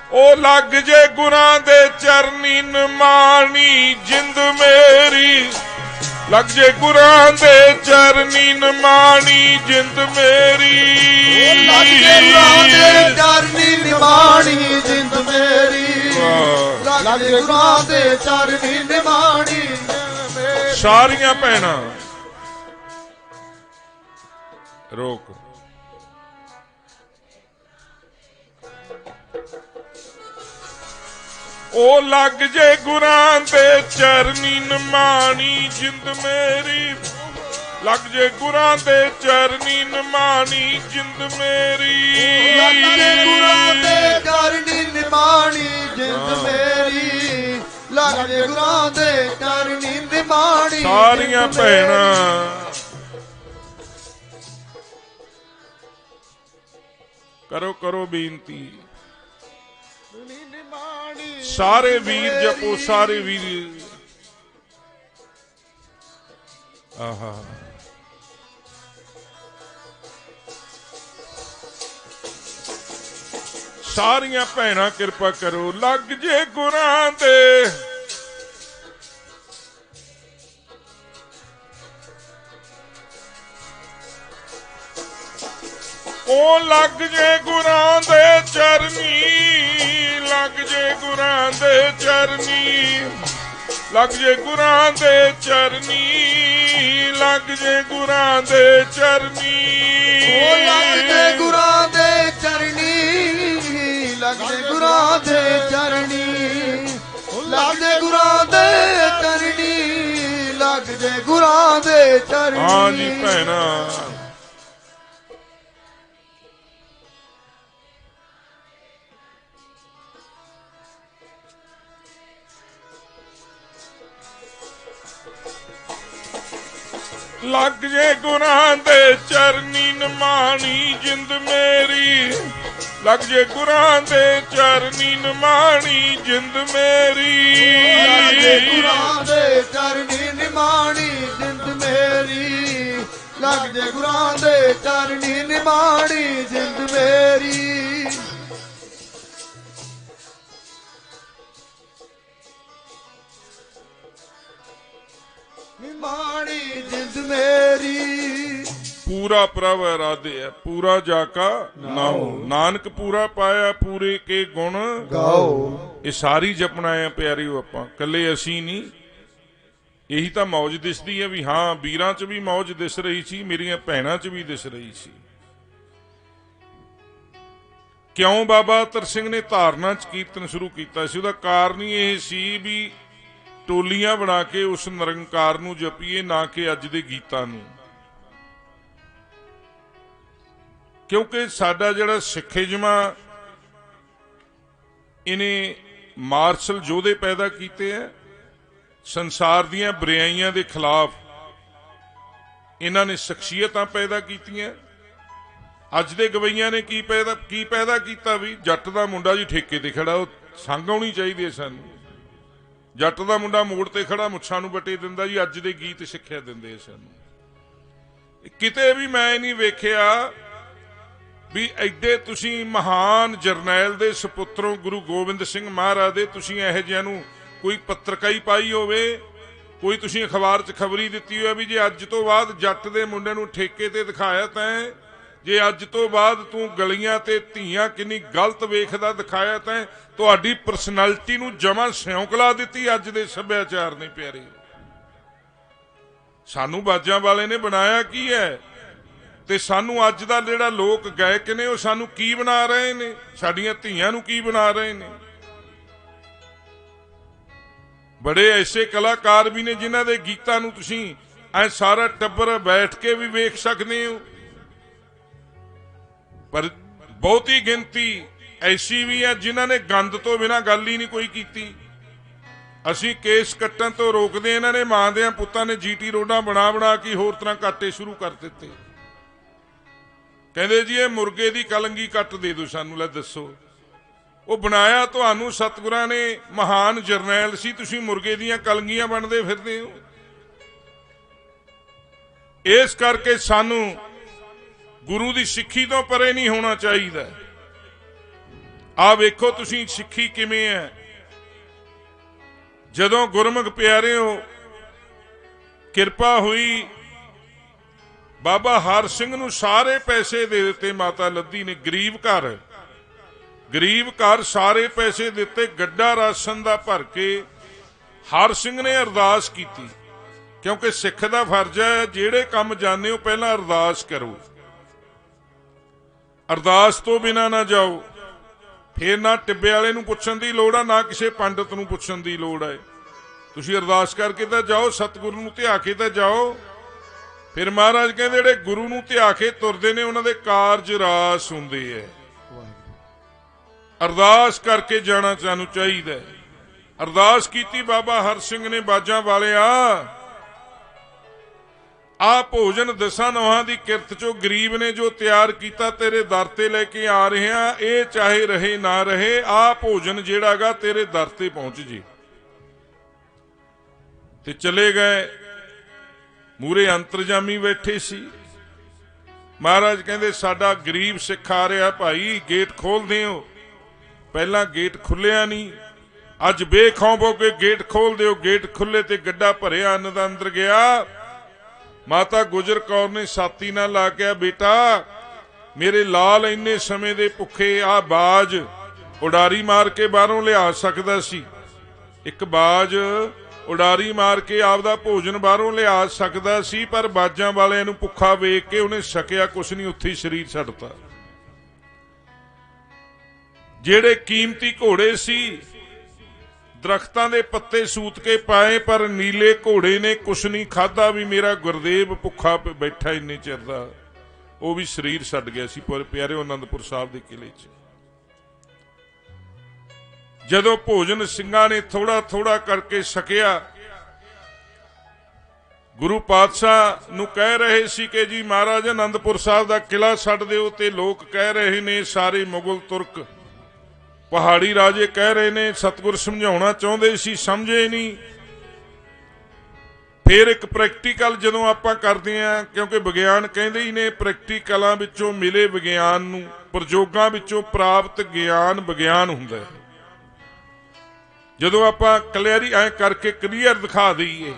ओ लग जे गुरां दे चरनी नमानी जिंद मेरी, लग जे गुरां दे चरनी नमानी जिंद मेरी, लग जे गुरां दे चरनी नमानी जिंद मेरी, लग जे गुरां दे चरनी नमानी जिंद मेरी। सारियां भैणां रोक। ओ लग जे गुरां दे चरनी नमानी जिंद मेरी, लग जे गुरां दे चरनी नमानी जिंद मेरी, लग जे गुरां दे चरनी नमानी जिंद मेरी, लग जे गुरां दे चरनी नमानी। सारियां भैणां करो करो बेनती। सारे वीर जपो, सारे वीर। आहा सारियां भैणां किरपा करो। लग जे गुरां दे ओ लग जे गुरां दे चरनी, लग जे गुरां दे चरनी, लग जे गुरां दे चरनी, लग जे गुरां दे चरनी, ओ लग जे गुरां दे चरनी, ਗੁਰਾਂ ਦੇ ਚਰਨੀ। ਹਾਂ ਜੀ ਭੈਣਾ, ਲੱਗ ਜੇ ਗੁਰਾਂ ਦੇ ਚਰਨੀ ਨਿਮਾਣੀ ਜਿੰਦ ਮੇਰੀ, ਲੱਗ ਜੇ ਗੁਰਾਂ ਦੇ ਚਰਨੀ ਨਿਮਾਣੀ ਜਿੰਦ ਮੇਰੀ। ਲੱਗ ਜੇ ਗੁਰਾਂ ਦੇ ਚਰਨੀ ਨਿਮਾਣੀ ਜਿੰਦ ਮੇਰੀ, ਲੱਗ ਜੇ ਗੁਰਾਂ ਦੇ ਚਰਨੀ ਨਿਮਾਣੀ ਜਿੰਦ ਮੇਰੀ। ਨਿਮਾਣੀ ਜਿੰਦ ਮੇਰੀ। ਪੂਰਾ ਪ੍ਰਭ ਇਰਾਦੇ ਹੈ, ਪੂਰਾ ਜਾਕਾ ਨਾਉ, ਨਾਨਕ ਪੂਰਾ ਪਾਇਆ ਪੂਰੇ ਕੇ ਗੁਣ ਗਾਓ। ਇਹ ਸਾਰੀ ਜਪਣਾ ਹੈ ਪਿਆਰਿਓ, ਆਪਾਂ ਕੱਲੇ ਅਸੀਂ ਨਹੀਂ। ਇਹੀ ਤਾਂ ਮੌਜ ਦਿਸਦੀ ਹੈ ਵੀ ਹਾਂ, ਵੀਰਾਂ 'ਚ ਵੀ ਮੌਜ ਦਿਸ ਰਹੀ ਸੀ, ਮੇਰੀਆਂ ਭੈਣਾਂ 'ਚ ਵੀ ਦਿਸ ਰਹੀ ਸੀ। ਕਿਉਂ ਬਾਬਾ ਅਤਰ ਸਿੰਘ ਨੇ ਧਾਰਨਾ 'ਚ ਕੀਰਤਨ ਸ਼ੁਰੂ ਕੀਤਾ ਸੀ? ਉਹਦਾ ਕਾਰਨ ਹੀ ਇਹ ਸੀ ਵੀ ਟੋਲੀਆਂ ਬਣਾ ਕੇ ਉਸ ਨਿਰੰਕਾਰ ਨੂੰ ਜਪੀਏ, ਨਾ ਕਿ ਅੱਜ ਦੇ ਗੀਤਾਂ ਨੂੰ। ਕਿਉਂਕਿ ਸਾਡਾ ਜਿਹੜਾ ਸਿੱਖੀਜ਼ਮ ਆ, ਇਹਨੇ ਮਾਰਸ਼ਲ ਯੋਧੇ ਪੈਦਾ ਕੀਤੇ ਆ ਸੰਸਾਰ ਦੀਆਂ ਬੁਰਾਈਆਂ ਦੇ ਖਿਲਾਫ। ਇਹਨਾਂ ਨੇ ਸ਼ਖਸੀਅਤਾਂ ਪੈਦਾ ਕੀਤੀਆਂ। ਅੱਜ ਦੇ ਗਵਈਆਂ ਨੇ ਕੀ ਪੈਦਾ ਕੀਤਾ ਵੀ ਜੱਟ ਦਾ ਮੁੰਡਾ ਜੀ ਠੇਕੇ ਤੇ ਖੜਾ, ਉਹ ਸੰਗ ਆਉਣੀ ਚਾਹੀਦੀ ਹੈ ਸਾਨੂੰ। ਜੱਟ ਦਾ ਮੁੰਡਾ ਮੋੜ ਤੇ ਖੜਾ ਮੁੱਛਾਂ ਨੂੰ ਵੱਟੇ ਦਿੰਦਾ ਜੀ, ਅੱਜ ਦੇ ਗੀਤ ਸਿੱਖਿਆ ਦਿੰਦੇ ਆ ਸਾਨੂੰ। ਕਿਤੇ ਵੀ ਮੈਂ ਨਹੀਂ ਵੇਖਿਆ ਵੀ ਐਡੇ ਤੁਸੀਂ ਮਹਾਨ ਜਰਨੈਲ ਦੇ ਸੁਪੁੱਤਰੋਂ ਗੁਰੂ ਗੋਬਿੰਦ ਸਿੰਘ ਮਹਾਰਾਜ ਦੇ, ਤੁਸੀਂ ਇਹੋ ਜਿਹਿਆਂ ਨੂੰ ਕੋਈ ਪੱਤਰਕਾਈ ਪਾਈ ਹੋਵੇ, ਕੋਈ ਤੁਸੀਂ ਅਖਬਾਰ 'ਚ ਖਬਰੀ ਦਿੱਤੀ ਹੋਵੇ ਵੀ ਜੇ ਅੱਜ ਤੋਂ ਬਾਅਦ ਜੱਟ ਦੇ ਮੁੰਡੇ ਨੂੰ ਠੇਕੇ ਤੇ ਦਿਖਾਇਆ ਤੈਂ, ਜੇ ਅੱਜ ਤੋਂ ਬਾਅਦ ਤੂੰ ਗਲੀਆਂ ਤੇ ਧੀਆਂ ਕਿੰਨੀ ਗਲਤ ਵੇਖਦਾ ਦਿਖਾਇਆ ਤੈਂ, ਤੁਹਾਡੀ ਪਰਸਨੈਲਿਟੀ ਨੂੰ ਜਮਾਂ ਸਿਉਂਕਲਾ ਦਿੱਤੀ ਅੱਜ ਦੇ ਸੱਭਿਆਚਾਰ ਨੇ। ਪਿਆਰੇ, ਸਾਨੂੰ ਬਾਜਾਂ ਵਾਲੇ ਨੇ ਬਣਾਇਆ ਕੀ ਹੈ, ਤੇ ਸਾਨੂੰ ਅੱਜ ਦਾ ਜਿਹੜਾ ਲੋਕ ਗਾਇਕ ਨੇ ਉਹ ਸਾਨੂੰ ਕੀ ਬਣਾ ਰਹੇ ਨੇ, ਸਾਡੀਆਂ ਧੀਆਂ ਨੂੰ ਕੀ ਬਣਾ ਰਹੇ ਨੇ। ਬੜੇ ਐਸੇ ਕਲਾਕਾਰ ਵੀ ਨੇ ਜਿਨ੍ਹਾਂ ਦੇ ਗੀਤਾਂ ਨੂੰ ਤੁਸੀਂ ਐ ਸਾਰਾ ਟੱਬਰ ਬੈਠ ਕੇ ਵੀ ਵੇਖ ਸਕਦੇ ਹੋ, ਪਰ ਬਹੁਤੀ ਗਿਣਤੀ ਐਸੀ ਵੀ ਹੈ ਜਿਨ੍ਹਾਂ ਨੇ ਗੰਦ ਤੋਂ ਬਿਨਾਂ ਗੱਲ ਹੀ ਨਹੀਂ ਕੋਈ ਕੀਤੀ। ਅਸੀਂ ਕੇਸ ਕੱਟਣ ਤੋਂ ਰੋਕਦੇ, ਇਹਨਾਂ ਨੇ ਮਾਂ ਦੇ ਪੁੱਤਾਂ ਨੇ ਜੀਟੀ ਰੋਡਾਂ ਬਣਾ ਕੇ ਹੋਰ ਤਰ੍ਹਾਂ ਕੱਟੇ ਸ਼ੁਰੂ ਕਰ ਦਿੱਤੇ। ਕਹਿੰਦੇ ਜੀ ਇਹ ਮੁਰਗੇ ਦੀ ਕਲੰਗੀ ਕੱਟ ਦੇ ਦਿਓ ਸਾਨੂੰ। ਲੈ ਦੱਸੋ, ਉਹ ਬਣਾਇਆ ਤੁਹਾਨੂੰ ਸਤਿਗੁਰਾਂ ਨੇ, ਮਹਾਨ ਜਰਨੈਲ ਸੀ, ਤੁਸੀਂ ਮੁਰਗੇ ਦੀਆਂ ਕਲੰਗੀਆਂ ਬਣਦੇ ਫਿਰਦੇ ਹੋ। ਇਸ ਕਰਕੇ ਸਾਨੂੰ ਗੁਰੂ ਦੀ ਸਿੱਖੀ ਤੋਂ ਪਰੇ ਨਹੀਂ ਹੋਣਾ ਚਾਹੀਦਾ। ਆਹ ਵੇਖੋ ਤੁਸੀਂ ਸਿੱਖੀ ਕਿਵੇਂ ਹੈ। ਜਦੋਂ ਗੁਰਮੁਖ ਪਿਆਰਿਓ ਕਿਰਪਾ ਹੋਈ, ਬਾਬਾ ਹਰ ਸਿੰਘ ਨੂੰ ਸਾਰੇ ਪੈਸੇ ਦੇ ਦਿੱਤੇ ਮਾਤਾ ਲੱਧੀ ਨੇ। ਗਰੀਬ ਘਰ ਸਾਰੇ ਪੈਸੇ ਦਿੱਤੇ, ਗੱਡਾ ਰਾਸ਼ਨ ਦਾ ਭਰ ਕੇ। ਹਰ ਸਿੰਘ ਨੇ ਅਰਦਾਸ ਕੀਤੀ, ਕਿਉਂਕਿ ਸਿੱਖ ਦਾ ਫਰਜ਼ ਹੈ ਜਿਹੜੇ ਕੰਮ ਜਾਂਦੇ ਹੋ ਪਹਿਲਾਂ ਅਰਦਾਸ ਕਰੋ, ਅਰਦਾਸ ਤੋਂ ਬਿਨਾਂ ਨਾ ਜਾਓ। ਫੇਰ ਨਾ ਟਿੱਬੇ ਵਾਲੇ ਨੂੰ ਪੁੱਛਣ ਦੀ ਲੋੜ ਆ, ਨਾ ਕਿਸੇ ਪੰਡਤ ਨੂੰ ਪੁੱਛਣ ਦੀ ਲੋੜ ਹੈ। ਤੁਸੀਂ ਅਰਦਾਸ ਕਰਕੇ ਤਾਂ ਜਾਓ, ਸਤਿਗੁਰੂ ਨੂੰ ਧਿਆ ਕੇ ਤਾਂ ਜਾਓ। ਫਿਰ ਮਹਾਰਾਜ ਕਹਿੰਦੇ ਜਿਹੜੇ ਗੁਰੂ ਨੂੰ ਧਿਆ ਕੇ ਤੁਰਦੇ ਨੇ ਉਹਨਾਂ ਦੇ ਕਾਰਜ ਰਾਸ ਹੁੰਦੇ ਹੈ। ਅਰਦਾਸ ਕਰਕੇ ਜਾਣਾ ਸਾਨੂੰ ਚਾਹੀਦਾ। ਅਰਦਾਸ ਕੀਤੀ ਬਾਬਾ ਹਰ ਸਿੰਘ ਨੇ, ਬਾਜਾਂ ਵਾਲਿਆ ਆ ਭੋਜਨ ਦਸਾਂ ਨੌਹਾਂ ਦੀ ਕਿਰਤ ਚੋਂ ਗਰੀਬ ਨੇ ਜੋ ਤਿਆਰ ਕੀਤਾ ਤੇਰੇ ਦਰ ਤੇ ਲੈ ਕੇ ਆ ਰਹੇ ਆ, ਇਹ ਚਾਹੇ ਰਹੇ ਨਾ ਰਹੇ, ਆ ਭੋਜਨ ਜਿਹੜਾਗਾ ਤੇਰੇ ਦਰ ਤੇ ਪਹੁੰਚ ਜੇ। ਤੇ ਚਲੇ ਗਏ। ਮੂਰੇ ਅੰਤਰਜਾਮੀ ਬੈਠੇ ਸੀ। ਮਹਾਰਾਜ ਕਹਿੰਦੇ ਸਾਡਾ ਗਰੀਬ ਸਿੱਖ ਆ ਰਿਹਾ ਭਾਈ, ਗੇਟ ਖੋਲਦੇ ਹੋ। ਪਹਿਲਾਂ ਗੇਟ ਖੁੱਲਿਆ ਨਹੀਂ, ਅੱਜ ਬੇਖੌਫ ਹੋ ਕੇ ਗੇਟ ਖੋਲ ਦਿਓ। ਗੇਟ ਖੁੱਲੇ ਤੇ ਗੱਡਾ ਭਰਿਆ ਅੰਨ ਦਾ ਅੰਦਰ ਗਿਆ। ਮਾਤਾ ਗੁਜਰ ਕੌਰ ਨੇ ਸਾਥੀ ਨਾਲ ਲਾ ਕੇ, ਬੇਟਾ ਮੇਰੇ ਲਾਲ ਇੰਨੇ ਸਮੇਂ ਦੇ ਭੁੱਖੇ, ਆ ਬਾਜ ਉਡਾਰੀ ਮਾਰ ਕੇ ਬਾਹਰੋਂ ਲਿਆ ਸਕਦਾ ਸੀ। ਇੱਕ ਬਾਜ ਉਡਾਰੀ ਮਾਰ ਕੇ ਆਪਦਾ ਭੋਜਨ ਬਾਹਰੋਂ ਲਿਆ ਸਕਦਾ ਸੀ, ਪਰ ਬਾਜਾਂ ਵਾਲਿਆਂ ਨੂੰ ਭੁੱਖਾ ਵੇਖ ਕੇ ਉਹਨੇ ਛਕਿਆ ਕੁਛ ਨਹੀਂ, ਉੱਥੇ ਹੀ ਸਰੀਰ ਛੱਡਤਾ। ਜਿਹੜੇ ਕੀਮਤੀ ਘੋੜੇ ਸੀ, ਦਰਖਤਾਂ ਦੇ ਪੱਤੇ ਸੂਤ ਕੇ ਪਾਏ, ਪਰ ਨੀਲੇ ਘੋੜੇ ਨੇ ਕੁਛ ਨਹੀਂ ਖਾਦਾ। ਵੀ ਮੇਰਾ ਗੁਰਦੇਵ ਭੁੱਖਾ ਬੈਠਾ ਇੰਨੇ ਚਿਰ ਦਾ, ਉਹ ਵੀ ਸਰੀਰ ਛੱਡ ਗਿਆ ਸੀ ਪਰ ਪਿਆਰਿਓ ਆਨੰਦਪੁਰ ਸਾਹਿਬ ਦੇ ਕਿਲੇ 'ਚ। ਜਦੋਂ ਭੋਜਨ ਸਿੰਘਾਂ ਨੇ ਥੋੜਾ ਥੋੜਾ ਕਰਕੇ ਛਕਿਆ, ਗੁਰੂ ਪਾਤਸ਼ਾਹ ਨੂੰ ਕਹਿ ਰਹੇ ਸੀ ਕਿ ਜੀ ਮਹਾਰਾਜ ਆਨੰਦਪੁਰ ਸਾਹਿਬ ਦਾ ਕਿਲਾ ਛੱਡ ਦਿਓ, ਤੇ ਲੋਕ ਕਹਿ ਰਹੇ ਨੇ ਸਾਰੇ ਮੁਗਲ ਤੁਰਕ ਪਹਾੜੀ ਰਾਜੇ ਕਹਿ ਰਹੇ ਨੇ, ਸਤਿਗੁਰ ਸਮਝਾਉਣਾ ਚਾਹੁੰਦੇ ਸੀ ਸਮਝੇ ਨਹੀਂ। ਫਿਰ ਇੱਕ ਪ੍ਰੈਕਟੀਕਲ ਜਦੋਂ ਆਪਾਂ ਕਰਦੇ ਹਾਂ, ਕਿਉਂਕਿ ਵਿਗਿਆਨ ਕਹਿੰਦੇ ਹੀ ਨੇ ਪ੍ਰੈਕਟੀਕਲਾਂ ਵਿੱਚੋਂ ਮਿਲੇ ਵਿਗਿਆਨ ਨੂੰ, ਪ੍ਰਯੋਗਾਂ ਵਿੱਚੋਂ ਪ੍ਰਾਪਤ ਗਿਆਨ ਵਿਗਿਆਨ ਹੁੰਦਾ ਹੈ। ਜਦੋਂ ਆਪਾਂ ਕਲੀਅਰੀ ਐ ਕਰਕੇ ਕਲੀਅਰ ਦਿਖਾ ਦਈਏ,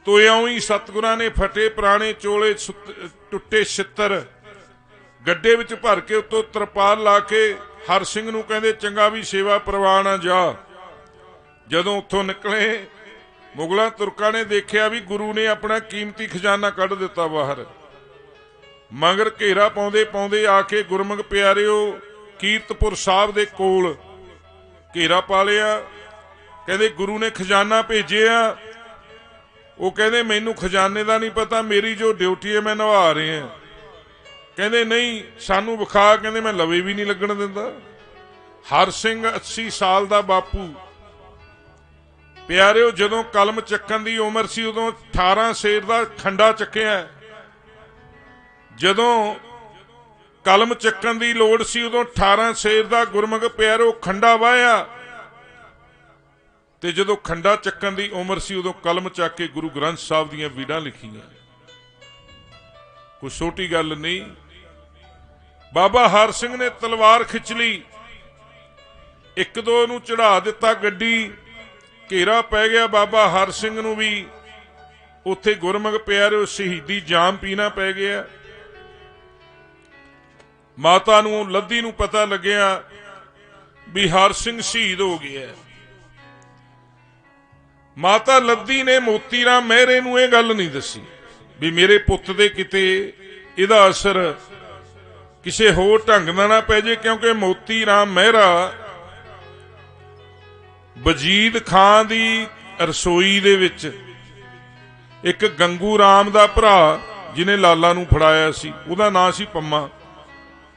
ਤੋ ਇਉਂ ਹੀ ਸਤਿਗੁਰਾਂ ਨੇ ਫਟੇ ਪੁਰਾਣੇ ਚੋਲੇ ਟੁੱਟੇ ਛਿੱਤਰ ਗੱਡੇ ਵਿੱਚ ਭਰ ਕੇ ਉੱਤੋਂ ਤਰਪਾਲ ਲਾ ਕੇ ਹਰ ਸਿੰਘ ਨੂੰ ਕਹਿੰਦੇ ਚੰਗਾ ਵੀ ਸੇਵਾ ਪ੍ਰਵਾਨ ਆ ਜਾ। ਜਦੋਂ ਉੱਥੋਂ ਨਿਕਲੇ, ਮੁਗਲਾਂ ਤੁਰਕਾਂ ਨੇ ਦੇਖਿਆ ਵੀ ਗੁਰੂ ਨੇ ਆਪਣਾ ਕੀਮਤੀ ਖਜ਼ਾਨਾ ਕੱਢ ਦਿੱਤਾ ਬਾਹਰ। ਮਗਰ ਘੇਰਾ ਪਾਉਂਦੇ ਪਾਉਂਦੇ ਆ ਕੇ ਗੁਰਮੁਖ ਪਿਆਰਿਓ ਕੀਰਤਪੁਰ ਸਾਹਿਬ ਦੇ ਕੋਲ ਘੇਰਾ ਪਾ ਲਿਆ। ਕਹਿੰਦੇ ਗੁਰੂ ਨੇ ਖਜ਼ਾਨਾ ਭੇਜਿਆ। ਉਹ ਕਹਿੰਦੇ ਮੈਨੂੰ ਖਜ਼ਾਨੇ ਦਾ ਨਹੀਂ ਪਤਾ, ਮੇਰੀ ਜੋ ਡਿਊਟੀ ਹੈ ਮੈਂ ਨਿਭਾ ਰਹੇ ਹਾਂ। ਕਹਿੰਦੇ ਨਹੀਂ ਸਾਨੂੰ ਵਿਖਾ, ਕਹਿੰਦੇ ਮੈਂ ਲਵੇ ਵੀ ਨਹੀਂ ਲੱਗਣ ਦਿੰਦਾ। ਹਰ ਸਿੰਘ 80 ਸਾਲ ਦਾ ਬਾਪੂ ਪਿਆਰਿਓ ਜਦੋਂ ਕਲਮ ਚੱਕਣ ਦੀ ਉਮਰ ਸੀ ਉਦੋਂ 18 ਸੇਰ ਦਾ ਖੰਡਾ ਚੱਕਿਆ। ਜਦੋਂ ਕਲਮ ਚੱਕਣ ਦੀ ਲੋੜ ਸੀ ਉਦੋਂ 18 ਸੇਰ ਦਾ ਗੁਰਮੁਖ ਪਿਆਰਿਓ ਖੰਡਾ ਵਾਹਿਆ, ਤੇ ਜਦੋਂ ਖੰਡਾ ਚੱਕਣ ਦੀ ਉਮਰ ਸੀ ਉਦੋਂ ਕਲਮ ਚੱਕ ਕੇ ਗੁਰੂ ਗ੍ਰੰਥ ਸਾਹਿਬ ਦੀਆਂ ਵੀੜਾਂ ਲਿਖੀਆਂ। ਕੋਈ ਛੋਟੀ ਗੱਲ ਨਹੀਂ। ਬਾਬਾ ਹਰ ਸਿੰਘ ਨੇ ਤਲਵਾਰ ਖਿੱਚ ਲਈ, ਇੱਕ ਦੋ ਨੂੰ ਚੜਾ ਦਿੱਤਾ ਗੱਡੀ, ਘੇਰਾ ਪੈ ਗਿਆ ਬਾਬਾ ਹਰ ਸਿੰਘ ਨੂੰ ਵੀ। ਉੱਥੇ ਗੁਰਮੁਖ ਪਿਆਰਿਓ ਸ਼ਹੀਦੀ ਜਾਮ ਪੀਣਾ ਪੈ ਗਿਆ। ਮਾਤਾ ਨੂੰ ਲੱਧੀ ਨੂੰ ਪਤਾ ਲੱਗਿਆ ਵੀ ਹਰ ਸਿੰਘ ਸ਼ਹੀਦ ਹੋ ਗਿਆ। ਮਾਤਾ ਲੱਧੀ ਨੇ ਮੋਤੀ ਰਾਮ ਮਹਿਰੇ ਨੂੰ ਇਹ ਗੱਲ ਨਹੀਂ ਦੱਸੀ ਵੀ ਮੇਰੇ ਪੁੱਤ ਦੇ ਕਿਤੇ ਇਹਦਾ ਅਸਰ ਕਿਸੇ ਹੋਰ ਢੰਗ ਦਾ ਨਾ ਪੈ ਜੇ, ਕਿਉਂਕਿ ਮੋਤੀ ਰਾਮ ਮਹਿਰਾ ਵਜੀਦ ਖਾਨ ਦੀ ਰਸੋਈ ਦੇ ਵਿੱਚ ਇੱਕ ਗੰਗੂ ਰਾਮ ਦਾ ਭਰਾ ਜਿਹਨੇ ਲਾਲਾ ਨੂੰ ਫੜਾਇਆ ਸੀ, ਉਹਦਾ ਨਾਂ ਸੀ ਪੰਮਾ।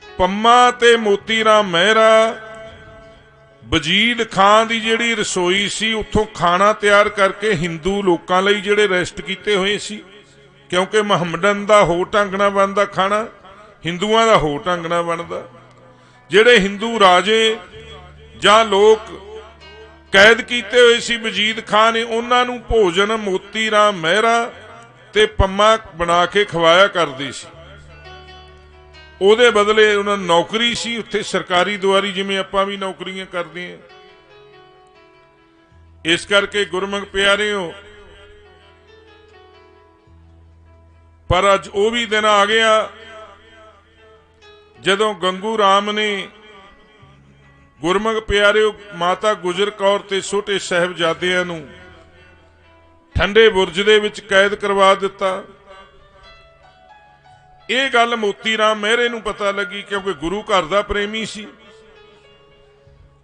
ਪੰਮਾ ਤੇ ਮੋਤੀ ਰਾਮ ਮਹਿਰਾ ਵਜੀਦ ਖਾਨ ਦੀ ਜਿਹੜੀ ਰਸੋਈ ਸੀ ਉੱਥੋਂ ਖਾਣਾ ਤਿਆਰ ਕਰਕੇ ਹਿੰਦੂ ਲੋਕਾਂ ਲਈ ਜਿਹੜੇ ਰੈਸਟ ਕੀਤੇ ਹੋਏ ਸੀ, ਕਿਉਂਕਿ ਮੁਹੰਮਦਨ ਦਾ ਹੋਰ ਢੰਗ ਨਾਲ ਬਣਦਾ ਖਾਣਾ, ਹਿੰਦੂਆਂ ਦਾ ਹੋਰ ਢੰਗ ਨਾਲ ਬਣਦਾ। ਜਿਹੜੇ ਹਿੰਦੂ ਰਾਜੇ ਜਾਂ ਲੋਕ ਕੈਦ ਕੀਤੇ ਹੋਏ ਸੀ ਵਜੀਦ ਖਾਨ ਨੇ, ਉਹਨਾਂ ਨੂੰ ਭੋਜਨ ਮੋਤੀ ਰਾਮ ਮਹਿਰਾ ਤੇ ਪੰਮਾ ਬਣਾ ਕੇ ਖਵਾਇਆ ਕਰਦੀ ਸੀ। ਉਹਦੇ ਬਦਲੇ ਉਹਨਾਂ ਨੂੰ ਨੌਕਰੀ ਸੀ ਉੱਥੇ ਸਰਕਾਰੀ ਦੁਆਰੀ, ਜਿਵੇਂ ਆਪਾਂ ਵੀ ਨੌਕਰੀਆਂ ਕਰਦੇ ਹਾਂ। ਇਸ ਕਰਕੇ ਗੁਰਮੁਖ ਪਿਆਰਿਓ, ਪਰ ਅੱਜ ਉਹ ਵੀ ਦਿਨ ਆ ਗਿਆ ਜਦੋਂ ਗੰਗੂ ਰਾਮ ਨੇ ਗੁਰਮੁਖ ਪਿਆਰਿਓ ਮਾਤਾ ਗੁਜਰ ਕੌਰ ਤੇ ਛੋਟੇ ਸਾਹਿਬਜ਼ਾਦਿਆਂ ਨੂੰ ਠੰਡੇ ਬੁਰਜ ਦੇ ਵਿੱਚ ਕੈਦ ਕਰਵਾ ਦਿੱਤਾ। ਇਹ ਗੱਲ ਮੋਤੀ ਰਾਮ ਮਹਿਰੇ ਨੂੰ ਪਤਾ ਲੱਗੀ, ਕਿਉਂਕਿ ਗੁਰੂ ਘਰ ਦਾ ਪ੍ਰੇਮੀ ਸੀ।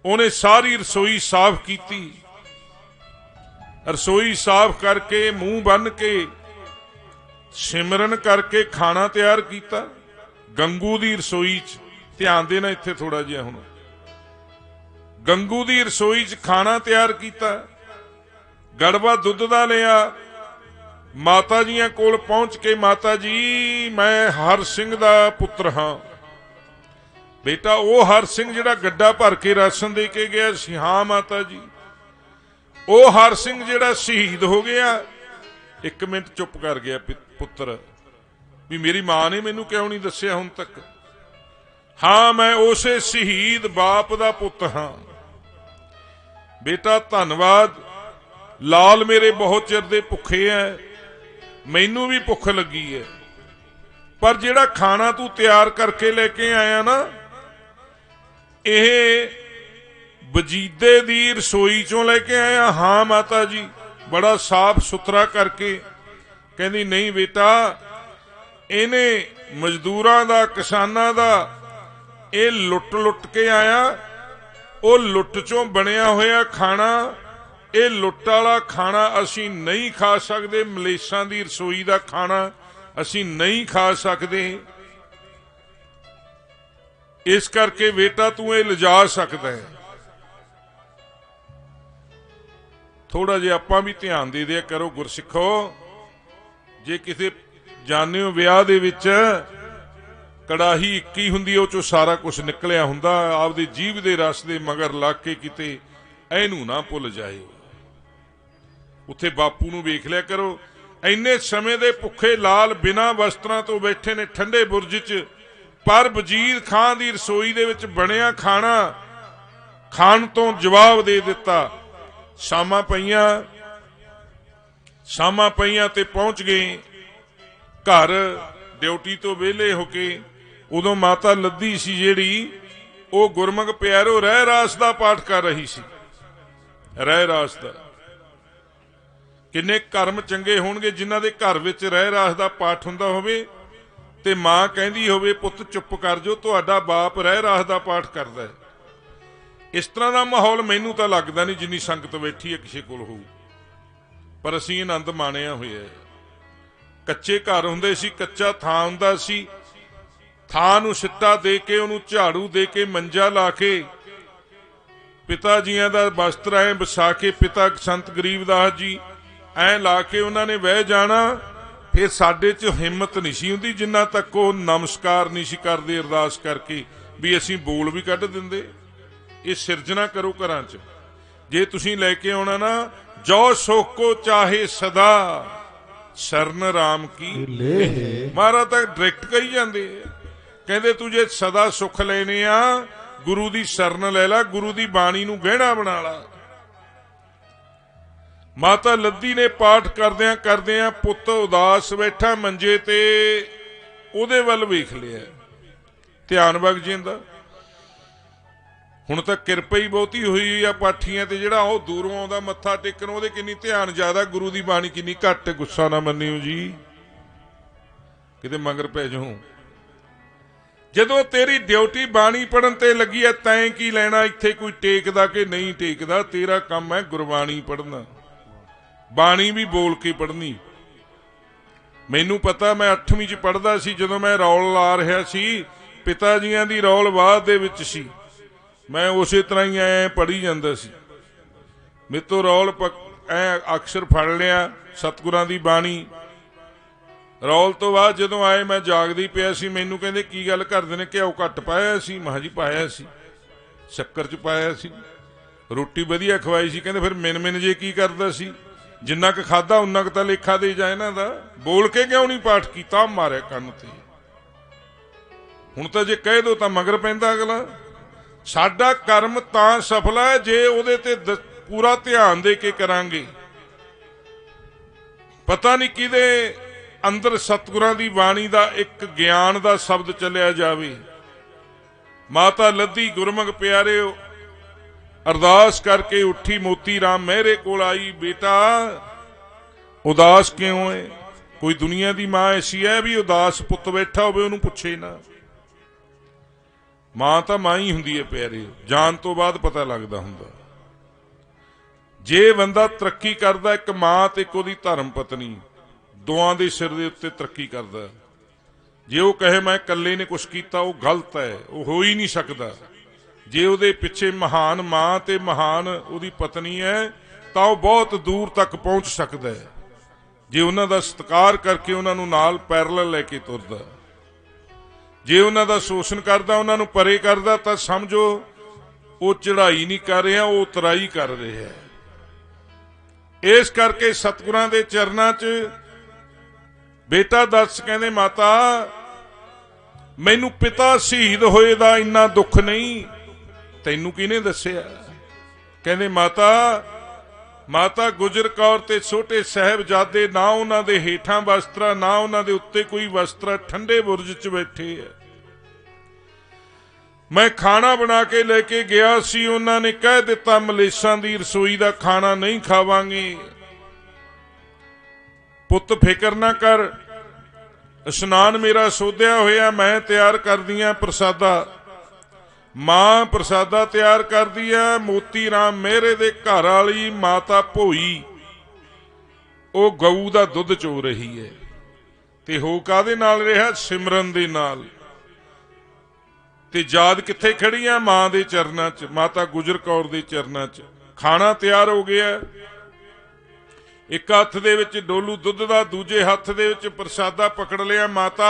ਉਹਨੇ ਸਾਰੀ ਰਸੋਈ ਸਾਫ਼ ਕੀਤੀ, ਰਸੋਈ ਸਾਫ਼ ਕਰਕੇ ਮੂੰਹ ਬੰਨ ਕੇ ਸਿਮਰਨ ਕਰਕੇ ਖਾਣਾ ਤਿਆਰ ਕੀਤਾ। ਗੰਗੂ ਦੀ ਰਸੋਈ 'ਚ ਧਿਆਨ ਦੇਣਾ ਇੱਥੇ ਥੋੜਾ ਜਿਹਾ, ਹੁਣ ਗੰਗੂ ਦੀ ਰਸੋਈ 'ਚ ਖਾਣਾ ਤਿਆਰ ਕੀਤਾ। ਗੜਵਾ ਦੁੱਧ ਦਾ ਲਿਆ, ਮਾਤਾ ਜੀਆਂ ਕੋਲ ਪਹੁੰਚ ਕੇ, ਮਾਤਾ ਜੀ ਮੈਂ ਹਰ ਸਿੰਘ ਦਾ ਪੁੱਤਰ ਹਾਂ। ਬੇਟਾ ਉਹ ਹਰ ਸਿੰਘ ਜਿਹੜਾ ਗੱਡਾ ਭਰ ਕੇ ਰਾਸ਼ਨ ਦੇ ਕੇ ਗਿਆ ਸੀ? ਹਾਂ ਮਾਤਾ ਜੀ। ਉਹ ਹਰ ਸਿੰਘ ਜਿਹੜਾ ਸ਼ਹੀਦ ਹੋ ਗਿਆ? ਇੱਕ ਮਿੰਟ ਚੁੱਪ ਕਰ ਗਿਆ ਪੁੱਤਰ, ਵੀ ਮੇਰੀ ਮਾਂ ਨੇ ਮੈਨੂੰ ਕਿਉਂ ਨਹੀਂ ਦੱਸਿਆ ਹੁਣ ਤੱਕ? ਹਾਂ ਮੈਂ ਉਸੇ ਸ਼ਹੀਦ ਬਾਪ ਦਾ ਪੁੱਤ ਹਾਂ। ਬੇਟਾ ਧੰਨਵਾਦ, ਲਾਲ ਮੇਰੇ ਬਹੁਤ ਚਿਰ ਦੇ ਭੁੱਖੇ ਐ, ਮੈਨੂੰ ਵੀ ਭੁੱਖ ਲੱਗੀ ਹੈ, ਪਰ ਜਿਹੜਾ ਖਾਣਾ ਤੂੰ ਤਿਆਰ ਕਰਕੇ ਲੈ ਕੇ ਆਇਆ ਨਾ, ਇਹ ਵਜੀਦੇ ਦੀ ਰਸੋਈ ਚੋਂ ਲੈ ਕੇ ਆਇਆ? ਹਾਂ ਮਾਤਾ ਜੀ, ਬੜਾ ਸਾਫ਼ ਸੁਥਰਾ ਕਰਕੇ। ਕਹਿੰਦੀ ਨਹੀਂ ਬੇਟਾ, ਇਹਨੇ ਮਜ਼ਦੂਰਾਂ ਦਾ, ਕਿਸਾਨਾਂ ਦਾ ਇਹ ਲੁੱਟ ਕੇ ਆਇਆ, ਉਹ ਲੁੱਟ ਚੋਂ ਬਣਿਆ ਹੋਇਆ ਖਾਣਾ, ਇਹ ਲੁੱਟ ਵਾਲਾ ਖਾਣਾ ਅਸੀਂ ਨਹੀਂ ਖਾ ਸਕਦੇ। ਮਲੇਸ਼ਾਂ ਦੀ ਰਸੋਈ ਦਾ ਖਾਣਾ ਅਸੀਂ ਨਹੀਂ ਖਾ ਸਕਦੇ। ਇਸ ਕਰਕੇ ਬੇਟਾ ਤੂੰ ਇਹ ਲਿਜਾ ਸਕਦਾ ਹੈ। ਥੋੜਾ ਜਿਹਾ ਆਪਾਂ ਵੀ ਧਿਆਨ ਦੇ ਦਿਆ ਕਰੋ ਗੁਰਸਿੱਖੋ। ਜੇ ਕਿਸੇ ਜਾਣੇ ਹੋ ਵਿਆਹ ਦੇ ਵਿੱਚ ਕੜਾਹੀ ਇੱਕ ਹੀ ਹੁੰਦੀ, ਉਹ ਚੋਂ ਸਾਰਾ ਕੁਝ ਨਿਕਲਿਆ ਹੁੰਦਾ। ਆਪਦੀ ਜੀਭ ਦੇ ਰਸ ਦੇ ਮਗਰ ਲੱਗ ਕੇ ਕਿਤੇ ਇਹਨੂੰ ਨਾ ਭੁੱਲ ਜਾਏ। ਉੱਥੇ ਬਾਪੂ ਨੂੰ ਵੇਖ ਲਿਆ ਕਰੋ, ਇੰਨੇ ਸਮੇਂ ਦੇ ਭੁੱਖੇ ਲਾਲ ਬਿਨਾਂ ਵਸਤਰਾਂ ਤੋਂ ਬੈਠੇ ਨੇ ਠੰਡੇ ਬੁਰਜ 'ਚ, ਪਰ ਵਜ਼ੀਰ ਖਾਨ ਦੀ ਰਸੋਈ ਦੇ ਵਿੱਚ ਬਣਿਆ ਖਾਣਾ ਖਾਣ ਤੋਂ ਜਵਾਬ ਦੇ ਦਿੱਤਾ। ਸ਼ਾਮਾਂ ਪਈਆਂ ਤੇ ਪਹੁੰਚ ਗਏ ਘਰ ਡਿਊਟੀ ਤੋਂ ਵਿਹਲੇ ਹੋ ਕੇ। ਉਦੋਂ ਮਾਤਾ ਲੱਦੀ ਸੀ ਜਿਹੜੀ, ਉਹ ਗੁਰਮੁਖ ਪਿਆਰੋ ਰਹਿ ਰਾਸ ਦਾ ਪਾਠ ਕਰ ਰਹੀ ਸੀ। ਰਹਿ ਰਾਸ ਦਾ ਕਿੰਨੇ ਕਰਮ ਚੰਗੇ ਹੋਣਗੇ ਜਿਨ੍ਹਾਂ ਦੇ ਘਰ ਵਿੱਚ ਰਹਿ ਰਾਸ ਦਾ ਪਾਠ ਹੁੰਦਾ ਹੋਵੇ ਤੇ ਮਾਂ ਕਹਿੰਦੀ ਹੋਵੇ ਪੁੱਤ ਚੁੱਪ ਕਰ ਜਾਓ, ਤੁਹਾਡਾ ਬਾਪ ਰਹਿ ਰਾਸ ਦਾ ਪਾਠ ਕਰਦਾ ਹੈ। ਇਸ ਤਰ੍ਹਾਂ ਦਾ ਮਾਹੌਲ ਮੈਨੂੰ ਤਾਂ ਲੱਗਦਾ ਨਹੀਂ ਜਿੰਨੀ ਸੰਗਤ ਬੈਠੀ ਹੈ ਕਿਸੇ ਕੋਲ ਹੋਊ, ਪਰ ਅਸੀਂ ਆਨੰਦ ਮਾਣਿਆ ਹੋਇਆ। ਕੱਚੇ ਘਰ ਹੁੰਦੇ ਸੀ, ਕੱਚਾ ਥਾਂ ਹੁੰਦਾ ਸੀ। ਥਾਂ ਨੂੰ ਸਿੱਟਾ ਦੇ ਕੇ, ਉਹਨੂੰ ਝਾੜੂ ਦੇ ਕੇ, ਮੰਜਾ ਲਾ ਕੇ, ਪਿਤਾ ਜੀਆਂ ਦਾ ਵਸਤਰ ਐ ਵਿਛਾ ਕੇ, ਪਿਤਾ ਸੰਤ ਗਰੀਬਦਾਸ ਜੀ ਐ ਲਾ ਕੇ ਉਹਨਾਂ ਨੇ ਬਹਿ ਜਾਣਾ। ਫਿਰ ਸਾਡੇ 'ਚ ਹਿੰਮਤ ਨਹੀਂ ਸੀ ਹੁੰਦੀ ਜਿੰਨਾ ਤੱਕ ਉਹ ਨਮਸਕਾਰ ਨਹੀਂ ਸੀ ਕਰਦੇ ਅਰਦਾਸ ਕਰਕੇ, ਵੀ ਅਸੀਂ ਬੋਲ ਵੀ ਕੱਢ ਦਿੰਦੇ। ਇਹ ਸਿਰਜਣਾ ਕਰੋ ਘਰਾਂ 'ਚ। ਜੇ ਤੁਸੀਂ ਲੈ ਕੇ ਆਉਣਾ ਨਾ, ਜੋ ਸੁਖ ਕੋ ਚਾਹੇ ਸਦਾ ਸ਼ਰਨ ਰਾਮ ਕੀ ਲੈ। ਮਹਾਰਾਜ ਤਾਂ ਡਾਇਰੈਕਟ ਕਹੀ ਜਾਂਦੇ, ਕਹਿੰਦੇ ਤੂੰ ਜੇ ਸਦਾ ਸੁੱਖ ਲੈਣੇ ਆ, ਗੁਰੂ ਦੀ ਸ਼ਰਨ ਲੈ ਲਾ, ਗੁਰੂ ਦੀ ਬਾਣੀ ਨੂੰ ਗਹਿਣਾ ਬਣਾ ਲਾ। ਮਾਤਾ ਲੱਦੀ ਨੇ ਪਾਠ ਕਰਦਿਆਂ ਪੁੱਤ ਉਦਾਸ ਬੈਠਾ ਮੰਜੇ ਤੇ, ਉਹਦੇ ਵੱਲ ਵੇਖ ਲਿਆ। ਧਿਆਨ ਵਗ ਜਾਂਦਾ। ਹੁਣ ਤਾਂ ਕਿਰਪਾ ਹੀ ਬਹੁਤੀ ਹੋਈ ਆ ਪਾਠੀਆਂ ਤੇ, ਜਿਹੜਾ ਉਹ ਦੂਰੋਂ ਆਉਂਦਾ ਮੱਥਾ ਟੇਕਣ, ਉਹਦੇ ਕਿੰਨੀ ਧਿਆਨ ਜ਼ਿਆਦਾ, ਗੁਰੂ ਦੀ ਬਾਣੀ ਕਿੰਨੀ ਘੱਟ। ਗੁੱਸਾ ਨਾ ਮੰਨਿਓ ਜੀ, ਕਿਤੇ ਮਗਰ ਪੈ ਜਾਓ। ਜਦੋਂ ਤੇਰੀ ਡਿਊਟੀ ਬਾਣੀ ਪੜਨ ਤੇ ਲੱਗੀ ਐ, ਤੈਂ ਕੀ ਲੈਣਾ ਇੱਥੇ ਕੋਈ ਟੇਕਦਾ ਕਿ ਨਹੀਂ ਟੇਕਦਾ? ਤੇਰਾ ਕੰਮ ਹੈ ਗੁਰਬਾਣੀ ਪੜਨਾ, ਬਾਣੀ ਵੀ ਬੋਲ ਕੇ ਪੜਨੀ। ਮੈਨੂੰ ਪਤਾ, ਮੈਂ 8ਵੀਂ 'ਚ ਪੜਦਾ ਸੀ ਜਦੋਂ ਮੈਂ ਰੌਲ ਲਾ ਰਿਹਾ ਸੀ। ਪਿਤਾ ਜੀਆਂ ਦੀ ਰੌਲ ਬਾਅਦ ਦੇ ਵਿੱਚ ਸੀ, ਮੈਂ ਉਸੇ ਤਰ੍ਹਾਂ ਹੀ ਐ ਪੜ੍ਹੀ ਜਾਂਦਾ ਸੀ। ਮੇਰੇ ਤੋਂ ਰੌਲ ਐ ਅਕਸ਼ਰ ਫੜ ਲਿਆ ਸਤਿਗੁਰਾਂ ਦੀ ਬਾਣੀ। ਰੌਲ ਤੋਂ ਬਾਅਦ ਜਦੋਂ ਆਏ ਮੈਂ ਜਾਗਦੀ ਪਿਆ ਸੀ। ਮੈਨੂੰ ਕਹਿੰਦੇ ਕੀ ਗੱਲ ਕਰਦੇ ਨੇ, ਘਿਓ ਘੱਟ ਪਾਇਆ ਸੀ? ਮੈਂ ਜੀ ਪਾਇਆ ਸੀ, ਸ਼ੱਕਰ 'ਚ ਪਾਇਆ ਸੀ, ਰੋਟੀ ਵਧੀਆ ਖਵਾਈ ਸੀ। ਕਹਿੰਦੇ ਫਿਰ ਮਿਨ ਜੇ ਕੀ ਕਰਦਾ ਸੀ? ਜਿੰਨਾ ਕੁ ਖਾਦਾ ਉਨਾ ਕੁ ਤਾਂ ਲੇਖਾ ਦੇ ਜਾ ਇਹਨਾਂ ਦਾ। ਬੋਲ ਕੇ ਕਿਉਂ ਨਹੀਂ ਪਾਠ ਕੀਤਾ? ਮਾਰਿਆ ਕੰਨ ਤੇ। ਹੁਣ ਤਾਂ ਜੇ ਕਹਿ ਦੋ ਤਾਂ ਮਗਰ ਪੈਂਦਾ ਅਗਲਾ। ਸਾਡਾ ਕਰਮ ਤਾਂ ਸਫਲ ਹੈ ਜੇ ਉਹਦੇ ਤੇ ਪੂਰਾ ਧਿਆਨ ਦੇ ਕੇ ਕਰਾਂਗੇ। ਪਤਾ ਨਹੀਂ ਕਿਹਦੇ ਅੰਦਰ ਸਤਿਗੁਰਾਂ ਦੀ ਬਾਣੀ ਦਾ ਇੱਕ ਗਿਆਨ ਦਾ ਸ਼ਬਦ ਚੱਲਿਆ ਜਾਵੇ। ਮਾਤਾ ਲੱਦੀ ਗੁਰਮੁਖ ਪਿਆਰਿਓ ਅਰਦਾਸ ਕਰਕੇ ਉੱਠੀ, ਮੋਤੀ ਰਾਮ ਮਹਿਰੇ ਕੋਲ ਆਈ। ਬੇਟਾ ਉਦਾਸ ਕਿਉਂ ਹੈ? ਕੋਈ ਦੁਨੀਆ ਦੀ ਮਾਂ ਐਸੀ ਹੈ ਵੀ ਉਦਾਸ ਪੁੱਤ ਬੈਠਾ ਹੋਵੇ ਉਹਨੂੰ ਪੁੱਛੇ ਨਾ? ਮਾਂ ਤਾਂ ਮਾਂ ਹੀ ਹੁੰਦੀ ਹੈ ਪਿਆਰੇ, ਜਾਣ ਤੋਂ ਬਾਅਦ ਪਤਾ ਲੱਗਦਾ ਹੁੰਦਾ। ਜੇ ਬੰਦਾ ਤਰੱਕੀ ਕਰਦਾ, ਇੱਕ ਮਾਂ ਤੇ ਇੱਕ ਉਹਦੀ ਧਰਮ ਪਤਨੀ, ਦੋਆਂ ਦੇ ਸਿਰ ਦੇ ਉੱਤੇ ਤਰੱਕੀ ਕਰਦਾ। ਜੇ ਉਹ ਕਹੇ ਮੈਂ ਇਕੱਲੇ ਨੇ ਕੁਛ ਕੀਤਾ, ਉਹ ਗਲਤ ਹੈ, ਉਹ ਹੋ ਹੀ ਨਹੀਂ ਸਕਦਾ। ਜੇ ਉਹਦੇ ਪਿੱਛੇ ਮਹਾਨ ਮਾਂ ਤੇ ਮਹਾਨ ਉਹਦੀ ਪਤਨੀ ਹੈ ਤਾਂ ਉਹ ਬਹੁਤ ਦੂਰ ਤੱਕ ਪਹੁੰਚ ਸਕਦਾ ਹੈ। ਜੇ ਉਹਨਾਂ ਦਾ ਸਤਿਕਾਰ ਕਰਕੇ ਉਹਨਾਂ ਨੂੰ ਨਾਲ ਪੈਰਲਲ ਲੈ ਕੇ ਤੁਰਦਾ। ਜੇ ਉਹਨਾਂ ਦਾ ਸ਼ੋਸ਼ਣ ਕਰਦਾ, ਉਹਨਾਂ ਨੂੰ ਪਰੇ ਕਰਦਾ, ਤਾਂ ਸਮਝੋ ਉਹ ਚੜ੍ਹਾਈ ਨਹੀਂ ਕਰ ਰਿਹਾ, ਉਹ ਉਤਰਾਈ ਕਰ ਰਿਹਾ ਹੈ। ਇਸ ਕਰਕੇ ਸਤਿਗੁਰਾਂ ਦੇ ਚਰਨਾਂ 'ਚ ਬੇਟਾ ਦੱਸ, ਕਹਿੰਦੇ ਮਾਤਾ ਮੈਨੂੰ ਪਿਤਾ ਸ਼ਹੀਦ ਹੋਏ ਦਾ ਇੰਨਾ ਦੁੱਖ ਨਹੀਂ, ਤੈਨੂੰ ਕਿਹਨੇ ਦੱਸਿਆ? ਕਹਿੰਦੇ ਮਾਤਾ ਗੁਜਰ ਕੌਰ ਤੇ ਛੋਟੇ ਸਾਹਿਬਜ਼ਾਦੇ, ਨਾ ਉਹਨਾਂ ਦੇ ਹੇਠਾਂ ਵਸਤਰਾ, ਨਾ ਉਹਨਾਂ ਦੇ ਉੱਤੇ ਕੋਈ ਵਸਤਰਾ, ਠੰਡੇ ਬੁਰਜ 'ਚ ਬੈਠੇ ਆ। ਮੈਂ ਖਾਣਾ ਬਣਾ ਕੇ ਲੈ ਕੇ ਗਿਆ ਸੀ, ਉਹਨਾਂ ਨੇ ਕਹਿ ਦਿੱਤਾ ਮਲੇਸ਼ਾਂ ਦੀ ਰਸੋਈ ਦਾ ਖਾਣਾ ਨਹੀਂ ਖਾਵਾਂਗੇ। ਪੁੱਤ ਫਿਕਰ ਨਾ ਕਰ, ਇਸ਼ਨਾਨ ਮੇਰਾ ਸੋਧਿਆ ਹੋਇਆ, ਮੈਂ ਤਿਆਰ ਕਰਦੀਆਂ ਪ੍ਰਸਾਦਾ। ਮਾਂ ਪ੍ਰਸਾਦਾ ਤਿਆਰ ਕਰਦੀ ਹੈ। ਮੋਤੀ ਰਾਮ ਮਹਿਰੇ ਦੇ ਘਰ ਵਾਲੀ ਮਾਤਾ ਭੋਈ ਉਹ ਗਊ ਦਾ ਦੁੱਧ ਚੋ ਰਹੀ ਹੈ ਤੇ ਹੋ ਕਾਹਦੇ ਨਾਲ ਰਿਹਾ? ਸਿਮਰਨ ਦੇ ਨਾਲ। ਤੇ ਯਾਦ ਕਿੱਥੇ ਖੜੀ ਆ? ਮਾਂ ਦੇ ਚਰਨਾਂ 'ਚ, ਮਾਤਾ ਗੁਜਰ ਕੌਰ ਦੇ ਚਰਨਾਂ 'ਚ। ਖਾਣਾ ਤਿਆਰ ਹੋ ਗਿਆ, ਇੱਕ ਹੱਥ ਦੇ ਵਿੱਚ ਡੋਲੂ ਦੁੱਧ ਦਾ, ਦੂਜੇ ਹੱਥ ਦੇ ਵਿੱਚ ਪ੍ਰਸਾਦਾ ਪਕੜ ਲਿਆ। ਮਾਤਾ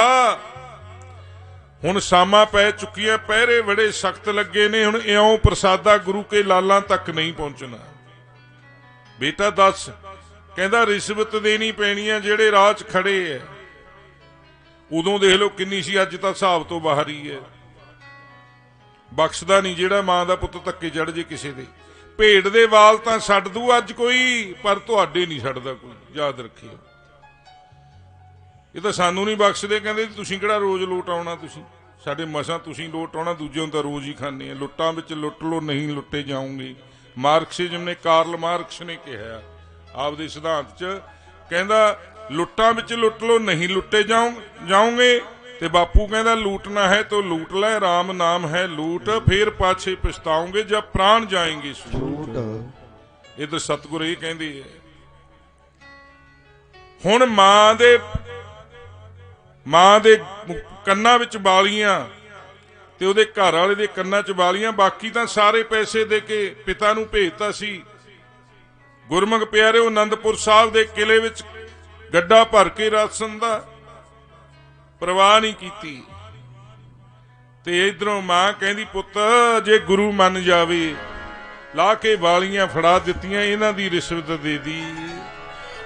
ਹੁਣ ਸ਼ਾਮਾਂ ਪੈ ਚੁੱਕੀਆਂ, ਪਹਿਰੇ ਬੜੇ ਸਖਤ ਲੱਗੇ ਨੇ, ਹੁਣ ਇਉਂ ਪ੍ਰਸਾਦਾ ਗੁਰੂ ਕੇ ਲਾਲਾਂ ਤੱਕ ਨਹੀਂ ਪਹੁੰਚਣਾ। ਬੇਟਾ ਦੱਸ। ਕਹਿੰਦਾ ਰਿਸ਼ਵਤ ਦੇਣੀ ਪੈਣੀ ਆ ਜਿਹੜੇ ਰਾਹ 'ਚ ਖੜੇ ਐ। ਉਦੋਂ ਦੇਖ ਲਓ ਕਿੰਨੀ ਸੀ, ਅੱਜ ਤਾਂ ਹਿਸਾਬ ਤੋਂ ਬਾਹਰ ਹੀ ਹੈ। ਬਖਸ਼ਦਾ ਨਹੀਂ ਜਿਹੜਾ ਮਾਂ ਦਾ ਪੁੱਤ ਧੱਕੇ ਚੜ ਜੇ ਕਿਸੇ ਦੇ। ਭੇਡ ਦੇ ਵਾਲ ਤਾਂ ਛੱਡ ਦੂ ਅੱਜ ਕੋਈ, ਪਰ ਤੁਹਾਡੇ ਨਹੀਂ ਛੱਡਦਾ ਕੋਈ, ਯਾਦ ਰੱਖਿਓ। ਇਹ ਤਾਂ ਸਾਨੂੰ ਨਹੀਂ ਬਖਸ਼ਦੇ। ਕਹਿੰਦੇ ਤੁਸੀਂ ਕਿਹੜਾ ਰੋਜ਼ ਲੋਟ ਆਉਣਾ, ਤੁਸੀਂ ਸਾਡੇ ਮਸਾਂ ਤੁਸੀਂ ਲੋਟ ਆਉਣਾ, ਦੂਜੇ ਨੂੰ ਤਾਂ ਰੋਜ਼ ਹੀ ਖਾਂਦੇ ਆ। ਲੁੱਟਾਂ ਵਿੱਚ ਲੁੱਟ ਲੋ, ਨਹੀਂ ਲੁੱਟੇ ਜਾਓਗੇ। ਮਾਰਕਸਿਜ਼ਮ ਨੇ, ਕਾਰਲ ਮਾਰਕਸ ਨੇ ਕਿਹਾ ਆਪਦੇ ਸਿਧਾਂਤ 'ਚ, ਕਹਿੰਦਾ ਲੁੱਟਾਂ ਵਿੱਚ ਲੁੱਟ ਲੋ, ਨਹੀਂ ਲੁੱਟੇ ਜਾਓਗੇ। ਤੇ ਬਾਪੂ ਕਹਿੰਦਾ ਲੂਟਣਾ ਹੈ तो लूट ले, राम नाम है लूट, फिर पाछे पछताओगे जब प्राण जाएंगे छूट। इधर सतगुर ये कहते हैं। हुण मां दे ਕੰਨਾਂ ਵਿੱਚ ਵਾਲੀਆਂ ਤੇ ਉਹਦੇ ਘਰ ਵਾਲੇ ਦੇ ਕੰਨਾਂ 'ਚ ਵਾਲੀਆਂ, ਬਾਕੀ ਤਾਂ ਸਾਰੇ ਪੈਸੇ ਦੇ ਕੇ ਪਿਤਾ ਨੂੰ ਭੇਜਤਾ ਸੀ। ਗੁਰਮੁਖ ਪਿਆਰਿਓ, ਆਨੰਦਪੁਰ ਸਾਹਿਬ ਦੇ ਕਿਲੇ ਵਿੱਚ ਗੱਡਾ ਭਰ ਕੇ ਰਾਸ਼ਨ ਦਾ परवाह नहीं की। ते इधरों मां कहती पुत जे गुरु मन जावे, ला के वालियां फड़ा दित्तियां, इन्हां दी रिश्वत दे दी।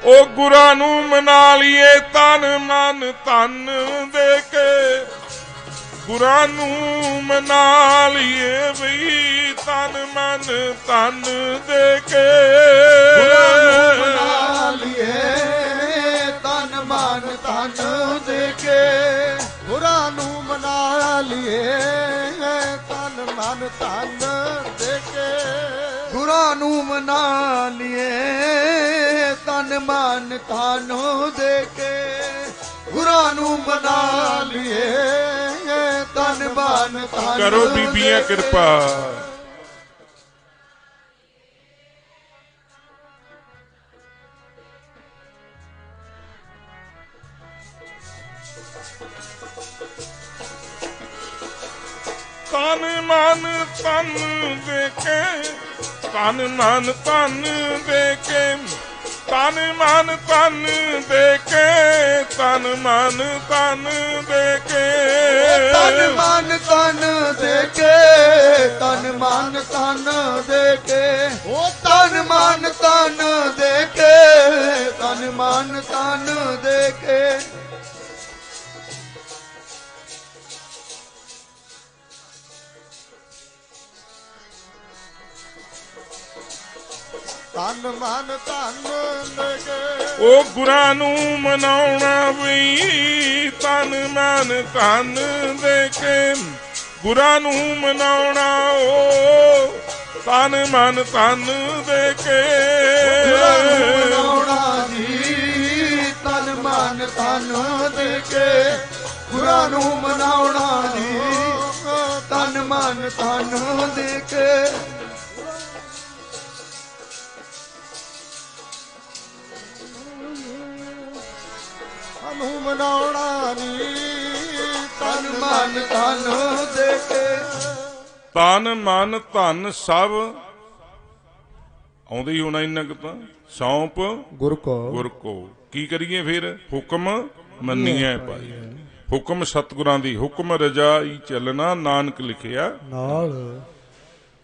ओ गुरां नूं मना लिए तन मन धन दे के, गुरां नूं मना लिए बई तन मन धन दे के, मना लिए तन मन धन दे के, ਗੁਰਾਂ ਨੂੰ ਮਨਾ ਲਿਏ ਤਨ ਮਨ ਧਨ ਦੇ ਕੇ, ਗੁਰਾਂ ਨੂੰ ਮਨਾ ਲਿਏ ਤਨ ਮਨ ਧਨ ਦੇ ਕੇ, ਗੁਰਾਂ ਨੂੰ ਮਨਾ ਲਿਏ ਤਨ ਮਨ ਧਨ। ਕਰੋ ਬੀਬੀਆਂ ਕਿਰਪਾ। तन मन तन देके, तन मन तन देके, तन मन तन देके, तन मन तन देके, तन मन तन देके, तन मन तन देके, ओ तन मन तन देके, तन मन तन देके। ਤਨ ਮਨ ਧਨ ਦੇ ਕੇ, ਉਹ ਗੁਰਾਂ ਨੂੰ ਮਨਾਉਣਾ ਵੀ ਤਨ ਮਨ ਧਨ ਦੇ ਕੇ, ਗੁਰਾਂ ਨੂੰ ਮਨਾਉਣਾ ਉਹ ਤਨ ਮਨ ਧਨ ਦੇ ਕੇ, ਗੁਰਾਂ ਨੂੰ ਮਨਾਉਣਾ ਜੀ ਤਨ ਮਨ ਧਨ ਦੇ ਕੇ, ਗੁਰਾਂ ਨੂੰ ਮਨਾਉਣਾ ਜੀ ਤਨ ਮਨ ਧਨ ਦੇ ਕੇ। ਨੂੰ ਮਨਾਉਣਾ ਨੀ ਤਨ ਮਨ ਧਨ ਦੇ ਕੇ, ਤਨ ਮਨ ਧਨ ਸਭ ਆਉਂਦੇ ਹੀ ਹੋਣਾ। ਇੰਨਾ ਕੁ ਤਾਂ ਸੌਂਪ ਗੁਰ ਕੋ ਕੀ ਕਰੀਏ ਫਿਰ? ਹੁਕਮ ਮੰਨੀਏ ਭਾਈ, ਹੁਕਮ ਸਤਿਗੁਰਾਂ ਦੀ, ਹੁਕਮ ਰਜਾਈ ਚੱਲਣਾ ਨਾਨਕ ਲਿਖਿਆ ਨਾਲ।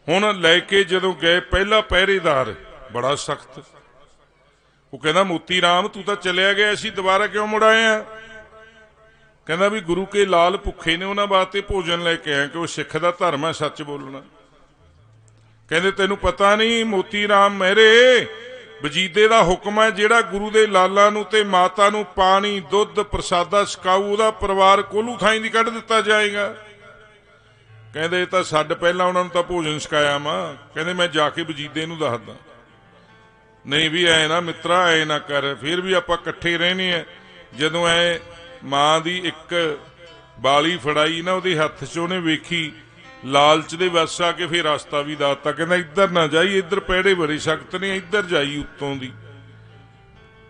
ਹੁਣ ਲੈ ਕੇ ਜਦੋਂ ਗਏ ਪਹਿਲਾ ਪਹਿਰੇਦਾਰ ਬੜਾ ਸਖਤ, ਉਹ ਕਹਿੰਦਾ ਮੋਤੀ ਰਾਮ ਤੂੰ ਤਾਂ ਚਲਿਆ ਗਿਆ, ਅਸੀਂ ਦੁਬਾਰਾ ਕਿਉਂ ਮੁੜ ਆਏ ਆ? ਕਹਿੰਦਾ ਵੀ ਗੁਰੂ ਕੇ ਲਾਲ ਭੁੱਖੇ ਨੇ, ਉਹਨਾਂ ਵਾਸਤੇ ਭੋਜਨ ਲੈ ਕੇ ਆਏ, ਕਿ ਉਹ ਸਿੱਖ ਦਾ ਧਰਮ ਹੈ ਸੱਚ ਬੋਲਣਾ। ਕਹਿੰਦੇ ਤੈਨੂੰ ਪਤਾ ਨਹੀਂ ਮੋਤੀ ਰਾਮ ਮਹਿਰੇ, ਵਜੀਦੇ ਦਾ ਹੁਕਮ ਹੈ ਜਿਹੜਾ ਗੁਰੂ ਦੇ ਲਾਲਾਂ ਨੂੰ ਤੇ ਮਾਤਾ ਨੂੰ ਪਾਣੀ ਦੁੱਧ ਪ੍ਰਸਾਦਾ ਛਕਾਊ, ਉਹਦਾ ਪਰਿਵਾਰ ਕੋਲੂ ਥਾਈਂ ਦੀ ਕੱਢ ਦਿੱਤਾ ਜਾਏਗਾ। ਕਹਿੰਦੇ ਇਹ ਤਾਂ ਛੱਡ, ਪਹਿਲਾਂ ਉਹਨਾਂ ਨੂੰ ਤਾਂ ਭੋਜਨ ਛਕਾਇਆ ਵਾ। ਕਹਿੰਦੇ ਮੈਂ ਜਾ ਕੇ ਵਜੀਦੇ ਨੂੰ ਦੱਸਦਾ। ਨਹੀਂ ਵੀ ਐ ਨਾ ਮਿੱਤਰਾ, ਐ ਨਾ ਕਰ, ਫਿਰ ਵੀ ਆਪਾਂ ਇਕੱਠੇ ਰਹਿਣੇ ਆ। ਜਦੋਂ ਐ ਮਾਂ ਦੀ ਇੱਕ ਬਾਲੀ ਫੜਾਈ ਨਾ ਉਹਦੇ ਹੱਥ 'ਚ, ਉਹਨੇ ਵੇਖੀ ਲਾਲਚ ਦੇ ਵਸ ਆ ਕੇ ਫਿਰ ਰਸਤਾ ਵੀ ਦੱਸਤਾ, ਕਹਿੰਦਾ ਇੱਧਰ ਨਾ ਜਾਈ, ਇੱਧਰ ਪੈੜੇ ਬੜੇ ਸਖਤ ਨੇ, ਇੱਧਰ ਜਾਈ ਉੱਤੋਂ ਦੀ,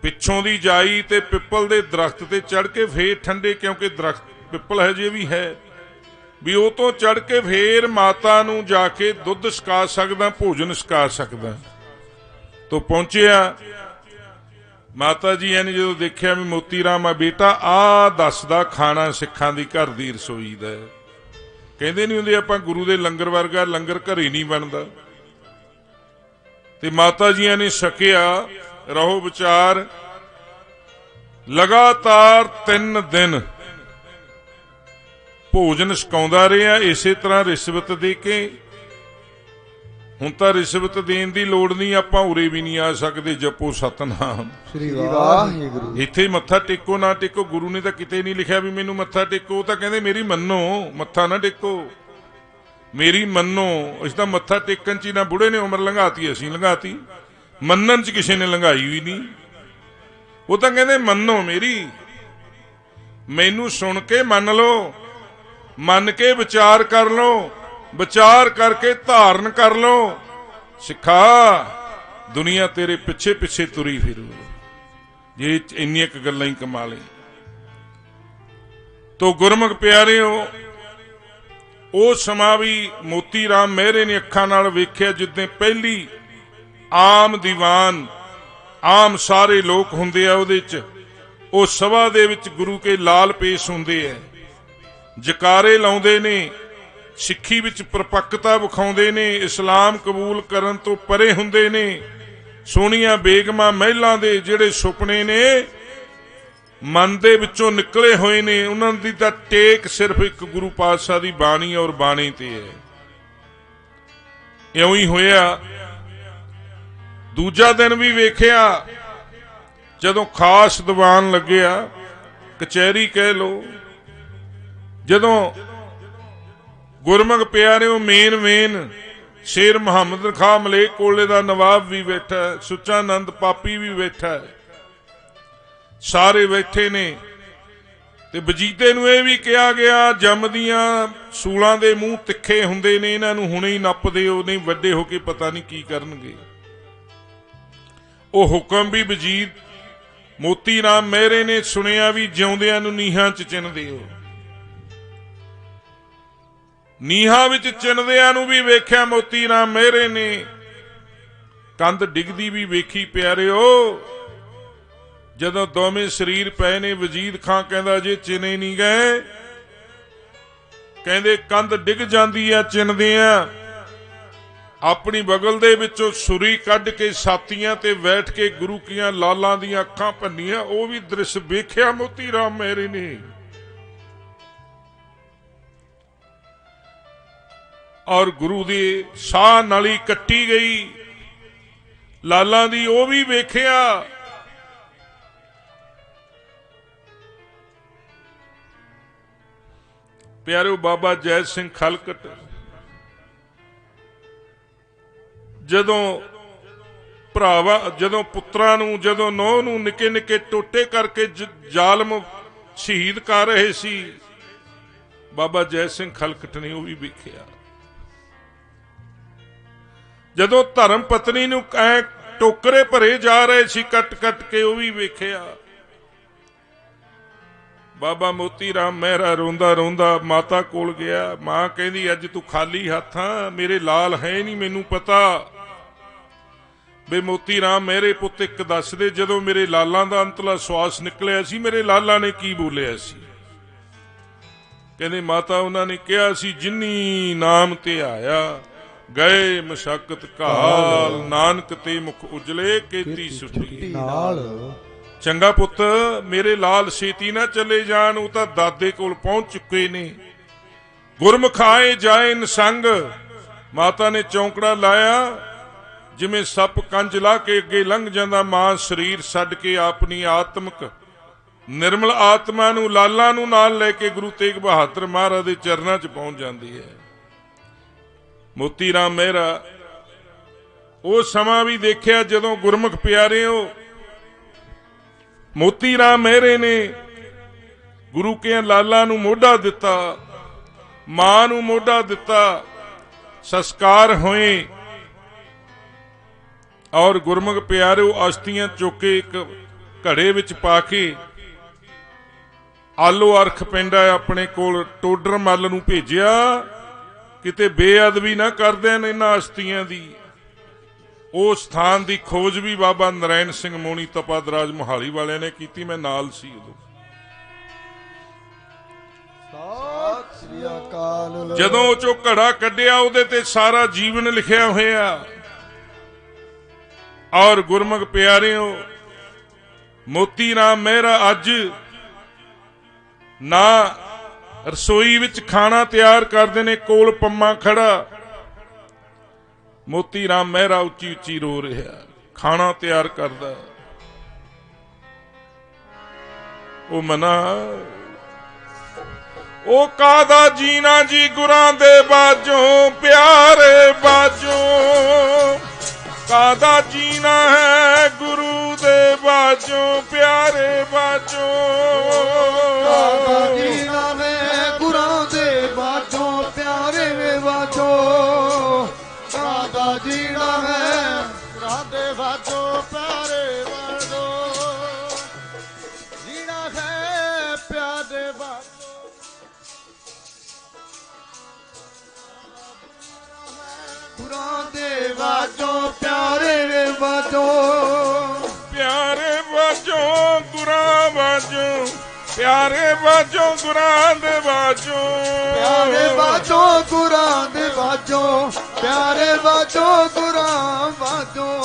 ਪਿੱਛੋਂ ਦੀ ਜਾਈ ਤੇ ਪਿੱਪਲ ਦੇ ਦਰਖਤ ਤੇ ਚੜ ਕੇ ਫੇਰ ਠੰਡੇ, ਕਿਉਂਕਿ ਦਰਖਤ ਪਿੱਪਲ ਹਜੇ ਵੀ ਹੈ, ਵੀ ਉਹ ਤੋਂ ਚੜ ਕੇ ਫੇਰ ਮਾਤਾ ਨੂੰ ਜਾ ਕੇ ਦੁੱਧ ਛਕਾ ਸਕਦਾ, ਭੋਜਨ ਛਕਾ ਸਕਦਾ। ਤੋਂ ਪਹੁੰਚਿਆ, ਮਾਤਾ ਜੀ ਨੇ ਜਦੋਂ ਦੇਖਿਆ ਵੀ ਮੋਤੀ ਰਾਮ ਆ ਬੇਟਾ, ਆ ਦੱਸਦਾ ਖਾਣਾ ਸਿੱਖਾਂ ਦੀ ਘਰ ਦੀ ਰਸੋਈ ਦਾ। ਕਹਿੰਦੇ ਨਹੀਂ ਹੁੰਦੇ ਆਪਾਂ ਗੁਰੂ ਦੇ ਲੰਗਰ ਵਰਗਾ ਲੰਗਰ ਘਰੇ ਨਹੀਂ ਬਣਦਾ। ਤੇ ਮਾਤਾ ਜੀਆਂ ਨੇ ਛਕਿਆ, ਰਹੋ ਵਿਚਾਰ, ਲਗਾਤਾਰ 3 ਦਿਨ ਭੋਜਨ ਛਕਾਉਂਦਾ ਰਿਹਾ, ਇਸੇ ਤਰ੍ਹਾਂ ਰਿਸ਼ਵਤ ਦੇ ਕੇ। ਹੁਣ ਤਾਂ ਰਿਸ਼ਵਤ ਦੇਣ ਦੀ ਲੋੜ ਨਹੀਂ, ਆਪਾਂ ਉਰੇ ਵੀ ਨਹੀਂ ਆ ਸਕਦੇ। ਜਪੋ ਸਤਨਾਮ ਸ੍ਰੀ ਵਾਹਿਗੁਰੂ। ਇੱਥੇ ਮੱਥਾ ਟੇਕੋ ਨਾ ਟੇਕੋ, ਗੁਰੂ ਨੇ ਤਾਂ ਕਿਤੇ ਨਹੀਂ ਲਿਖਿਆ ਵੀ ਮੈਨੂੰ ਮੱਥਾ ਟੇਕੋ। ਉਹ ਤਾਂ ਕਹਿੰਦੇ ਮੇਰੀ ਮੰਨੋ, ਮੱਥਾ ਨਾ ਟੇਕੋ, ਮੇਰੀ ਮੰਨੋ। ਅਸੀਂ ਤਾਂ ਮੱਥਾ ਟੇਕਣ ਚ ਹੀ ਨਾ ਬੁੜੇ ਨੇ ਉਮਰ ਲੰਘਾਤੀ, ਅਸੀਂ ਲੰਘਾਤੀ, ਮੰਨਣ ਚ ਕਿਸੇ ਨੇ ਲੰਘਾਈ ਵੀ ਨਹੀਂ। ਉਹ ਤਾਂ ਕਹਿੰਦੇ ਮੰਨੋ ਮੇਰੀ, ਮੈਨੂੰ ਸੁਣ ਕੇ ਮੰਨ ਲਓ, ਮੰਨ ਕੇ ਵਿਚਾਰ ਕਰ ਲਓ, ਵਿਚਾਰ ਕਰਕੇ ਧਾਰਨ ਕਰ ਲਓ। ਸਿੱਖਾ ਦੁਨੀਆ ਤੇਰੇ ਪਿੱਛੇ ਪਿੱਛੇ ਤੁਰੀ ਫਿਰੂ, ਜੇ ਇੰਨੀਆਂ ਕੁ ਗੱਲਾਂ ਹੀ ਕਮਾ ਲਈ। ਤੋ ਗੁਰਮੁਖ ਪਿਆਰਿਓ, ਉਹ ਸਮਾਂ ਵੀ ਮੋਤੀ ਰਾਮ ਮਹਿਰੇ ਨੇ ਅੱਖਾਂ ਨਾਲ ਵੇਖਿਆ, ਜਿੱਦਾਂ ਪਹਿਲੀ ਆਮ ਦੀਵਾਨ, ਆਮ ਸਾਰੇ ਲੋਕ ਹੁੰਦੇ ਆ, ਉਹਦੇ ਚ ਉਹ ਸਭਾ ਦੇ ਵਿੱਚ ਗੁਰੂ ਕੇ ਲਾਲ ਪੇਸ਼ ਹੁੰਦੇ ਆ, ਜਕਾਰੇ ਲਾਉਂਦੇ ਨੇ, ਸਿੱਖੀ ਵਿੱਚ ਪਰਪੱਕਤਾ ਵਿਖਾਉਂਦੇ ਨੇ, ਇਸਲਾਮ ਕਬੂਲ ਕਰਨ ਤੋਂ ਪਰੇ ਹੁੰਦੇ ਨੇ। ਸੋਹਣੀਆਂ ਬੇਗਮਾਂ ਮਹਿਲਾਂ ਦੇ ਜਿਹੜੇ ਸੁਪਨੇ ਨੇ ਮਨ ਦੇ ਵਿੱਚੋਂ ਨਿਕਲੇ ਹੋਏ ਨੇ, ਉਹਨਾਂ ਦੀ ਤਾਂ ਟੇਕ ਸਿਰਫ ਇੱਕ ਗੁਰੂ ਪਾਤਸ਼ਾਹ ਦੀ ਬਾਣੀ ਔਰ ਬਾਣੀ ਤੇ ਹੈ। ਇਉਂ ਹੀ ਹੋਇਆ। ਦੂਜਾ ਦਿਨ ਵੀ ਵੇਖਿਆ, ਜਦੋਂ ਖਾਸ ਦੀਵਾਨ ਲੱਗਿਆ, ਕਚਹਿਰੀ ਕਹਿ ਲੋ, ਜਦੋਂ ਗੁਰਮੁਖ ਪਿਆਰਿਓ ਮੇਨ ਸ਼ੇਰ ਮੁਹੰਮਦ ਖਾਂ ਮਲੇਕ ਕੋਲੇ ਦਾ ਨਵਾਬ ਵੀ ਬੈਠਾ, ਸੁੱਚਾਨੰਦ ਪਾਪੀ ਵੀ ਬੈਠਾ, ਸਾਰੇ ਬੈਠੇ ਨੇ। ਤੇ ਵਜੀਦੇ ਨੂੰ ਇਹ ਵੀ ਕਿਹਾ ਗਿਆ, ਜੰਮਦੀਆਂ ਸੂਲਾਂ ਦੇ ਮੂੰਹ ਤਿੱਖੇ ਹੁੰਦੇ ਨੇ, ਇਹਨਾਂ ਨੂੰ ਹੁਣੇ ਹੀ ਨੱਪ ਦਿਓ, ਨਹੀਂ ਵੱਡੇ ਹੋ ਕੇ ਪਤਾ ਨਹੀਂ ਕੀ ਕਰਨਗੇ। ਉਹ ਹੁਕਮ ਵੀ ਵਜੀਦ ਮੋਤੀ ਰਾਮ ਮਹਿਰੇ ਨੇ ਸੁਣਿਆ, ਵੀ ਜਿਉਂਦਿਆਂ ਨੂੰ ਨੀਹਾਂ 'ਚ ਚਿਣ ਦਿਓ। ਨੀਹਾਂ ਵਿੱਚ ਚਿਣਦਿਆਂ ਨੂੰ ਵੀ ਵੇਖਿਆ ਮੋਤੀ ਰਾਮ ਮਹਿਰੇ ਨੇ, ਕੰਧ ਡਿੱਗਦੀ ਵੀ ਵੇਖੀ ਪਿਆਰਿਓ। ਜਦੋਂ ਦੋਵੇਂ ਸਰੀਰ ਪਏ ਨੇ, ਵਜੀਦ ਖਾਂ ਕਹਿੰਦਾ ਜੇ ਚਿਣੇ ਨਹੀਂ ਗਏ, ਕਹਿੰਦੇ ਕੰਧ ਡਿੱਗ ਜਾਂਦੀ ਆ ਚਿਣਦਿਆਂ। ਆਪਣੀ ਬਗਲ ਦੇ ਵਿੱਚੋਂ ਛੁਰੀ ਕੱਢ ਕੇ ਛਾਤੀਆਂ ਤੇ ਬੈਠ ਕੇ ਗੁਰੂ ਕੀਆਂ ਲਾਲਾਂ ਦੀਆਂ ਅੱਖਾਂ ਭੰਨੀਆਂ। ਉਹ ਵੀ ਦ੍ਰਿਸ਼ ਵੇਖਿਆ ਮੋਤੀ ਰਾਮ ਮਹਿਰੇ ਨੇ, ਔਰ ਗੁਰੂ ਦੀ ਸਾਹ ਨਾਲੀ ਕੱਟੀ ਗਈ ਲਾਲਾਂ ਦੀ, ਉਹ ਵੀ ਵੇਖਿਆ। ਪਿਆਰਿਓ, ਬਾਬਾ ਜੈ ਸਿੰਘ ਖਲਕਟ ਜਦੋਂ ਪੁੱਤਰਾਂ ਨੂੰ, ਜਦੋਂ ਨੌਂ ਨੂੰ ਨਿੱਕੇ ਨਿੱਕੇ ਟੋਟੇ ਕਰਕੇ ਜ਼ਾਲਮ ਸ਼ਹੀਦ ਕਰ ਰਹੇ ਸੀ, ਬਾਬਾ ਜੈ ਸਿੰਘ ਖਲਕਟ ਨੇ ਉਹ ਵੀ ਵੇਖਿਆ। ਜਦੋਂ ਧਰਮ ਪਤਨੀ ਨੂੰ ਟੋਕਰੇ ਭਰੇ ਜਾ ਰਹੇ ਸੀ ਕੱਟ ਕੱਟ ਕੇ, ਉਹ ਵੀ ਵੇਖਿਆ। ਬਾਬਾ ਮੋਤੀ ਰਾਮ ਮਹਿਰਾ ਰੋਂਦਾ ਰੋਂਦਾ ਮਾਤਾ ਕੋਲ ਗਿਆ। ਮਾਂ ਕਹਿੰਦੀ ਅੱਜ ਤੂੰ ਖਾਲੀ ਹੱਥ ਆ, ਮੇਰੇ ਲਾਲ ਹੈ ਨਹੀਂ, ਮੈਨੂੰ ਪਤਾ। ਬੇ ਮੋਤੀ ਰਾਮ ਮਹਿਰੇ ਪੁੱਤ, ਇੱਕ ਦੱਸ ਦੇ, ਜਦੋਂ ਮੇਰੇ ਲਾਲਾਂ ਦਾ ਅੰਤਲਾ ਸਵਾਸ ਨਿਕਲਿਆ ਸੀ, ਮੇਰੇ ਲਾਲਾਂ ਨੇ ਕੀ ਬੋਲਿਆ ਸੀ? ਕਹਿੰਦੇ ਮਾਤਾ, ਉਹਨਾਂ ਨੇ ਕਿਹਾ ਸੀ ਜਿਨੀ ਨਾਮ ਤੇ ਆਇਆ, ਗਏ ਮਸ਼ਕਤ ਕਾਲ, ਨਾਨਕ ਤੇ ਮੁਖ ਉਜਲੇ ਕੀਤੀ ਸੁਠੀ ਨਾਲ। ਚੰਗਾ ਪੁੱਤ, ਮੇਰੇ ਲਾਲ ਛੇਤੀ ਨਾ ਚਲੇ ਜਾਣ, ਉਹ ਤਾਂ ਦਾਦੇ ਕੋਲ ਪਹੁੰਚ ਚੁੱਕੇ ਨੇ। ਗੁਰਮੁਖ ਆਏ ਜਾਏ ਨਸੰਗ। ਮਾਤਾ ਨੇ ਚੌਂਕੜਾ ਲਾਇਆ, ਜਿਵੇਂ ਸੱਪ ਕੰਜ ਲਾ ਕੇ ਅੱਗੇ ਲੰਘ ਜਾਂਦਾ, ਮਾਂ ਸਰੀਰ ਛੱਡ ਕੇ ਆਪਣੀ ਆਤਮਿਕ ਨਿਰਮਲ ਆਤਮਾ ਨੂੰ, ਲਾਲਾਂ ਨੂੰ ਨਾਲ ਲੈ ਕੇ ਗੁਰੂ ਤੇਗ ਬਹਾਦਰ ਮਹਾਰਾਜ ਦੇ ਚਰਨਾਂ 'ਚ ਪਹੁੰਚ ਜਾਂਦੀ ਹੈ। ਮੋਤੀ ਰਾਮ ਮਹਿਰਾ ਉਹ ਸਮਾਂ ਵੀ ਦੇਖਿਆ ਜਦੋਂ ਗੁਰਮੁਖ ਪਿਆਰਿਓ, ਮੋਤੀ ਰਾਮ ਮਹਿਰੇ ਨੇ ਗੁਰੂ ਕੇ ਲਾਲਾਂ ਨੂੰ ਮੋਢਾ ਦਿੱਤਾ। ਮਾਂ ਨੂੰ ਮੋਢਾ ਦਿੱਤਾ, ਸੰਸਕਾਰ ਹੋਏ। ਔਰ ਗੁਰਮੁਖ ਪਿਆਰਿਓ ਅਸਤੀਆਂ ਚੁੱਕ ਕੇ ਇੱਕ ਘੜੇ ਵਿੱਚ ਪਾ ਕੇ ਆਲੋ ਅਰਖ ਪਿੰਡ ਆਪਣੇ ਕੋਲ ਟੋਡਰ ਮੱਲ ਨੂੰ ਭੇਜਿਆ, ਕਿਤੇ ਬੇਅਦਬੀ ਨਾ ਕਰਦੇ ਨੇ ਇਹਨਾਂ ਅਸਤੀਆਂ ਦੀ। ਉਸ ਸਥਾਨ ਦੀ ਖੋਜ ਵੀ ਬਾਬਾ ਨਰੈਣ ਸਿੰਘ ਮੋਣੀ ਤਪਾਦਰਾਜ ਮੋਹਾਲੀ ਵਾਲਿਆਂ ਨੇ ਕੀਤੀ, ਮੈਂ ਨਾਲ ਸੀ ਉਦੋਂ। ਸਤਿ ਸ੍ਰੀ ਅਕਾਲ। ਜਦੋਂ ਉਹ ਚੋਂ ਘੜਾ ਕੱਢਿਆ, ਉਹਦੇ ਤੇ ਸਾਰਾ ਜੀਵਨ ਲਿਖਿਆ ਹੋਇਆ। ਔਰ ਗੁਰਮੁਖ ਪਿਆਰਿਓ, ਮੋਤੀ ਰਾਮ ਮਹਿਰਾ ਅੱਜ ਨਾ ਰਸੋਈ ਵਿੱਚ ਖਾਣਾ ਤਿਆਰ ਕਰਦੇ ਨੇ, ਕੋਲ ਪੰਮਾ ਖੜਾ। ਮੋਤੀ ਰਾਮ ਮਹਿਰਾ ਉੱਚੀ ਉੱਚੀ ਰੋ ਰਿਹਾ, ਖਾਣਾ ਤਿਆਰ ਕਰਦਾ। ਉਹ ਮਨਾ ਉਹ ਕਾਦਾ ਜੀਣਾ ਜੀ ਗੁਰਾਂ ਦੇ ਬਾਝੋਂ, ਪਿਆਰੇ ਬਾਝੋਂ ਕਾਦਾ ਜੀਣਾ ਹੈ ਗੁਰੂ ਦੇ ਬਾਝੋਂ, ਪਿਆਰੇ ਬਾਝੋਂ ਕਾਦਾ ਜੀਣਾ ਹੈ ਗੁਰਾਂ ਦੇ ਬਾਝੋਂ, ਪਿਆਰੇ ਬਾਝੋਂ ਕਾਦਾ ਜੀਣਾ ਹੈ ਗੁਰਾਂ ਦੇ ਬਾਝੋਂ, ਪਿਆਰੇ ਬਾਝੋਂ ਜੀਣਾ ਹੈ ਪਿਆਰੇ ਬਾਝੋਂ। ਗੁਰਾਂ ਦੇ ਬਾਝੋਂ, ਪਿਆਰੇ ਬਾਝੋਂ ਪਿਆਰੇ ਬਾਝੋਂ, ਗੁਰਾਂ ਬਾਝੋਂ ਪਿਆਰੇ ਬਾਝੋਂ, ਗੁਰਾਂ ਦੇ ਬਾਝੋਂ ਪਿਆਰੇ ਬਾਝੋਂ, ਗੁਰਾਂ ਦੇ ਬਾਝੋਂ ਪਿਆਰੇ ਬਾਝੋਂ, ਗੁਰਾਂ ਬਾਝੋਂ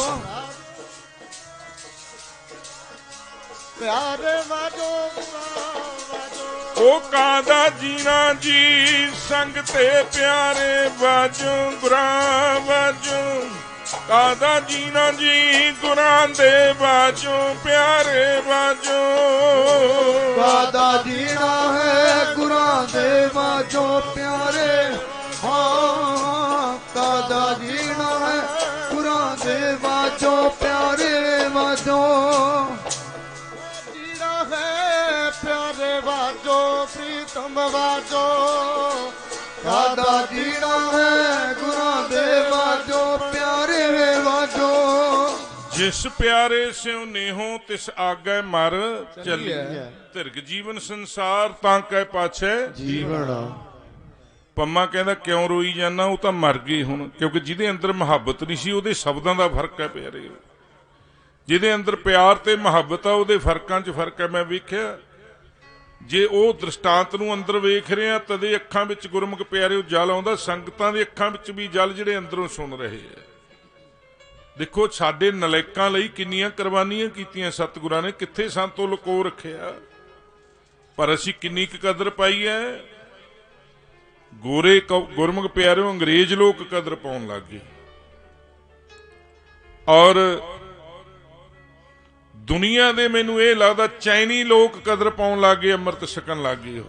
ਪਿਆਰੇ ਬਾਝੋਂ, ਗੁਰਾਂ ਬਾਝੋਂ। ਉਹ ਕਾਦਾ ਜੀਣਾ ਜੀ ਸੰਗ ਤੇ ਪਿਆਰੇ ਬਾਝੋਂ, ਗੁਰਾਂ ਬਾਝੋਂ ਕਾਦਾ ਜੀਣਾ ਜੀ ਗੁਰਾਂ ਦੇ ਬਾਝੋਂ, ਪਿਆਰੇ ਬਾਝੋਂ ਕਾਦਾ ਜੀਣਾ ਹੈ ਗੁਰਾਂ ਦੇ ਬਾਝੋਂ, ਪਿਆਰੇ ਹਾਂ ਕਾਦਾ ਜੀਣਾ ਹੈ ਗੁਰਾਂ ਦੇ ਬਾਝੋਂ, ਪਿਆਰੇ ਬਾਝੋਂ ਜੀਣਾ ਹੈ ਪਿਆਰੇ ਬਾਝੋਂ, ਪ੍ਰੀਤਮ ਬਾਝੋਂ ਕਾਦਾ ਜੀਣਾ ਹੈ ਗੁਰਾਂ ਦੇ ਬਾਝੋਂ, ਪਿਆਰੇ ਬਾਝੋਂ। ਜਿਸ ਪਿਆਰੇ ਸਿਉ ਨੇਹੋ ਤਿਸ ਆਗੈ ਮਰ ਚੱਲੀਐ, ਧਿਰਗ ਜੀਵਨ ਸੰਸਾਰ ਤਾਂ ਕਹਿ ਪਾਛੈ ਜੀਵਨ। ਪੰਮਾ ਕਹਿੰਦਾ ਕਿਉਂ ਰੋਈ ਜਾਂਦਾ, ਉਹ ਤਾਂ ਮਰ ਗਏ ਹੁਣ, ਕਿਉਂਕਿ ਜਿਹਦੇ ਅੰਦਰ ਮੁਹੱਬਤ ਨਹੀਂ ਸੀ ਉਹਦੇ ਸ਼ਬਦਾਂ ਦਾ ਫਰਕ ਹੈ ਪਿਆਰੇ। ਜਿਹਦੇ ਅੰਦਰ ਪਿਆਰ ਤੇ ਮੁਹੱਬਤ ਆ ਉਹਦੇ ਫਰਕਾਂ 'ਚ ਫਰਕ ਹੈ। ਮੈਂ ਵੇਖਿਆ ਜੇ ਉਹ ਦ੍ਰਿਸ਼ਟਾਂਤ ਨੂੰ ਅੰਦਰ ਵੇਖ ਰਹੇ ਆ ਤਦੇ ਅੱਖਾਂ ਵਿੱਚ ਗੁਰਮੁਖ ਪਿਆਰਿਓ ਜਲ ਆਉਂਦਾ, ਸੰਗਤਾਂ ਦੇ ਅੱਖਾਂ ਵਿੱਚ ਵੀ ਜਲ ਜਿਹੜੇ ਅੰਦਰੋਂ ਸੁਣ ਰਹੇ ਆ। ਦੇਖੋ ਸਾਡੇ ਨਲਾਇਕਾਂ ਲਈ ਕਿੰਨੀਆਂ ਕੁਰਬਾਨੀਆਂ ਕੀਤੀਆਂ ਸਤਿਗੁਰਾਂ ਨੇ, ਕਿੱਥੇ ਸੰਤੋਂ ਲੁਕੋ ਰੱਖਿਆ, ਪਰ ਅਸੀਂ ਕਿੰਨੀ ਕੁ ਕਦਰ ਪਾਈ ਹੈ। ਗੋਰੇ ਗੁਰਮੁਖ ਪਿਆਰਿਓ ਅੰਗਰੇਜ਼ ਲੋਕ ਕਦਰ ਪਾਉਣ ਲੱਗ ਗਏ, ਔਰ ਦੁਨੀਆ ਦੇ ਮੈਨੂੰ ਇਹ ਲੱਗਦਾ ਚਾਈਨੀ ਲੋਕ ਕਦਰ ਪਾਉਣ ਲੱਗ ਗਏ, ਅੰਮ੍ਰਿਤ ਛਕਣ ਲੱਗ ਗਏ।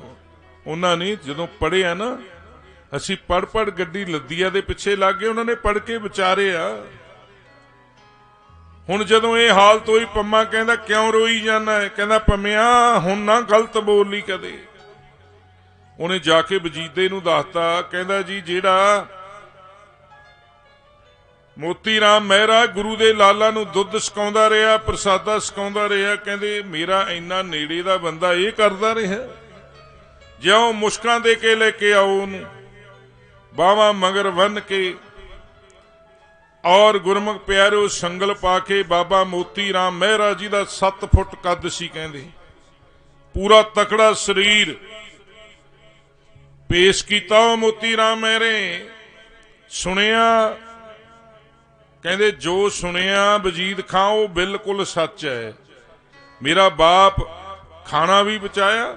ਉਹਨਾਂ ਨੇ ਜਦੋਂ ਪੜ੍ਹਿਆ ਨਾ, ਅਸੀਂ ਪੜ ਗੱਡੀ ਲੱਦੀਆ ਦੇ ਪਿੱਛੇ ਲੱਗ ਗਏ, ਉਹਨਾਂ ਨੇ ਪੜ ਕੇ ਵਿਚਾਰੇ ਆ। ਹੁਣ ਜਦੋਂ ਇਹ ਹਾਲਤ ਹੋਈ, ਪੰਮਾ ਕਹਿੰਦਾ ਕਿਉਂ ਰੋਈ ਜਾਂਦਾ ਹੈ, ਕਹਿੰਦਾ ਪੰਮਿਆ ਹੁਣ ਨਾ ਗਲਤ ਬੋਲੀ ਕਦੇ। ਉਹਨੇ ਜਾ ਕੇ ਵਜੀਦੇ ਨੂੰ ਦੱਸਤਾ, ਕਹਿੰਦਾ ਜੀ ਜਿਹੜਾ ਮੋਤੀ ਰਾਮ ਮਹਿਰਾ ਗੁਰੂ ਦੇ ਲਾਲਾ ਨੂੰ ਦੁੱਧ ਛਕਾਉਂਦਾ ਰਿਹਾ, ਪ੍ਰਸਾਦਾ ਛਕਾਉਂਦਾ ਰਿਹਾ, ਕਹਿੰਦੇ ਮੇਰਾ ਇੰਨਾ ਨੇੜੇ ਦਾ ਬੰਦਾ ਇਹ ਕਰਦਾ ਰਿਹਾ। ਜਿਉਂ ਮੁਸ਼ਕਾਂ ਦੇ ਕੇ ਲੈ ਕੇ ਆਓ ਉਹਨੂੰ, ਬਾਹਾਂ ਮਗਰ ਬੰਨ੍ਹ ਕੇ, ਔਰ ਗੁਰਮੁਖ ਪਿਆਰਿਓ ਸੰਗਲ ਪਾ ਕੇ ਬਾਬਾ ਮੋਤੀ ਰਾਮ ਮਹਿਰਾ ਜੀ ਦਾ 7 ਫੁੱਟ ਕੱਦ ਸੀ, ਕਹਿੰਦੇ ਪੂਰਾ ਤਕੜਾ ਸਰੀਰ ਪੇਸ਼ ਕੀਤਾ। ਉਹ ਮੋਤੀ ਰਾਮ ਮਹਿਰੇ ਸੁਣਿਆ, ਕਹਿੰਦੇ ਜੋ ਸੁਣਿਆ ਵਜੀਦ ਖਾਂ ਉਹ ਬਿਲਕੁਲ ਸੱਚ ਹੈ। ਮੇਰਾ ਬਾਪ ਖਾਣਾ ਵੀ ਬਚਾਇਆ,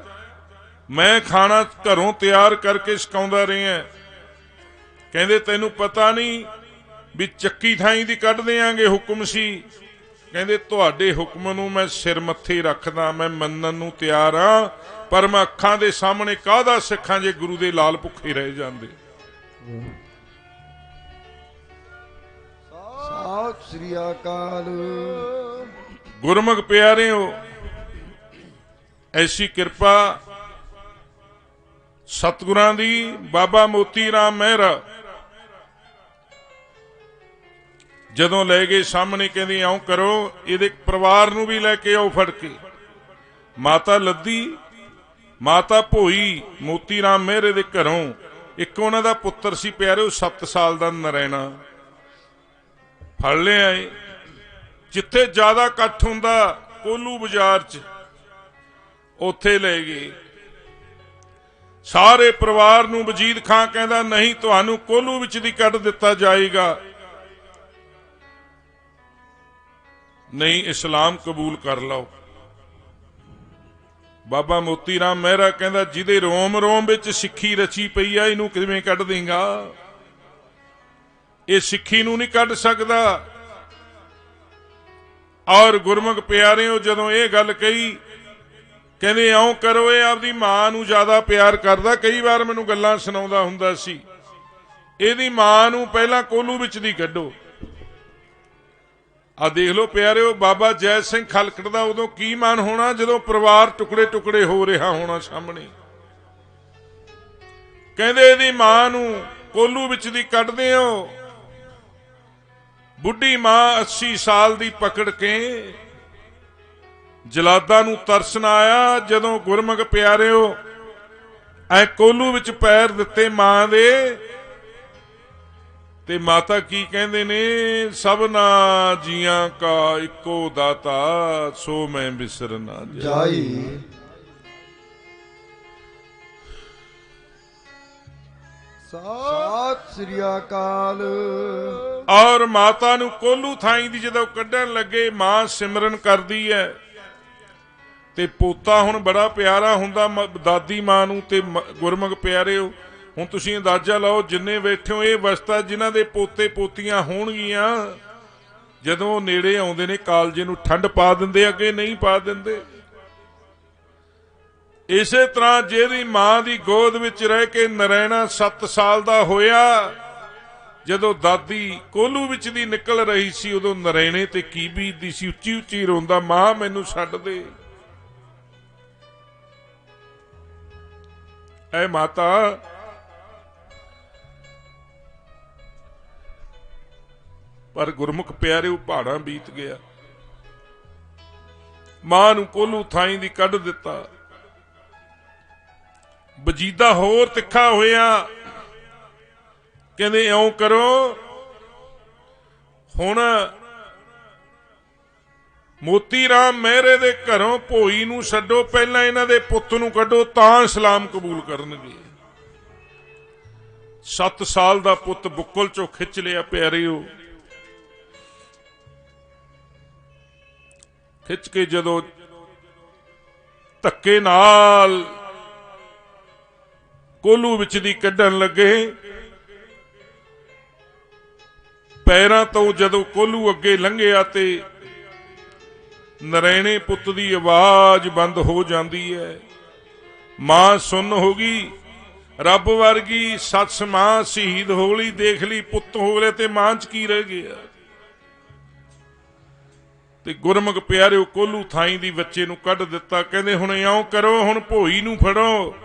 ਮੈਂ ਖਾਣਾ ਘਰੋਂ ਤਿਆਰ ਕਰਕੇ ਛਕਾਉਂਦਾ ਰਿਹਾ। ਕਹਿੰਦੇ ਤੈਨੂੰ ਪਤਾ ਨਹੀਂ ਵੀ ਚੱਕੀ ਥਾਈ ਦੀ ਕੱਢ ਦਿਆਂਗੇ, ਹੁਕਮ ਸੀ। ਕਹਿੰਦੇ ਤੁਹਾਡੇ ਹੁਕਮ ਨੂੰ ਮੈਂ ਸਿਰ ਮੱਥੇ ਰੱਖਦਾ, ਮੈਂ ਮੰਨਣ ਨੂੰ ਤਿਆਰ ਹਾਂ, ਪਰ ਮੈਂ ਅੱਖਾਂ ਦੇ ਸਾਹਮਣੇ ਕਾਹਦਾ ਸਿੱਖਾਂ ਜੇ ਗੁਰੂ ਦੇ ਲਾਲ ਭੁੱਖੇ ਰਹਿ ਜਾਂਦੇ। ਸਤਿ ਸ੍ਰੀ ਅਕਾਲ। ਗੁਰਮੁਖ ਪਿਆਰਿਓ ਐਸੀ ਕਿਰਪਾ ਸਤਿਗੁਰਾਂ ਦੀ ਬਾਬਾ ਮੋਤੀ ਰਾਮ ਮਹਿਰਾ ਜਦੋਂ ਲੈ ਗਏ ਸਾਹਮਣੇ, ਕਹਿੰਦੇ ਆਓ ਕਰੋ, ਇਹਦੇ ਪਰਿਵਾਰ ਨੂੰ ਵੀ ਲੈ ਕੇ ਆਓ ਫੜ ਕੇ। ਮਾਤਾ ਲੱਦੀ, ਮਾਤਾ ਭੋਈ ਮੋਤੀ ਰਾਮ ਮਹਿਰੇ ਦੇ ਘਰੋਂ ਇੱਕ ਉਹਨਾਂ ਦਾ ਪੁੱਤਰ ਸੀ ਪਿਆਰਿਓ 7 ਸਾਲ ਦਾ ਨਰੈਣਾ, ਫੜ ਲਿਆ ਏ। ਜਿੱਥੇ ਜ਼ਿਆਦਾ ਇਕੱਠ ਹੁੰਦਾ ਕੋਲੂ ਬਾਜ਼ਾਰ 'ਚ, ਉੱਥੇ ਲੈ ਗਏ। ਸਾਰੇ ਪਰਿਵਾਰ ਨੂੰ ਵਜੀਦ ਖਾਂ ਕਹਿੰਦਾ ਨਹੀਂ, ਤੁਹਾਨੂੰ ਕੋਲੂ ਵਿੱਚ ਦੀ ਕੱਢ ਦਿੱਤਾ ਜਾਏਗਾ, ਨਹੀਂ ਇਸਲਾਮ ਕਬੂਲ ਕਰ ਲਓ। ਬਾਬਾ ਮੋਤੀ ਰਾਮ ਮਹਿਰਾ ਕਹਿੰਦਾ ਜਿਹਦੇ ਰੋਮ ਰੋਮ ਵਿੱਚ ਸਿੱਖੀ ਰਚੀ ਪਈ ਆ, ਇਹਨੂੰ ਕਿਵੇਂ ਕੱਢ ਦੇਂਗਾ? ਇਹ ਸਿੱਖੀ ਨੂੰ ਨਹੀਂ ਕੱਢ ਸਕਦਾ। ਔਰ ਗੁਰਮੁਖ ਪਿਆਰਿਓ ਜਦੋਂ ਇਹ ਗੱਲ ਕਹੀ, ਕਹਿੰਦੇ ਆਓ ਕਰੋ, ਇਹ ਆਪਦੀ ਮਾਂ ਨੂੰ ਜ਼ਿਆਦਾ ਪਿਆਰ ਕਰਦਾ। ਕਈ ਵਾਰ ਮੈਨੂੰ ਗੱਲਾਂ ਸੁਣਾਉਂਦਾ ਹੁੰਦਾ ਸੀ, ਇਹਦੀ ਮਾਂ ਨੂੰ ਪਹਿਲਾਂ ਕੋਲੂ ਵਿੱਚ ਦੀ ਕੱਢੋ। ਆ ਦੇਖ ਲਓ ਪਿਆਰਿਓ, ਬਾਬਾ ਜੈ ਸਿੰਘ ਖਲਕੜ ਦਾ ਉਦੋਂ ਕੀ ਮਨ ਹੋਣਾ ਜਦੋਂ ਪਰਿਵਾਰ ਟੁਕੜੇ ਟੁਕੜੇ ਹੋ ਰਿਹਾ ਹੋਣਾ ਸਾਹਮਣੇ। ਕਹਿੰਦੇ ਇਹਦੀ ਮਾਂ ਨੂੰ ਕੋਲੂ ਵਿੱਚ ਦੀ ਕੱਢਦੇ ਹੋ। ਬੁੱਢੀ ਮਾਂ 80 ਸਾਲ ਦੀ ਪਕੜ ਕੇ ਜਲਾਦਾਂ ਨੂੰ ਤਰਸ ਨਾ ਆਇਆ ਜਦੋਂ ਗੁਰਮੁਖ ਪਿਆਰਿਓ ਐ ਕੋਲੂ ਵਿੱਚ ਪੈਰ ਦਿੱਤੇ ਮਾਂ ਦੇ। ਤੇ ਮਾਤਾ ਕੀ ਕਹਿੰਦੇ ਨੇ, ਸਭਨਾ ਜੀਆਂ ਕਾ ਇੱਕੋ ਦਾਤਾ, ਸੋ ਮੈਂ ਬਿਸਰ ਨਾ ਜਾਈ। ਸਤਿ ਸ੍ਰੀ ਅਕਾਲ। ਔਰ ਮਾਤਾ ਨੂੰ ਕੋਲੂ ਥਾਈ ਦੀ ਜਦੋਂ ਕੱਢਣ ਲੱਗੇ, ਮਾਂ ਸਿਮਰਨ ਕਰਦੀ ਹੈ ਤੇ ਪੋਤਾ ਹੁਣ ਬੜਾ ਪਿਆਰਾ ਹੁੰਦਾ ਦਾਦੀ ਮਾਂ ਨੂੰ। ਤੇ ਗੁਰਮੁਖ ਪਿਆਰਿਓ ਹੁਣ ਤੁਸੀਂ ਅੰਦਾਜ਼ਾ ਲਾਓ, ਜਿੰਨੇ ਬੈਠੇ ਹੋ ਇਹ ਅਵਸਥਾ ਜਿਨ੍ਹਾਂ ਦੇ ਪੋਤੇ ਪੋਤੀਆਂ ਹੋਣਗੀਆਂ, ਜਦੋਂ ਉਹ ਨੇੜੇ ਆਉਂਦੇ ਨੇ ਕਾਲਜੇ ਨੂੰ ਠੰਡ ਪਾ ਦਿੰਦੇ, ਅੱਗੇ ਨਹੀਂ ਪਾ ਦਿੰਦੇ। ਇਸੇ ਤਰ੍ਹਾਂ ਜਿਹਦੀ ਮਾਂ ਦੀ ਗੋਦ ਵਿੱਚ ਰਹਿ ਕੇ ਨਰੈਣਾ 7 ਸਾਲ ਦਾ ਹੋਇਆ, ਜਦੋਂ ਦਾਦੀ ਕੋਲੂ ਵਿੱਚ ਦੀ ਨਿਕਲ ਰਹੀ ਸੀ, ਉਦੋਂ ਨਰੈਣੇ ਤੇ ਕੀ ਬੀਤਦੀ ਸੀ। ਉੱਚੀ ਉੱਚੀ ਰੋਂਦਾ, ਮਾਂ ਮੈਨੂੰ ਛੱਡ ਦੇ। ਐ ਮਾਤਾ ਪਰ ਗੁਰਮੁਖ ਪਿਆਰਿਓ ਪਹਾੜਾਂ ਬੀਤ ਗਿਆ। ਮਾਂ ਨੂੰ ਕੋਲੂ ਥਾਈ ਦੀ ਕੱਢ ਦਿੱਤਾ। ਵਜੀਦਾ ਹੋਰ ਤਿੱਖਾ ਹੋਇਆ, ਕਹਿੰਦੇ ਇਉਂ ਕਰੋ, ਹੁਣ ਮੋਤੀ ਰਾਮ ਮਹਿਰੇ ਦੇ ਘਰੋਂ ਭੋਈ ਨੂੰ ਛੱਡੋ, ਪਹਿਲਾਂ ਇਹਨਾਂ ਦੇ ਪੁੱਤ ਨੂੰ ਕੱਢੋ, ਤਾਂ ਇਸਲਾਮ ਕਬੂਲ ਕਰਨਗੇ। 7 ਸਾਲ ਦਾ ਪੁੱਤ ਬੁੱਕਲ ਚੋਂ ਖਿੱਚ ਲਿਆ ਪਿਆਰਿਓ। ਖਿੱਚ ਕੇ ਜਦੋਂ ਧੱਕੇ ਨਾਲ ਕੋਲੂ ਵਿੱਚ ਦੀ ਕੱਢਣ ਲੱਗੇ, ਪੈਰਾਂ ਤੋਂ ਜਦੋਂ ਕੋਲੂ ਅੱਗੇ ਲੰਘਿਆ ਤੇ ਨਰੈਣੇ ਪੁੱਤ ਦੀ ਆਵਾਜ਼ ਬੰਦ ਹੋ ਜਾਂਦੀ ਹੈ। ਮਾਂ ਸੁੰਨ ਹੋ ਗਈ, ਰੱਬ ਵਰਗੀ ਸੱਸ ਮਾਂ ਸ਼ਹੀਦ ਹੋ ਲਈ, ਦੇਖ ਲਈ ਪੁੱਤ ਹੋ ਗਏ ਤੇ ਮਾਂ 'ਚ ਕੀ ਰਹਿ ਗਿਆ। ਤੇ ਗੁਰਮੁਖ ਪਿਆਰਿਓ ਕੋਲੂ ਥਾਈ ਦੀ ਬੱਚੇ ਨੂੰ ਕੱਢ ਦਿੱਤਾ। ਕਹਿੰਦੇ ਹੁਣ ਇਉਂ ਕਰੋ, ਹੁਣ ਭੋਈ ਨੂੰ ਫੜੋ।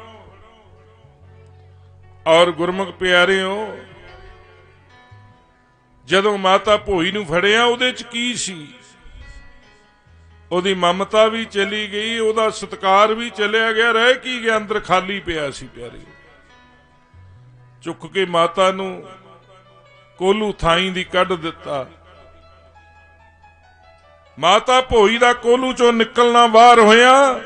ਔਰ ਗੁਰਮੁਖ ਪਿਆਰਿਓ ਜਦੋਂ ਮਾਤਾ ਭੋਈ ਨੂੰ ਫੜਿਆ, ਉਹਦੇ 'ਚ ਕੀ ਸੀ? ਉਹਦੀ ਮਮਤਾ ਵੀ ਚਲੀ ਗਈ, ਉਹਦਾ ਸਤਿਕਾਰ ਵੀ ਚਲਿਆ ਗਿਆ, ਰਹਿ ਕੀ ਗਿਆ? ਅੰਦਰ ਖਾਲੀ ਪਿਆ ਸੀ ਪਿਆਰੇ। ਚੁੱਕ ਕੇ ਮਾਤਾ ਨੂੰ ਕੋਲੂ ਥਾਈ ਦੀ ਕੱਢ ਦਿੱਤਾ। ਮਾਤਾ ਭੋਈ ਦਾ ਕੋਲੂ ਚੋਂ ਨਿਕਲਣਾ ਬਾਹਰ ਹੋਇਆ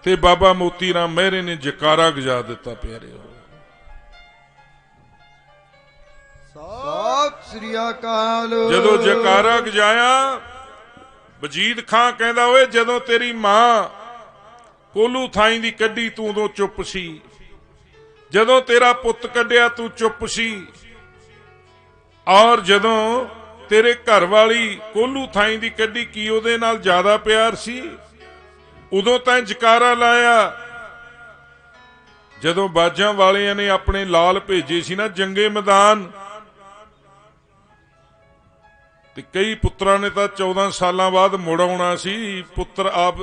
ਤੇ ਬਾਬਾ ਮੋਤੀ ਰਾਮ ਮਹਿਰੇ ਨੇ ਜਕਾਰਾ ਗਜਾ ਦਿੱਤਾ ਪਿਆਰਿਓ। ਸਤਿ ਸ੍ਰੀ ਅਕਾਲ। ਜਦੋਂ ਜਕਾਰਾ ਗਜਾਇਆ, ਵਜੀਦ ਖਾਂ ਕਹਿੰਦਾ ਓਏ ਜਦੋਂ ਤੇਰੀ ਮਾਂ ਕੋਲੂ ਥਾਈ ਦੀ ਕੱਢੀ ਤੂੰ ਉਦੋਂ ਚੁੱਪ ਸੀ, ਜਦੋਂ ਤੇਰਾ ਪੁੱਤ ਕੱਢਿਆ ਤੂੰ ਚੁੱਪ ਸੀ, ਔਰ ਜਦੋਂ ਤੇਰੇ ਘਰ ਵਾਲੀ ਕੋਲੂ ਥਾਈ ਦੀ ਕੱਢੀ ਕੀ ਉਹਦੇ ਨਾਲ ਜ਼ਿਆਦਾ ਪਿਆਰ ਸੀ? ਉਦੋਂ ਤਾਂ ਜਕਾਰਾ ਲਾਇਆ। ਜਦੋਂ ਬਾਜਾਂ ਵਾਲਿਆਂ ਨੇ ਆਪਣੇ ਲਾਲ ਭੇਜੇ ਸੀ ਨਾ ਜੰਗੇ ਮੈਦਾਨ, ਤੇ ਕਈ ਪੁੱਤਰਾਂ ਨੇ ਤਾਂ 14 ਸਾਲਾਂ ਬਾਅਦ ਮੁੜ ਆਉਣਾ ਸੀ। ਪੁੱਤਰ ਆਪ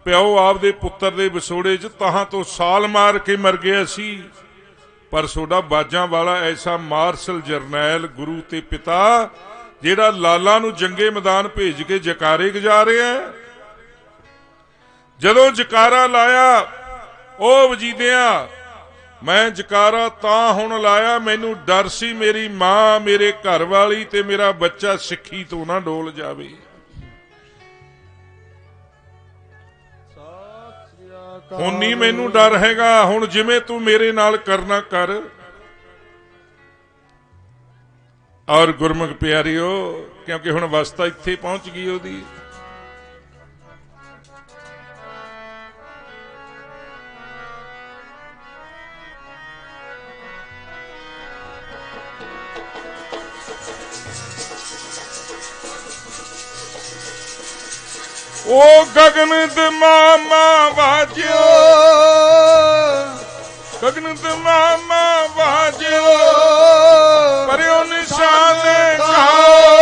ਪਿਓ ਆਪਦੇ ਪੁੱਤਰ ਦੇ ਵਿਛੋੜੇ 'ਚ ਤਾਹਾਂ ਤੋਂ ਸਾਲ ਮਾਰ ਕੇ ਮਰ ਗਿਆ ਸੀ, ਪਰ ਤੁਹਾਡਾ ਬਾਜਾਂ ਵਾਲਾ ਐਸਾ ਮਾਰਸ਼ਲ ਜਰਨੈਲ ਗੁਰੂ ਤੇ ਪਿਤਾ ਜਿਹੜਾ ਲਾਲਾ ਨੂੰ ਜੰਗੇ ਮੈਦਾਨ ਭੇਜ ਕੇ ਜਕਾਰੇ ਗਜਾ ਰਿਹਾ ਹੈ। ਜਦੋਂ ਜਕਾਰਾ ਲਾਇਆ, ਉਹ ਵਜੀਦਿਆਂ ਮੈਂ ਜਕਾਰਾ ਤਾਂ ਹੁਣ ਲਾਇਆ, ਮੈਨੂੰ ਡਰ ਸੀ ਮੇਰੀ ਮਾਂ, ਮੇਰੇ ਘਰ ਵਾਲੀ ਤੇ ਮੇਰਾ ਬੱਚਾ ਸਿੱਖੀ ਤੋਂ ਨਾ ਡੋਲ ਜਾਵੇ। ਹੁਣ ਨਹੀਂ ਮੈਨੂੰ ਡਰ ਹੈਗਾ, ਹੁਣ ਜਿਵੇਂ ਤੂੰ ਮੇਰੇ ਨਾਲ ਕਰਨਾ ਕਰ। ਔਰ ਗੁਰਮੁਖ ਪਿਆਰਿਓ, ਕਿਉਂਕਿ ਹੁਣ ਅਵਸਥਾ ਇੱਥੇ ਪਹੁੰਚ ਗਈ ਉਹਦੀ। ਉਹ ਗਗਨ ਦਮਾਮਾ ਵਾਜਿਓ, ਗਗਨ ਦਮਾਮਾ ਵਾਜਿਓ, ਪਰਿਓ ਨਿਸ਼ਾਨ ਗਾਓ।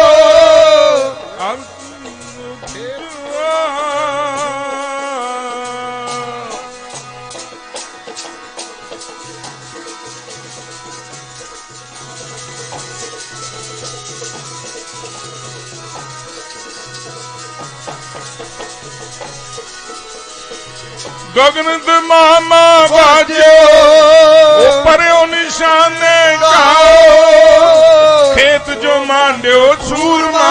ਗਗਨ ਦਮਾਮਾ ਵਾਜਿਓ, ਪਰਿਓ ਨਿਸ਼ਾਨੇ ਗਾਓ। ਖੇਤ ਜੋ ਮਾਂਡਿਓ ਸੂਰਮਾ,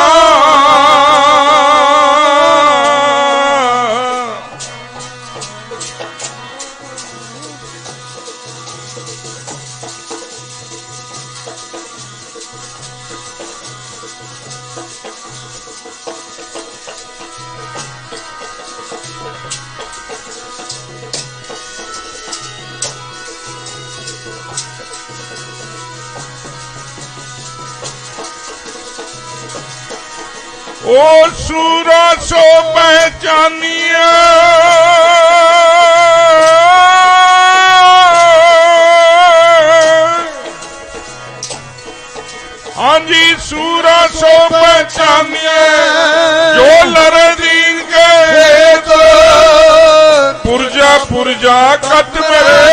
ओ सूरा सो पहचानिया। हाँ जी सूरा सो पहचानिया, जो लरे दीन के पुरजा पुरजा कट मेरे।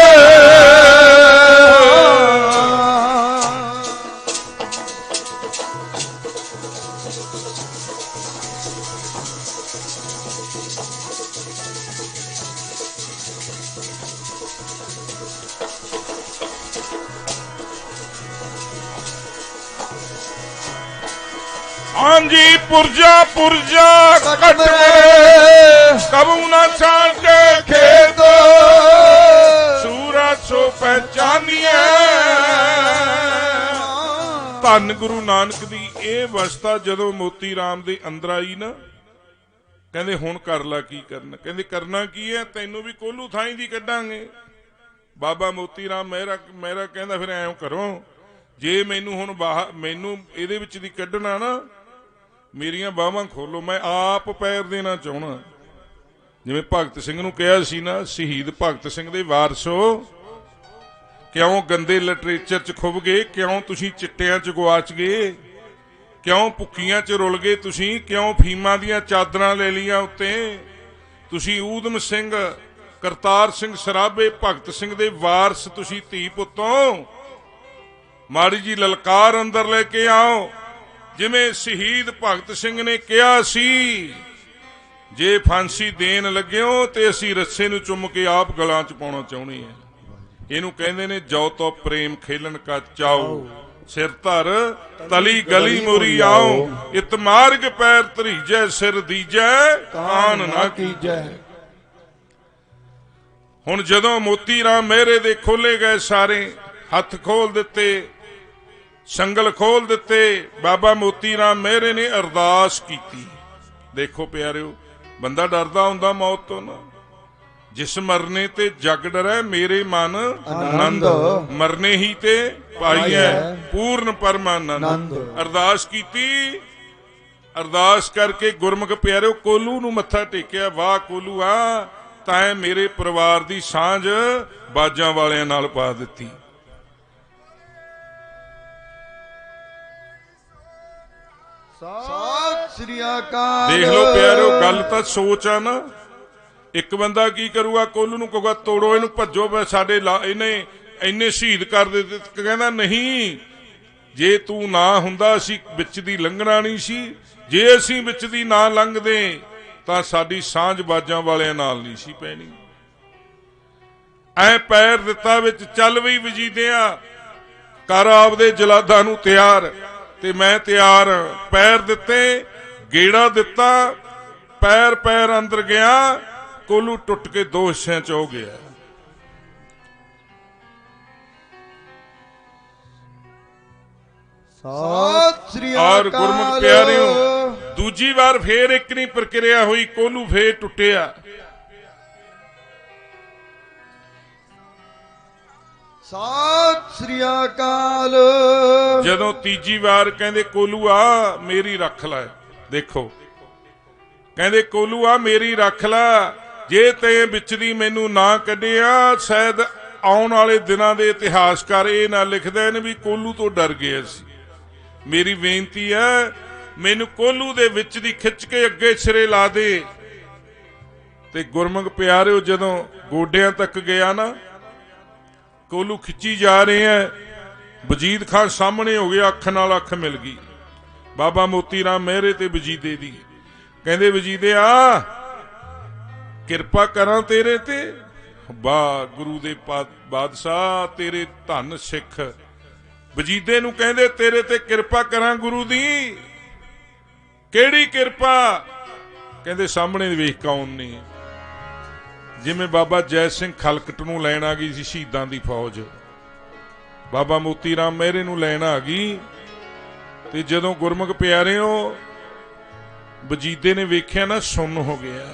हाँ जी पुरजा पुरजा कट कबू न छाटे खेत, सूरा सो पहचानिए। धन गुरु नानक दी ਇਹ ਅਵਸਥਾ ਜਦੋਂ ਮੋਤੀ ਰਾਮ ਦੇ ਅੰਦਰ ਆਈ ਨਾ, ਕਹਿੰਦੇ ਹੁਣ ਕਰ ਲਾ ਕੀ ਕਰਨਾ। ਕਹਿੰਦੇ ਕਰਨਾ ਕੀ ਹੈ, ਤੈਨੂੰ ਵੀ ਕੋਲੂ ਥਾਈ ਦੀ ਕੱਢਾਂਗੇ। ਬਾਬਾ ਮੋਤੀ ਰਾਮ ਮੇਰਾ ਕਹਿੰਦਾ ਫਿਰ ਐਂ ਕਰੋ, ਜੇ ਮੈਨੂੰ ਹੁਣ ਮੈਨੂੰ ਇਹਦੇ ਵਿੱਚ ਦੀ ਕੱਢਣਾ ਨਾ, ਮੇਰੀਆਂ ਬਾਹਾਂ ਖੋਲੋ, ਮੈਂ ਆਪ ਪੈਰ ਦੇਣਾ ਚਾਹੁੰਦਾ। ਜਿਵੇਂ ਭਗਤ ਸਿੰਘ ਨੂੰ ਕਿਹਾ ਸੀ ਨਾ, ਸ਼ਹੀਦ ਭਗਤ ਸਿੰਘ ਦੇ ਵਾਰਸੋ, ਕਿਉਂ ਗੰਦੇ ਲਿਟਰੇਚਰ 'ਚ ਖੁੱਭ ਗਏ, ਕਿਉਂ ਤੁਸੀਂ ਚਿੱਟਿਆਂ 'ਚ ਗਵਾਚ ਗਏ, ਕਿਉਂ ਭੁੱਕੀਆਂ 'ਚ ਰੁਲ ਗਏ ਤੁਸੀਂ, ਕਿਉਂ ਫੀਮਾਂ ਦੀਆਂ ਚਾਦਰਾਂ ਲੈ ਲਈਆਂ ਉੱਤੇ ਤੁਸੀਂ। ਊਧਮ ਸਿੰਘ, ਕਰਤਾਰ ਸਿੰਘ ਸਰਾਭੇ, ਭਗਤ ਸਿੰਘ ਦੇ ਵਾਰਸ ਤੁਸੀਂ ਧੀ ਪੁੱਤੋਂ, ਮਾੜੀ ਜੀ ਲਲਕਾਰ ਅੰਦਰ ਲੈ ਕੇ ਆਓ। ਜਿਵੇਂ ਸ਼ਹੀਦ ਭਗਤ ਸਿੰਘ ਨੇ ਕਿਹਾ ਸੀ, ਜੇ ਫਾਂਸੀ ਦੇਣ ਲੱਗਿਓ ਤੇ ਅਸੀਂ ਰੱਸੇ ਨੂੰ ਚੁੰਮ ਕੇ ਆਪ ਗਲਾਂ 'ਚ ਪਾਉਣਾ ਚਾਹੁੰਦੇ ਹਾਂ। ਇਹਨੂੰ ਕਹਿੰਦੇ ਨੇ ਜੋ ਤੋ ਪ੍ਰੇਮ ਖੇਲਣ ਕਾ ਚਾਓ, ਸਿਰ ਧਰ ਤਲੀ ਗਲੀ ਮੋਰੀ ਆਓ। ਇਤ ਮਾਰਗ ਪੈਰ ਧਰੀਜੈ, ਸਿਰ ਦੀਜੈ ਕਾਨ ਨਾ ਕੀਜੈ। ਹੁਣ ਜਦੋਂ ਮੋਤੀ ਰਾਮ ਮਹਿਰੇ ਦੇ ਖੋਲੇ ਗਏ, ਸਾਰੇ ਹੱਥ ਖੋਲ ਦਿੱਤੇ, ਸੰਗਲ ਖੋਲ ਦਿੱਤੇ, ਬਾਬਾ ਮੋਤੀ ਰਾਮ ਮਹਿਰੇ ਨੇ ਅਰਦਾਸ ਕੀਤੀ। ਦੇਖੋ ਪਿਆਰਿਓ, ਬੰਦਾ ਡਰਦਾ ਹੁੰਦਾ ਮੌਤ ਤੋਂ ਨਾ। ਜਿਸ ਮਰਨੇ ਤੇ ਜਗ ਡਰੈ, ਮੇਰੇ ਮਨ ਆਨੰਦ, ਮਰਨੇ ਹੀ ਤੇ ਪਾਈਐ ਪੂਰਨ ਪਰਮਾਨੰਦ। ਅਰਦਾਸ ਕੀਤੀ, ਅਰਦਾਸ ਕਰਕੇ ਗੁਰਮੁਖ ਪਿਆਰਿਓ ਕੋਲੂ ਨੂੰ ਮੱਥਾ ਟੇਕਿਆ। ਵਾਹ ਕੋਲੂਆ, ਤੈਂ ਮੇਰੇ ਪਰਿਵਾਰ ਦੀ ਸਾਂਝ ਬਾਜਾਂ ਵਾਲਿਆਂ ਨਾਲ ਪਾ ਦਿੱਤੀ। ਸਤਿ ਸ੍ਰੀ ਅਕਾਲ। ਦੇਖ ਲਓ ਪਿਆਰਿਓ, ਗੱਲ ਤਾਂ ਸੋਚ ਆ ਨਾ। ਇੱਕ ਬੰਦਾ ਕੀ ਕਰੂਗਾ, ਕੋਲੂ ਨੂੰ ਕਹੂਗਾ ਤੋੜੋ ਇਹਨੂੰ, ਭੱਜੋ, ਸਾਡੇ ਇਹਨੇ ਇੰਨੇ ਸ਼ਹੀਦ ਕਰ ਦਿੱਤੇ। ਕਹਿੰਦਾ ਨਹੀਂ, ਜੇ ਤੂੰ ਨਾ ਹੁੰਦਾ ਅਸੀਂ ਵਿੱਚ ਦੀ ਲੰਘਣਾ ਨਹੀਂ ਸੀ, ਜੇ ਅਸੀਂ ਵਿੱਚ ਦੀ ਨਾ ਲੰਘਦੇ ਤਾਂ ਸਾਡੀ ਸਾਂਝ ਬਾਜਾਂ ਵਾਲਿਆਂ ਨਾਲ ਨਹੀਂ ਸੀ ਪੈਣੀ। ਐ ਪੈਰ ਦਿੱਤਾ ਵਿੱਚ, ਚੱਲ ਵੀ ਵਜੀਦਿਆਂ ਕਰ ਆਪਦੇ ਜਲਾਦਾਂ ਨੂੰ ਤਿਆਰ, ਤੇ ਮੈਂ ਤਿਆਰ। ਪੈਰ ਦਿੱਤੇ, ਗੇੜਾ ਦਿੱਤਾ, ਪੈਰ ਪੈਰ ਅੰਦਰ ਗਿਆ, ਕੋਲੂ ਟੁੱਟ ਕੇ ਦੋ ਹਿੱਸਿਆਂ ਚ ਹੋ ਗਿਆ। ਸਤਿ ਸ੍ਰੀ ਔਰ ਅਕਾਲ। ਗੁਰਮੁਖ ਪਿਆਰਿਓ, ਦੂਜੀ ਵਾਰ ਫੇਰ ਇੱਕ ਨਹੀਂ ਪ੍ਰਕਿਰਿਆ ਹੋਈ, ਕੋਲੂ ਫੇਰ ਟੁੱਟਿਆ। ਸਤਿ ਸ੍ਰੀ ਅਕਾਲ। ਜਦੋਂ ਤੀਜੀ ਵਾਰ ਕਹਿੰਦੇ ਕੋਲੂ ਆ ਮੇਰੀ ਰੱਖ ਲੈ, ਦੇਖੋ ਕਹਿੰਦੇ ਕੋਲੂ ਆ ਮੇਰੀ ਰੱਖ ਲੈ, ਜੇ ਤੇ ਵਿੱਚ ਦੀ ਮੈਨੂੰ ਨਾ ਕੱਢਿਆ ਸ਼ਾਇਦ ਆਉਣ ਵਾਲੇ ਦਿਨਾਂ ਦੇ ਇਤਿਹਾਸਕਾਰ ਇਹ ਨਾ ਲਿਖਦੇ ਨੇ ਵੀ ਕੋਲੂ ਤੋਂ ਡਰ ਗਏ ਸੀ। ਮੇਰੀ ਬੇਨਤੀ ਹੈ, ਮੈਨੂੰ ਕੋਲੂ ਦੇ ਵਿੱਚ ਦੀ ਖਿੱਚ ਕੇ ਅੱਗੇ ਸਿਰੇ ਲਾ ਦੇ। ਤੇ ਗੁਰਮੁਖ ਪਿਆਰਿਓ, ਜਦੋਂ ਗੋਡਿਆਂ ਤੱਕ ਗਿਆ ਨਾ, ਕੋਲੂ ਖਿੱਚੀ ਜਾ ਰਹੇ ਹੈ, ਵਜੀਦ ਖਾਨ ਸਾਹਮਣੇ ਹੋ ਗਿਆ, ਅੱਖ ਨਾਲ ਅੱਖ ਮਿਲ ਗਈ। ਬਾਬਾ ਮੋਤੀ ਰਾਮ ਮਹਿਰੇ ਤੇ ਵਜੀਦੇ ਦੀ। ਕਹਿੰਦੇ ਵਜੀਦਿਆ ਕਿਰਪਾ ਕਰਾਂ ਤੇਰੇ ਤੇ। ਵਾਹ ਗੁਰੂ ਦੇ ਬਾਦਸ਼ਾਹ, ਤੇਰੇ ਧੰਨ ਸਿੱਖ। ਵਜੀਦੇ ਨੂੰ ਕਹਿੰਦੇ ਤੇਰੇ ਤੇ ਕਿਰਪਾ ਕਰਾਂ ਗੁਰੂ ਦੀ। ਕਿਹੜੀ ਕਿਰਪਾ? ਕਹਿੰਦੇ ਸਾਹਮਣੇ ਵੇਖ ਕੌਣ ਨਹੀਂ। ਜਿਵੇਂ ਬਾਬਾ ਜੈ ਸਿੰਘ ਖਲਕਟ ਨੂੰ ਲੈਣ ਆ ਗਈ ਸੀ ਸ਼ਹੀਦਾਂ ਦੀ ਫੌਜ, ਬਾਬਾ ਮੋਤੀ ਰਾਮ ਮਹਿਰੇ ਨੂੰ ਲੈਣ ਆ ਗਈ। ਤੇ ਜਦੋਂ ਗੁਰਮੁਖ ਪਿਆਰਿਓ ਵਜੀਦੇ ਨੇ ਵੇਖਿਆ ਨਾ, ਸੁੰਨ ਹੋ ਗਿਆ।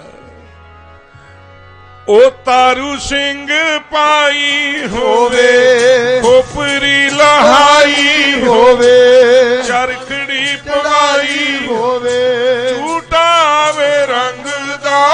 ਉਹ ਤਾਰੂ ਸਿੰਘ ਪਾਈ ਹੋਵੇ, ਖੋਪਰੀ ਲਹਾਈ ਹੋਵੇ, ਚਰਖੜੀ ਪਵਾਈ ਹੋਵੇ, ਝੂਟਾ ਵੇ ਰੰਗ ਦਾ।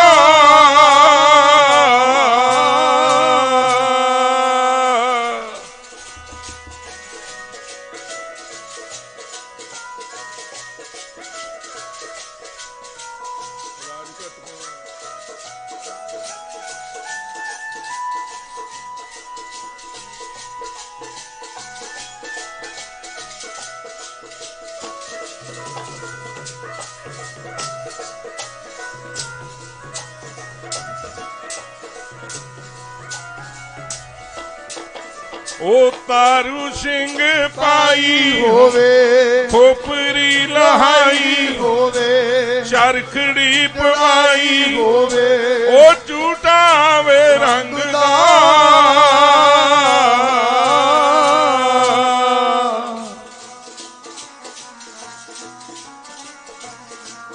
ਉਹ ਤਾਰੂ ਸਿੰਘ ਪਾਈ ਹੋਵੇ, ਖੋਪਰੀ ਲਹਾਈ ਹੋਵੇ, ਚਰਖੜੀ ਪਵਾਈ ਹੋਵੇ, ਉਹ ਝੂਟਾ ਵੇ ਰੰਗ ਦਾ।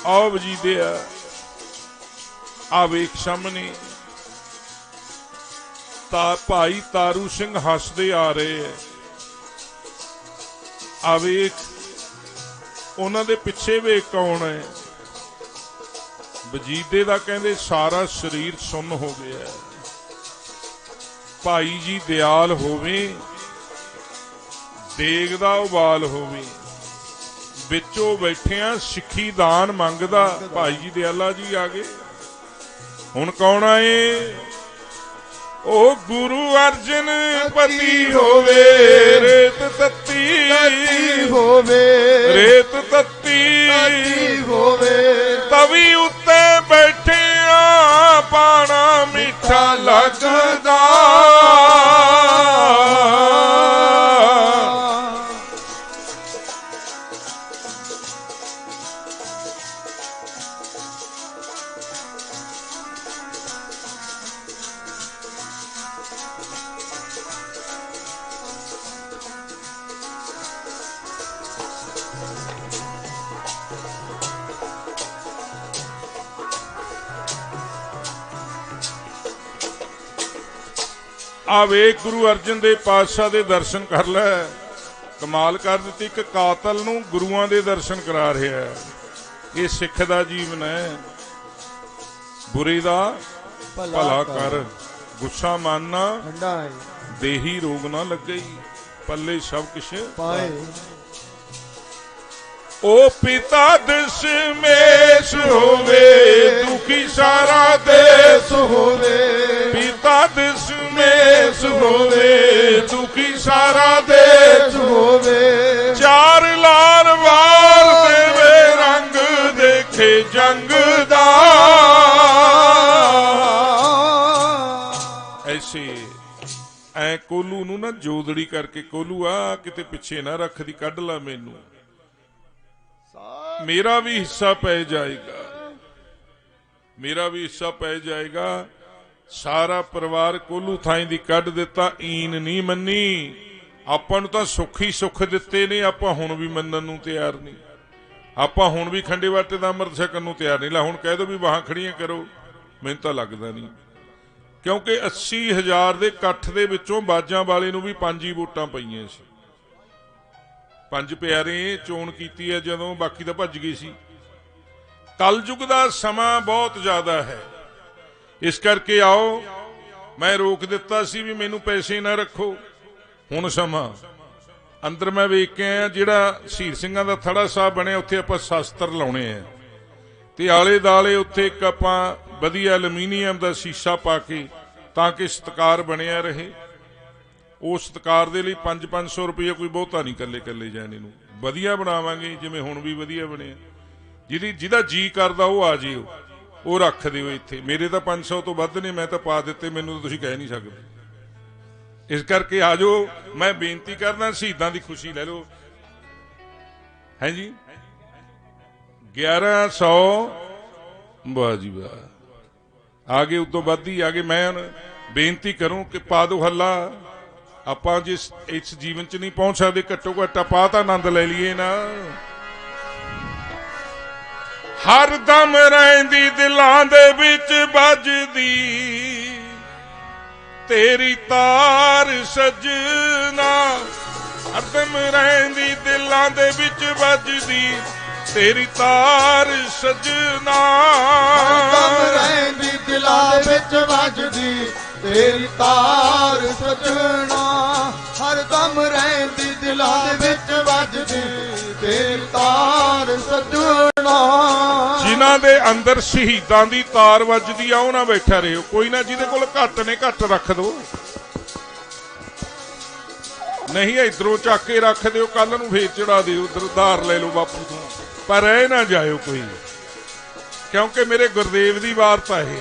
ਆਓ ਵਜੀਦੇ ਆ ਵੇਖ ਸਾਹਮਣੇ ਤਾਂ ਭਾਈ ਤਾਰੂ ਸਿੰਘ ਹੱਸਦੇ ਆ ਰਹੇ ਐ। ਆ ਵੇਖ ਉਹਨਾਂ ਦੇ ਪਿੱਛੇ ਵੇਖ ਕੌਣ ਹੈ। ਵਜੀਦੇ ਦਾ ਕਹਿੰਦੇ ਸਾਰਾ ਸਰੀਰ ਸੁੰਨ ਹੋ ਗਿਆ। ਭਾਈ ਜੀ ਦਿਆਲ ਹੋਵੇ, ਦੇਗ ਦਾ ਉਬਾਲ ਹੋਵੇ, ਵਿੱਚੋਂ ਬੈਠਿਆਂ ਸਿੱਖੀ ਦਾਨ ਮੰਗਦਾ। ਭਾਈ ਜੀ ਦਿਆਲਾ ਜੀ ਆ ਗਏ। ਹੁਣ ਕੌਣ ਆਏ? ਉਹ ਗੁਰੂ ਅਰਜਨ ਪਤੀ ਹੋਵੇ, ਰੇਤ ਤੱਤੀ ਹੋਵੇ, ਰੇਤ ਤੱਤੀ ਹੋਵੇ, ਤਵੀ ਉੱਤੇ ਬੈਠਿਆ ਪਾਣਾ ਮਿੱਠਾ ਲੱਗਦਾ। ਆ ਵੇਖ ਗੁਰੂ ਅਰਜਨ ਦੇਵ ਪਾਤਸ਼ਾਹ ਦੇ ਦਰਸ਼ਨ ਕਰ ਲੈ। ਕਮਾਲ ਕਰ ਦਿੱਤੀ, ਇੱਕ ਕਾਤਲ ਨੂੰ ਗੁਰੂਆਂ ਦੇ ਦਰਸ਼ਨ ਕਰਾ ਰਿਹਾ ਹੈ। ਇਹ ਸਿੱਖ ਦਾ ਜੀਵਨ ਹੈ। ਬੁਰੇ ਦਾ ਭਲਾ ਕਰ, ਗੁੱਸਾ ਮੰਨਣਾ, ਦੇਹੀ ਰੋਗ ਨਾ ਲੱਗੇ, ਪੱਲੇ ਸਭ ਕੁਛ ਪਾਏ। ओ पिता दशमेश होवे दुखी सारा देश होवे पिता दशमेश होवे दुखी सारा देश होवे चार लाल वार देवे रंग देखे जंग दा ऐसे ਐ ਕੋਲੂ ਨੂੰ ਨਾ ਜੋਦੜੀ ਕਰਕੇ ਕੋਲੂ ਆ ਕਿਤੇ ਪਿੱਛੇ ਨਾ ਰੱਖਦੀ ਕੱਢ ਲਾ ਮੈਨੂੰ ਮੇਰਾ ਵੀ ਹਿੱਸਾ ਪੈ ਜਾਏਗਾ ਮੇਰਾ ਵੀ ਹਿੱਸਾ ਪੈ ਜਾਏਗਾ ਸਾਰਾ ਪਰਿਵਾਰ ਕੋਲੂ ਥਾਈ ਦੀ ਕੱਢ ਦਿੱਤਾ ਈਨ ਨਹੀਂ ਮੰਨੀ ਆਪਾਂ ਨੂੰ ਤਾਂ ਸੁੱਖ ਹੀ ਸੁੱਖ ਦਿੱਤੇ ਨੇ ਆਪਾਂ ਹੁਣ ਵੀ ਮੰਨਣ ਨੂੰ ਤਿਆਰ ਨਹੀਂ ਆਪਾਂ ਹੁਣ ਵੀ ਖੰਡੇ ਵਾਟੇ ਦਾ ਅੰਮ੍ਰਿਤ ਛਕਣ ਨੂੰ ਤਿਆਰ ਨਹੀਂ ਲੈ ਹੁਣ ਕਹਿ ਦੋ ਵੀ ਬਾਹਾਂ ਖੜੀਆਂ ਕਰੋ ਮੈਨੂੰ ਤਾਂ ਲੱਗਦਾ ਨਹੀਂ ਕਿਉਂਕਿ 80,000 ਦੇ ਇਕੱਠ ਦੇ ਵਿੱਚੋਂ ਬਾਜਾਂ ਵਾਲੇ ਨੂੰ ਵੀ 5 ਹੀ ਵੋਟਾਂ ਪਈਆਂ ਸੀ 5 ਪਿਆਰੇ ਚੋਣ ਕੀਤੀ ਹੈ ਜਦੋਂ ਬਾਕੀ ਤਾਂ ਭੱਜ ਗਈ ਸੀ ਕਲਯੁਗ ਦਾ ਸਮਾਂ ਬਹੁਤ ਜ਼ਿਆਦਾ ਹੈ ਇਸ ਕਰਕੇ ਆਓ ਮੈਂ ਰੋਕ ਦਿੱਤਾ ਸੀ ਵੀ ਮੈਨੂੰ ਪੈਸੇ ਨਾ ਰੱਖੋ ਹੁਣ ਸਮਾਂ ਅੰਦਰ ਮੈਂ ਵੇਖ ਕੇ ਆਇਆ ਜਿਹੜਾ ਸ਼ਹੀਦ ਸਿੰਘਾਂ ਦਾ ਥੜਾ ਸਾਹਿਬ ਬਣਿਆ ਉੱਥੇ ਆਪਾਂ ਸ਼ਸਤਰ ਲਾਉਣੇ ਆ ਤੇ ਆਲੇ ਦਾਲੇ ਉੱਥੇ ਇੱਕ ਆਪਾਂ ਵਧੀਆ ਐਲੂਮੀਨੀਅਮ ਦਾ ਸ਼ੀਸ਼ਾ ਪਾ ਕੇ ਤਾਂ ਕਿ ਸਤਿਕਾਰ ਬਣਿਆ ਰਹੇ ਉਸ ਸਤਿਕਾਰ ਦੇ ਲਈ 500 ਰੁਪਏ ਕੋਈ ਬਹੁਤਾ ਨਹੀਂ ਕੱਲੇ ਜਾਣੇ ਨੂੰ ਵਧੀਆ ਬਣਾਵਾਂਗੇ ਜਿਵੇਂ ਹੁਣ ਵੀ ਵਧੀਆ ਬਣਿਆ ਜਿਹਦਾ ਜੀ ਕਰਦਾ ਉਹ ਆ ਜਿਓ ਉਹ ਰੱਖ ਦਿਓ ਇੱਥੇ ਮੇਰੇ ਤਾਂ 500 ਤੋਂ ਵੱਧ ਨੇ ਮੈਂ ਤਾਂ ਪਾ ਦਿੱਤੇ ਮੈਨੂੰ ਤਾਂ ਤੁਸੀਂ ਕਹਿ ਨਹੀਂ ਸਕਦੇ ਇਸ ਕਰਕੇ ਆ ਜਾਓ ਮੈਂ ਬੇਨਤੀ ਕਰਦਾ ਸ਼ਹੀਦਾਂ ਦੀ ਖੁਸ਼ੀ ਲੈ ਲਓ ਹੈ ਜੀ 1100 ਵਾਹ ਜੀ ਵਾਹ आगे उतो ਵੱਧ ਹੀ आगे मैं बेनती करूं कि पा दो हल्ला ਆਪਾਂ जिस इस जीवन च नहीं पहुंच सकते घट्टो घट्ट पा तो आनंद ले लिए ना हर दम रहिंदी दिलां दे विच बजदी तेरी तार सजना हर दम रहिंदी दिलां दे विच बजदी तेरी तार सजना दम रहंदी दिलां दे विच वजदी तेरी तार सजना हर दम रहंदी दिलां दे विच वजदी तेरी तार सजना जिन्हां दे अंदर शहीदां दी तार वजदी आ उन्हां बैठा रहियो कोई ना जिहदे कोल घट ने घट रख दो नहीं इधरों चक के रख दिओ कल नूं फेर चढ़ा दिओ उधर धार ले लो बापू तो पर रह ना जाओ कोई क्योंकि मेरे गुरदेव की वारता है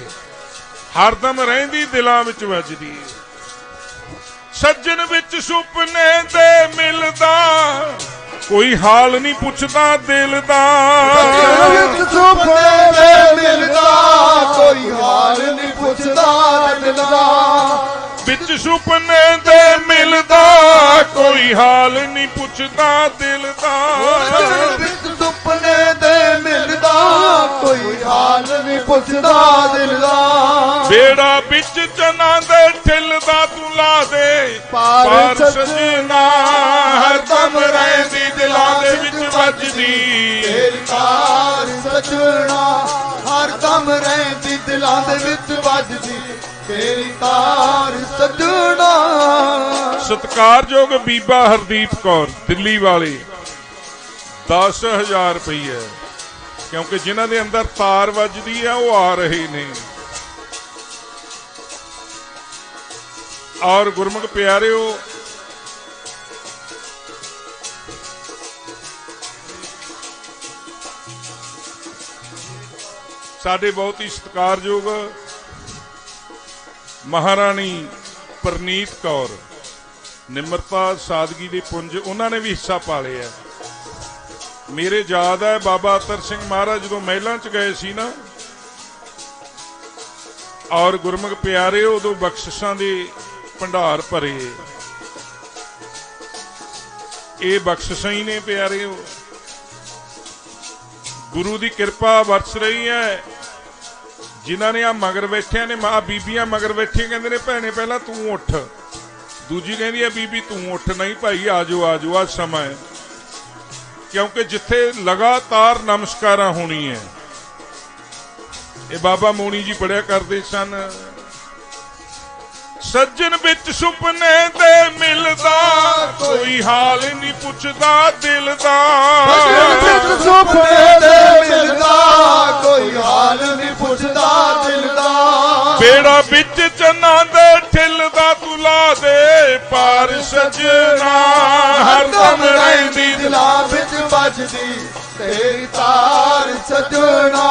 हरदम रहिंदी दिलां विच वजदी सज्जन विच सुपने दे मिलदा कोई हाल नहीं पुछदा दिल दा सुपने दे मिलदा कोई हाल नहीं पुछदा दिल दा विच सुपने दे मिलदा कोई हाल नहीं पुछदा दिल दा विच सुपने दे मिलदा कोई हाल नहीं पुछदा दिल दा बेड़ा बिच चना दे ठिलदा तू ला दे पार सजना हरदम रहंदी दिलां दे विच वजदी तेरी तार सजना हरदम रहंदी दिलां दे विच वजदी तेरी तार सजना सत्कारयोग बीबा हरदीप कौर दिल्ली वाले 10,000 रुपये क्योंकि जिन्हां दे अंदर तार वजदी है वो आ रहे ने और गुरमुख प्यारिओ साडे बहुत ही सत्कारयोग महाराणी परनीत कौर निमरता सादगी के पुंज उन्होंने भी हिस्सा पा लिया मेरे याद है बाबा अतर सिंह महाराज जो महलों च गए सी ना और गुरमुख प्यारे उदों बख्शिशां दे भंडार भरे ये बख्शिशां ही ने प्यारे गुरु की कृपा वरस रही है जिन्हों ने आ मगर बैठिया ने मां बीबियां मगर बैठिया कहते ने भैने पहला तू उठ दूजी कहती है बीबी तू उठ नहीं भाई आजो आजो आज समा है क्योंकि जिथे लगातार नमस्कार होनी है ये बाबा मोनी जी पढ़िया करते सन ਸੱਜਣ ਵਿੱਚ ਸੁਪਨੇ ਦੇ ਮਿਲਦਾ ਕੋਈ ਹਾਲ ਨਹੀਂ ਪੁੱਛਦਾ ਦਿਲ ਦਾ ਸੱਜਣ ਸੁਪਨੇ ਦੇ ਮਿਲਦਾ ਕੋਈ ਹਾਲ ਨਹੀਂ ਪੁੱਛਦਾ ਦਿਲ ਦਾ ਬੇੜਾ ਵਿੱਚ ਚੰਨਾ ਦੇ ਠਿਲਦਾ ਤੂੰ ਲਾ ਦੇ ਪਾਰ ਸੱਜਣਾ ਹਰਦਮ ਰਹਿੰਦੀ ਦਿਲਾਂ ਵਿੱਚ ਵੱਜਦੀ ਤੇਰੀ ਤਾਰ ਸੱਜਣਾ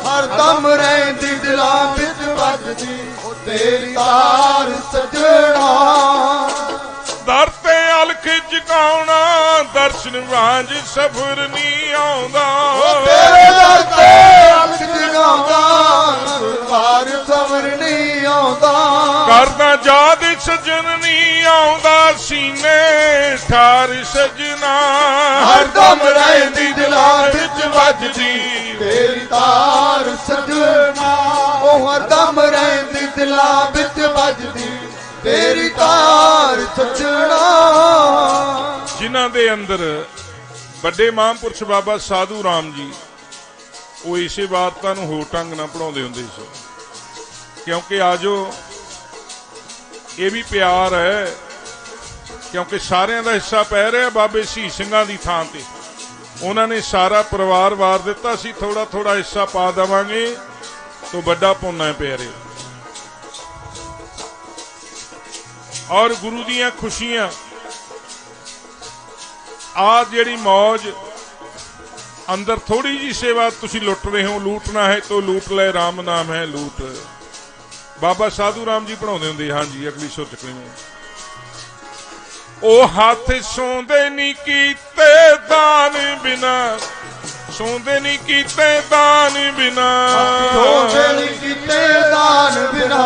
ਹਰਦਮ ਰਹਿੰਦੀ ਦਿਲਾਂ ਵਿੱਚ ਵੱਜਦੀ ਤੇਰੀ ਤਾਰ ਸੱਜਣਾ ਦਰ ਤੇ ਅਲਖ ਜਗਾਉਣਾ ਦਰਸ਼ਨ ਵਾਂਝ ਸਫਰ ਨਹੀਂ ਆਉਂਦਾ ਤੇਰੇ ਦਰ ਤੇ ਅਲਖ ਜਗਾਉਂਦਾ ਵਾਰ ਸਬਰ ਨਹੀਂ ਆਉਂਦਾ ਕਰਦਾ ਯਾਦ ਸਜਣ ਨਹੀਂ ਆਉਂਦਾ ਸੀਨੇ ਠਾਰ ਸਜਣਾ ਹਰਦਮ ਰਹਿੰਦੀ ਦਿਲਾਂ ਵਿੱਚ ਵੱਜਦੀ ਤੇਰੀ ਤਾਰ ਸੱਜਣਾ ਉਹ ਹਰਦਮ ਰਹਿੰਦੀ ਦਿਲਾਂ ਵਿੱਚ ਵੱਜਦੀ ਤੇਰੀ ਤਾਰ ਸੱਜਣਾ ਜਿਨ੍ਹਾਂ ਦੇ ਅੰਦਰ ਵੱਡੇ ਮਹਾਂਪੁਰਸ਼ ਬਾਬਾ ਸਾਧੂ ਰਾਮ ਜੀ ਉਹ ਇਸੇ ਵਾਰਤਾ ਨੂੰ ਹੋਰ ਢੰਗ ਨਾਲ ਪੜਾਉਂਦੇ ਹੁੰਦੇ ਸੀ ਕਿਉਂਕਿ ਆਜੋ ਇਹ ਵੀ ਪਿਆਰ ਹੈ ਕਿਉਂਕਿ ਸਾਰਿਆਂ ਦਾ ਹਿੱਸਾ ਪੈ ਰਿਹਾ ਬਾਬੇ ਸ਼ਹੀਦ ਸਿੰਘਾਂ ਦੀ ਥਾਂ ਤੇ ਉਹਨਾਂ ਨੇ ਸਾਰਾ ਪਰਿਵਾਰ ਵਾਰ ਦਿੱਤਾ ਸੀ ਥੋੜਾ ਥੋੜਾ ਹਿੱਸਾ ਪਾ ਦੇਵਾਂਗੇ ਤੋਂ ਵੱਡਾ ਪੁੰਨ ਹੈ ਪਿਆਰੇ ਔਰ ਗੁਰੂ ਦੀਆਂ ਖੁਸ਼ੀਆਂ ਆ ਜਿਹੜੀ ਮौज अंदर थोड़ी जी सेवा तुसी लुट रहे हो लूटना है तो लूट ले राम नाम है लूट बाबा साधू राम जी पढ़ाते होंगे हाँ जी अगली सुर चकनी में ओ हाथ सौंदे नहीं कीते दान बिना सौंदे नहीं कीते दान बिना ਸੋਦੇ ਨਹੀਂ ਕੀਤੇ ਦਾਨ ਬਿਨਾ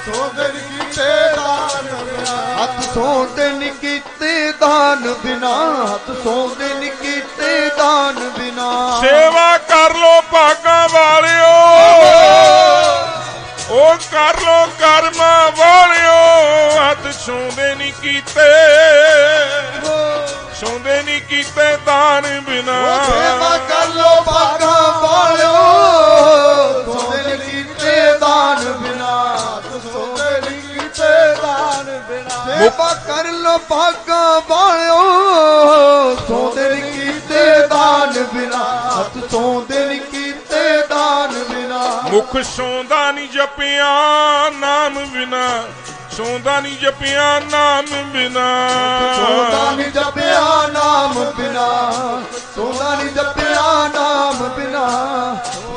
ਸੋਦੇ ਨਹੀਂ ਕੀਤੇ ਦਾਨ ਬਿਨਾ ਹੱਥ ਸੋਦੇ ਨਹੀਂ ਕੀਤੇ ਦਾਨ ਬਿਨਾ ਹੱਥ ਸੋਦੇ ਨਹੀਂ ਕੀਤੇ ਦਾਨ ਬਿਨਾ सेवा कर लो भागा वालियो ओ कर लो कर्मा वालियो हथ सौंदे नहीं कीते सौंदे नहीं कीते दान बिना ਸੇਵਾ ਕਰ ਲੋ ਭਾਗਾ ਵਾਲਿਓ ਸੋਦੇ ਨਹੀਂ ਕੀਤੇ ਦਾਨ ਬਿਨਾ ਸੋਦੇ ਨਹੀਂ ਕੀਤੇ ਦਾਨ ਬਿਨਾ ਸੇਵਾ ਕਰ ਲੋ ਭਾਗਾ ਵਾਲਿਓ ਸੋਦੇ ਨਹੀਂ ਕੀਤੇ ਦਾਨ ਬਿਨਾ ਹੱਥ ਸੋਦੇ ਨਹੀਂ ਕੀਤੇ ਦਾਨ ਬਿਨਾ मुख सौंदा नहीं जपिया नाम बिना सौंदा नहीं जपिया नाम बिना ਸੋਦਾ ਨਹੀਂ ਜਪਿਆ ਨਾਮ ਬਿਨਾ ਸੋਦਾ ਨਹੀਂ ਜਪਿਆ ਨਾਮ ਬਿਨਾ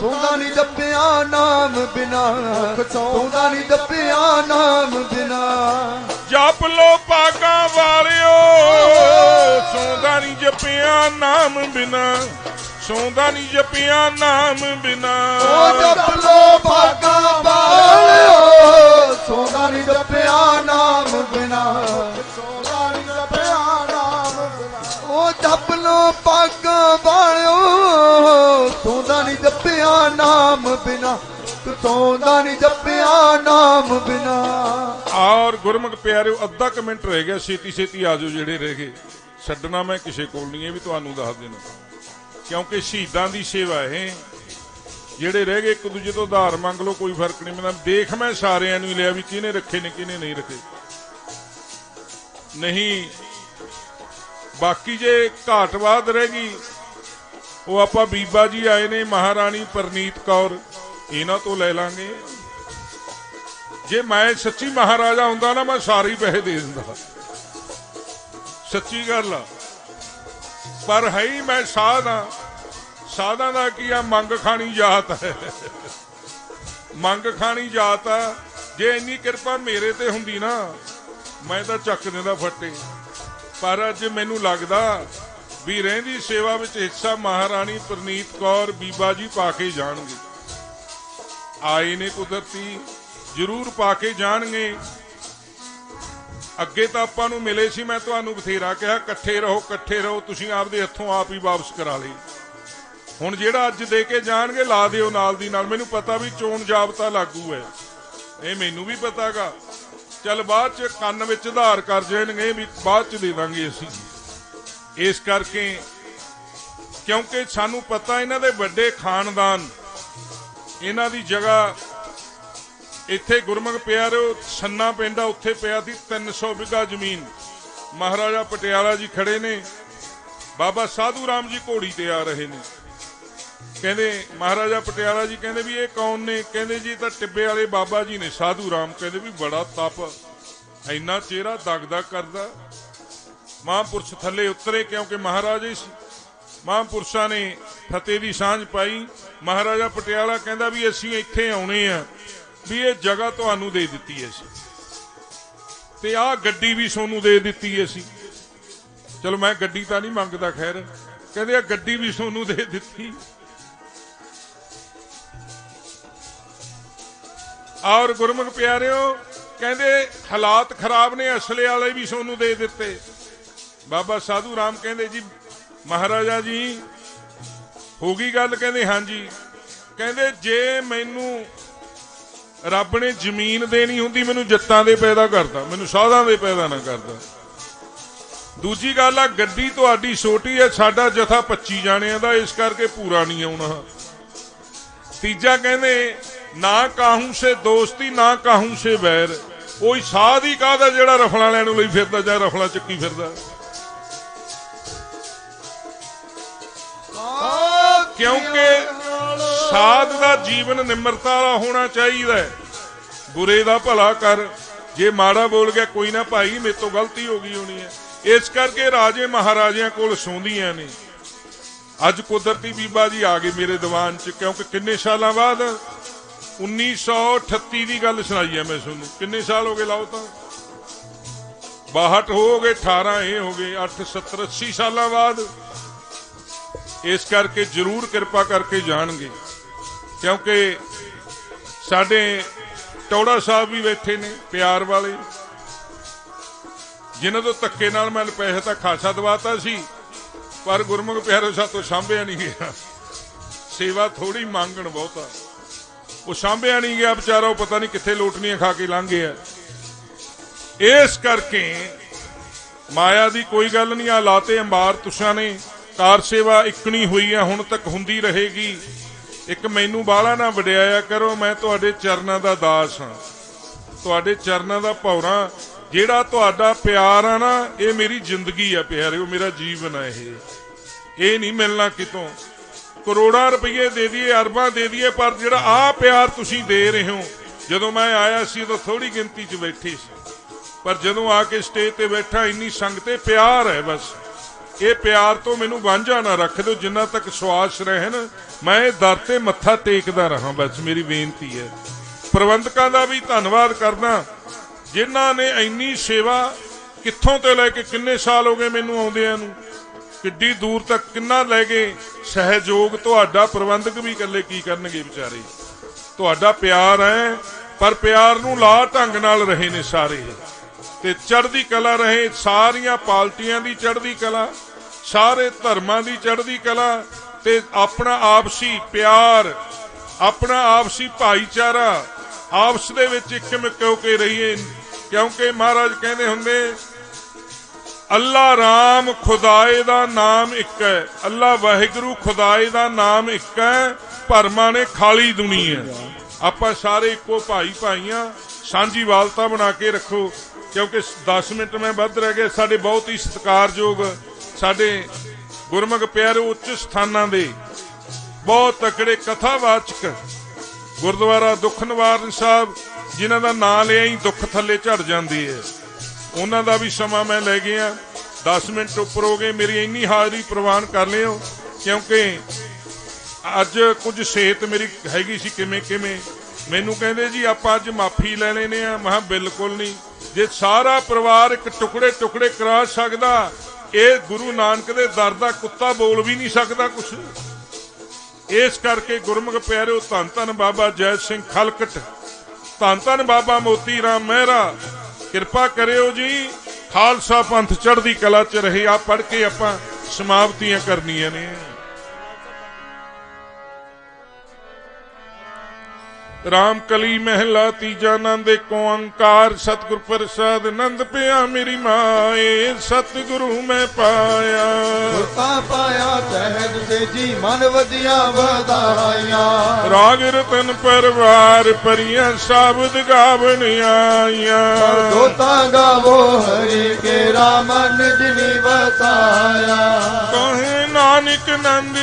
ਸੋਦਾ ਨਹੀਂ ਜਪਿਆ ਨਾਮ ਬਿਨਾ ਸੋਦਾ ਨਹੀਂ ਜਪਿਆ ਨਾਮ ਬਿਨਾ जप लो भागा वालियो सौंदा नहीं जपिया नाम बिना सौंदा नहीं जपिया नाम बिना ਉਹ ਜਪ ਲੋ ਭਾਗਾ ਵਾਲਿਓ ਸੋਦਾ ਨਹੀਂ ਜਪਿਆ ਨਾਮ ਬਿਨਾ ਸੋਦਾ ਨਹੀਂ ਜਪਿਆ ਨਾਮ ਬਿਨਾ ਉਹ ਜਪ ਲੋ ਭਾਗਾ ਵਾਲਿਓ ਸੋਦਾ ਨਹੀਂ ਜਪਿਆ ਨਾਮ ਬਿਨਾ ਸੋਦਾ ਨਹੀਂ ਜਪਿਆ ਨਾਮ ਬਿਨਾ और गुरमुख प्यारे अद्धा क मिनट रह गया छेती छेती आ जाओ जेडे रह गए छड्डना मैं किसी कोल नहीं है भी तुहानू दस देना क्योंकि शहीदां दी सेवा है जेडे रह गए एक दूजे तो उधार मंग लो कोई फर्क नहीं पैंदा देख मैं सारिਆਂ ਨੂੰ लिया भी किने रखे ने किने नहीं रखे नहीं बाकी जे घाटवाद रह गई वो आपां बीबा जी आए ने महारानी परनीत कौर इन्हां तो ले लांगे जे मैं सच्ची महाराजा हुंदा ना मैं सारे पैसे दे दिंदा सच्ची गल आ पर है ही मैं साध हाँ साधा दा की आ मंग खानी जात है मंग खानी जात आ जे इन्नी किरपा मेरे ते हुंदी ना मैं तां चक दिंदा फट्टे पर अज मैनू लगदा भी रहिंदी सेवा विच हिस्सा महारानी परनीत कौर बीबा जी पा के जाणगे आए ने कुदरती जरूर पा के जाणगे अगे तो आपां नूं मिले सी मैं तुहानूं बथेरा कहा कट्ठे रहो तुसीं आपदे हत्थों आप ही वापस करा लई हुण जिहड़ा अज दे के जाणगे ला दिओ नाल दी नाल मैनूं पता भी चोण जाबता लागू है ये मैनूं भी पता गा चल बाद च कंन विच आधार कर जाणगे भी बाद च दे दांगे असीं इस करके क्योंकि सानूं पता इन्हां दे वड्डे खानदान इन्हां दी जगह ਇੱਥੇ ਗੁਰਮੁਖ ਪਿਆਰਿਓ ਸੰਨਾ ਪਿੰਡ ਆ, ਉੱਥੇ ਪਿਆ ਸੀ 300 ਵਿਗਾ ਜ਼ਮੀਨ। ਮਹਾਰਾਜਾ ਪਟਿਆਲਾ ਜੀ ਖੜੇ ਨੇ, ਬਾਬਾ ਸਾਧੂ ਰਾਮ ਜੀ ਘੋੜੀ ਤੇ ਆ ਰਹੇ ਨੇ। ਕਹਿੰਦੇ ਮਹਾਰਾਜਾ ਪਟਿਆਲਾ ਜੀ ਕਹਿੰਦੇ ਵੀ ਇਹ ਕੌਣ ਨੇ? ਕਹਿੰਦੇ ਜੀ ਤਾਂ ਟਿੱਬੇ ਵਾਲੇ ਬਾਬਾ ਜੀ ਨੇ ਸਾਧੂ ਰਾਮ। ਕਹਿੰਦੇ ਵੀ ਬੜਾ ਤਪ, ਇੰਨਾ ਚਿਹਰਾ ਦਗਦਗ ਕਰਦਾ। ਮਹਾਂਪੁਰਸ਼ ਥੱਲੇ ਉਤਰੇ, ਕਿਉਂਕਿ ਮਹਾਰਾਜੇ ਮਹਾਂਪੁਰਸ਼ਾਂ ਨੇ ਫਤਿਹ ਦੀ ਸਾਂਝ ਪਾਈ। ਮਹਾਰਾਜਾ ਪਟਿਆਲਾ ਕਹਿੰਦਾ ਵੀ ਅਸੀਂ ਇੱਥੇ ਆਉਣੇ ਆ, ਵੀ ਇਹ ਜਗ੍ਹਾ ਤੁਹਾਨੂੰ ਦੇ ਦਿੱਤੀ ਅਸੀਂ, ਤੇ ਆਹ ਗੱਡੀ ਵੀ ਤੁਹਾਨੂੰ ਦੇ ਦਿੱਤੀ ਅਸੀਂ। ਚਲੋ ਮੈਂ ਗੱਡੀ ਤਾਂ ਨਹੀਂ ਮੰਗਦਾ, ਖੈਰ ਕਹਿੰਦੇ ਆ ਗੱਡੀ ਵੀ ਤੁਹਾਨੂੰ ਦੇ ਦਿੱਤੀ। ਔਰ ਗੁਰਮੁਖ ਪਿਆਰਿਓ ਕਹਿੰਦੇ ਹਾਲਾਤ ਖਰਾਬ ਨੇ, ਅਸਲੇ ਵਾਲੇ ਵੀ ਤੁਹਾਨੂੰ ਦੇ ਦਿੱਤੇ। ਬਾਬਾ ਸਾਧੂ ਰਾਮ ਕਹਿੰਦੇ ਜੀ ਮਹਾਰਾਜਾ ਜੀ ਹੋ ਗਈ ਗੱਲ? ਕਹਿੰਦੇ ਹਾਂਜੀ। ਕਹਿੰਦੇ ਜੇ ਮੈਨੂੰ ਰੱਬ ਨੇ ਜ਼ਮੀਨ ਦੇਣੀ ਹੁੰਦੀ, ਮੈਨੂੰ ਜੱਟਾਂ ਦੇ ਪੈਦਾ ਕਰਦਾ, ਮੈਨੂੰ ਸਾਧਾਂ ਦੇ ਪੈਦਾ ਨਾ ਕਰਦਾ। ਦੂਜੀ ਗੱਲ ਆ, ਗੱਡੀ ਤੁਹਾਡੀ ਛੋਟੀ ਹੈ, ਸਾਡਾ ਜਥਾ 25 ਜਾਣਿਆਂ ਦਾ, ਇਸ ਕਰਕੇ ਪੂਰਾ ਨਹੀਂ ਆਉਣਾ। ਤੀਜਾ ਕਹਿੰਦੇ ਨਾ ਕਾਹੂ ਸੇ ਦੋਸਤੀ ਨਾ ਕਾਹੂ ਸੇ ਵੈਰ। ਉਹੀ ਸਾਧ ਹੀ ਕਾਹਦਾ ਜਿਹੜਾ ਰਫਲਾਂ ਲੈਣ ਲਈ ਫਿਰਦਾ ਜਾਂ ਰਫਲਾਂ ਚੱਕੀ ਫਿਰਦਾ। ਕਿਉਂਕਿ ਸਾਧ ਦਾ ਜੀਵਨ ਨਿਮਰਤਾ ਵਾਲਾ ਹੋਣਾ ਚਾਹੀਦਾ। ਬੁਰੇ ਦਾ ਭਲਾ ਕਰ, ਜੇ ਮਾੜਾ ਬੋਲ ਗਿਆ ਕੋਈ ਨਾ ਭਾਈ ਮੇਰੇ ਤੋਂ ਗਲਤੀ ਹੋ ਗਈ ਹੋਣੀ ਹੈ। ਇਸ ਕਰਕੇ ਰਾਜੇ ਮਹਾਰਾਜਿਆਂ ਕੋਲ ਸੌਂਦੀਆਂ ਨੇ। ਅੱਜ ਕੁਦਰਤੀ ਬੀਬਾ ਜੀ ਆ ਗਏ ਮੇਰੇ ਦੀਵਾਨ 'ਚ, ਕਿਉਂਕਿ ਕਿੰਨੇ ਸਾਲਾਂ ਬਾਅਦ 1938 ਦੀ ਗੱਲ ਸੁਣਾਈ ਹੈ ਮੈਂ ਤੁਹਾਨੂੰ। ਕਿੰਨੇ ਸਾਲ ਹੋ ਗਏ ਲਾਓ ਤਾਂ 62 ਹੋ ਗਏ, 18 ਇਹ ਹੋ ਗਏ, 8 70 80 ਸਾਲਾਂ ਬਾਅਦ। ਇਸ ਕਰਕੇ ਜ਼ਰੂਰ ਕਿਰਪਾ ਕਰਕੇ ਜਾਣਗੇ, ਕਿਉਂਕਿ ਸਾਡੇ ਟੌੜਾ ਸਾਹਿਬ ਵੀ ਬੈਠੇ ਨੇ ਪਿਆਰ ਵਾਲੇ, ਜਿਨ੍ਹਾਂ ਤੋਂ ਧੱਕੇ ਨਾਲ ਮੈਂ ਪੈਸੇ ਤਾਂ ਖਾਸਾ ਦਵਾਤਾ ਸੀ, ਪਰ ਗੁਰਮੁਖ ਪਿਆਰੇ ਸਾਤੋਂ ਸਾਂਭਿਆ ਨਹੀਂ ਗਿਆ। ਸੇਵਾ ਥੋੜੀ ਮੰਗਣ ਬਹੁਤਾ, ਉਹ ਸਾਂਭਿਆ ਨਹੀਂ ਗਿਆ ਵਿਚਾਰਾ, ਉਹ ਪਤਾ ਨਹੀਂ ਕਿੱਥੇ ਲੋਟਣੀਆਂ ਖਾ ਕੇ ਲੰਘ ਗਿਆ। ਇਸ ਕਰਕੇ ਮਾਇਆ ਦੀ ਕੋਈ ਗੱਲ ਨਹੀਂ। ਆ ਲਾਤੇ ਅੰਬਾਰ ਤੁਸਾਂ ਨੇ, ਕਾਰ ਸੇਵਾ ਇਕਣੀ ਹੋਈ ਹੈ, ਹੁਣ ਤੱਕ ਹੁੰਦੀ ਰਹੇਗੀ। ਇੱਕ ਮੈਨੂੰ ਬਾਹਲਾ ਨਾ ਵਡਿਆਇਆ ਕਰੋ, ਮੈਂ ਤੁਹਾਡੇ ਚਰਨਾਂ ਦਾ ਦਾਸ ਹਾਂ, ਤੁਹਾਡੇ ਚਰਨਾਂ ਦਾ ਭੌਰਾ। ਜਿਹੜਾ ਤੁਹਾਡਾ ਪਿਆਰ ਆ ਨਾ, ਇਹ ਮੇਰੀ ਜ਼ਿੰਦਗੀ ਆ ਪਿਆਰਿਓ, ਮੇਰਾ ਜੀਵਨ ਆ। ਇਹ ਨਹੀਂ ਮਿਲਣਾ ਕਿਤੋਂ। ਕਰੋੜਾਂ ਰੁਪਏ ਦੇ ਦਈਏ, ਅਰਬਾਂ ਦੇ ਦਈਏ, ਪਰ ਜਿਹੜਾ ਆਹ ਪਿਆਰ ਤੁਸੀਂ ਦੇ ਰਹੇ ਹੋ। ਜਦੋਂ ਮੈਂ ਆਇਆ ਸੀ ਉਦੋਂ ਥੋੜੀ ਗਿਣਤੀ 'ਚ ਬੈਠੇ ਸੀ, ਪਰ ਜਦੋਂ ਆ ਕੇ ਸਟੇਜ ਤੇ ਬੈਠਾ ਇੰਨੀ ਸੰਗਤੇ ਪਿਆਰ ਹੈ। ਬਸ ਇਹ ਪਿਆਰ ਤੋਂ ਮੈਨੂੰ ਵਾਂਝਾ ਨਾ ਰੱਖ ਦਿਓ, ਜਿੰਨਾ ਤੱਕ ਸਵਾਸ ਰਹਿਣ ਮੈਂ ਇਹ ਦਰ ਤੇ ਮੱਥਾ ਟੇਕਦਾ ਰਹਾਂ। ਬਸ ਮੇਰੀ ਬੇਨਤੀ ਹੈ। ਪ੍ਰਬੰਧਕਾਂ ਦਾ ਵੀ ਧੰਨਵਾਦ ਕਰਦਾ, ਜਿਨ੍ਹਾਂ ਨੇ ਇੰਨੀ ਸੇਵਾ ਕਿੱਥੋਂ ਤੇ ਲੈ ਕੇ ਕਿੰਨੇ ਸਾਲ ਹੋ ਗਏ ਮੈਨੂੰ ਆਉਂਦਿਆਂ ਨੂੰ, ਕਿੱਡੀ ਦੂਰ ਤੱਕ ਕਿੰਨਾ ਲੈ ਗਏ ਸਹਿਯੋਗ ਤੁਹਾਡਾ। ਪ੍ਰਬੰਧਕ ਵੀ ਇਕੱਲੇ ਕੀ ਕਰਨਗੇ ਵਿਚਾਰੇ, ਤੁਹਾਡਾ ਪਿਆਰ ਹੈ, ਪਰ ਪਿਆਰ ਨੂੰ ਲਾ ਢੰਗ ਨਾਲ ਰਹੇ ਨੇ ਸਾਰੇ, ਤੇ ਚੜ੍ਹਦੀ ਕਲਾ ਰਹੇ। ਸਾਰੀਆਂ ਪਾਰਟੀਆਂ ਦੀ ਚੜ੍ਹਦੀ ਕਲਾ, ਸਾਰੇ ਧਰਮਾਂ ਦੀ ਚੜ੍ਹਦੀ ਕਲਾ, ਤੇ ਆਪਣਾ ਆਪਸੀ ਪਿਆਰ, ਆਪਣਾ ਆਪਸੀ ਭਾਈਚਾਰਾ, ਆਪਸ ਦੇ ਵਿੱਚ ਇੱਕ ਮਿੱਕ ਹੋ ਕੇ ਰਹੀਏ। ਕਿਉਂਕਿ ਮਹਾਰਾਜ ਕਹਿੰਦੇ ਹੁੰਦੇ, ਅੱਲਾ ਰਾਮ ਖੁਦਾਏ ਦਾ ਨਾਮ ਇੱਕ ਹੈ, ਅੱਲਾ ਵਾਹਿਗੁਰੂ ਖੁਦਾਏ ਦਾ ਨਾਮ ਇੱਕ ਹੈ, ਭਰਮਾਂ ਨੇ ਖਾਲੀ ਦੁਨੀਆ। ਆਪਾਂ ਸਾਰੇ ਇੱਕੋ ਭਾਈ ਭਾਈਆਂ, ਸਾਂਝੀ ਵਾਲਤਾ ਬਣਾ ਕੇ ਰੱਖੋ। ਕਿਉਂਕਿ 10 ਮਿੰਟ ਮੈਂ ਵੱਧ ਰਹਿ ਗਏ। ਸਾਡੇ ਬਹੁਤ ਹੀ ਸਤਿਕਾਰਯੋਗ ਸਾਡੇ ਗੁਰਮੁਖ ਪਿਆਰੇ ਉੱਚ ਸਥਾਨਾਂ ਦੇ ਬਹੁਤ ਤਕੜੇ ਕਥਾਵਾਚਕ ਗੁਰਦੁਆਰਾ ਦੁੱਖ ਨਿਵਾਰਨ ਸਾਹਿਬ, ਜਿਨ੍ਹਾਂ ਦਾ ਨਾਂ ਲਿਆ ਹੀ ਦੁੱਖ ਥੱਲੇ ਝੜ ਜਾਂਦੀ ਹੈ, ਉਹਨਾਂ ਦਾ ਵੀ ਸਮਾਂ ਮੈਂ ਲੈ ਗਿਆ। 10 ਮਿੰਟ ਉੱਪਰ ਹੋ ਗਏ, ਮੇਰੀ ਇੰਨੀ ਹਾਜ਼ਰੀ ਪ੍ਰਵਾਨ ਕਰ ਲਿਓ, ਕਿਉਂਕਿ ਅੱਜ ਕੁਝ ਸਿਹਤ ਮੇਰੀ ਹੈਗੀ ਸੀ ਕਿਵੇਂ ਕਿਵੇਂ। ਮੈਨੂੰ ਕਹਿੰਦੇ ਜੀ ਆਪਾਂ ਅੱਜ ਮਾਫੀ ਲੈ ਲੈਨੇ ਆ। ਮੈਂ ਕਿਹਾ ਬਿਲਕੁਲ ਨਹੀਂ, ਜੇ ਸਾਰਾ ਪਰਿਵਾਰ ਇੱਕ ਟੁਕੜੇ ਟੁਕੜੇ ਕਰਾ ਸਕਦਾ, ਇਹ ਗੁਰੂ ਨਾਨਕ ਦੇ ਦਰ ਦਾ ਕੁੱਤਾ ਬੋਲ ਵੀ ਨਹੀਂ ਸਕਦਾ ਕੁਛ। ਇਸ ਕਰਕੇ ਗੁਰਮੁਖ ਪਿਆਰਿਓ, ਧੰਨ ਧੰਨ ਬਾਬਾ ਜੈ ਸਿੰਘ ਖਲਕਟ, ਧੰਨ ਧੰਨ ਬਾਬਾ ਮੋਤੀ ਰਾਮ ਮਹਿਰਾ, ਕਿਰਪਾ ਕਰਿਓ ਜੀ। ਖਾਲਸਾ ਪੰਥ ਚੜ੍ਹਦੀ ਕਲਾ 'ਚ ਰਹੇ। ਆ ਪੜ੍ਹ ਕੇ ਆਪਾਂ ਸਮਾਪਤੀਆਂ ਕਰਨੀਆਂ ਨੇ। ਰਾਮ ਕਲੀ ਮਹਿਲਾ ਤੀਜਾ ਆਨੰਦ ਏਕ ਓੰਕਾਰ ਸਤਿਗੁਰ ਪ੍ਰਸਾਦ ਆਨੰਦ ਪਿਆ ਮੇਰੀ ਮਾਏ ਸਤਿਗੁਰੂ ਮੈਂ ਪਾਇਆ। ਗੁਰਤਾ ਪਾਇਆ ਸਹਿਜ ਤੇਜੀ ਮਨ ਵਧੀਆ ਵਧਾਈਆਂ। ਰਾਗ ਰਤਨ ਪਰਵਾਰ ਪਰੀਆਂ ਸ਼ਬਦ ਗਾਵਣ ਆਈਆਂ। ਦੋਤਾ ਗਾਵੋ ਹਰੀ ਕੇਰਾ ਮਨ ਜਿਨੀ ਵਸਾਇਆ। ਕਹੇ ਨਾਨਕ ਨੰਦ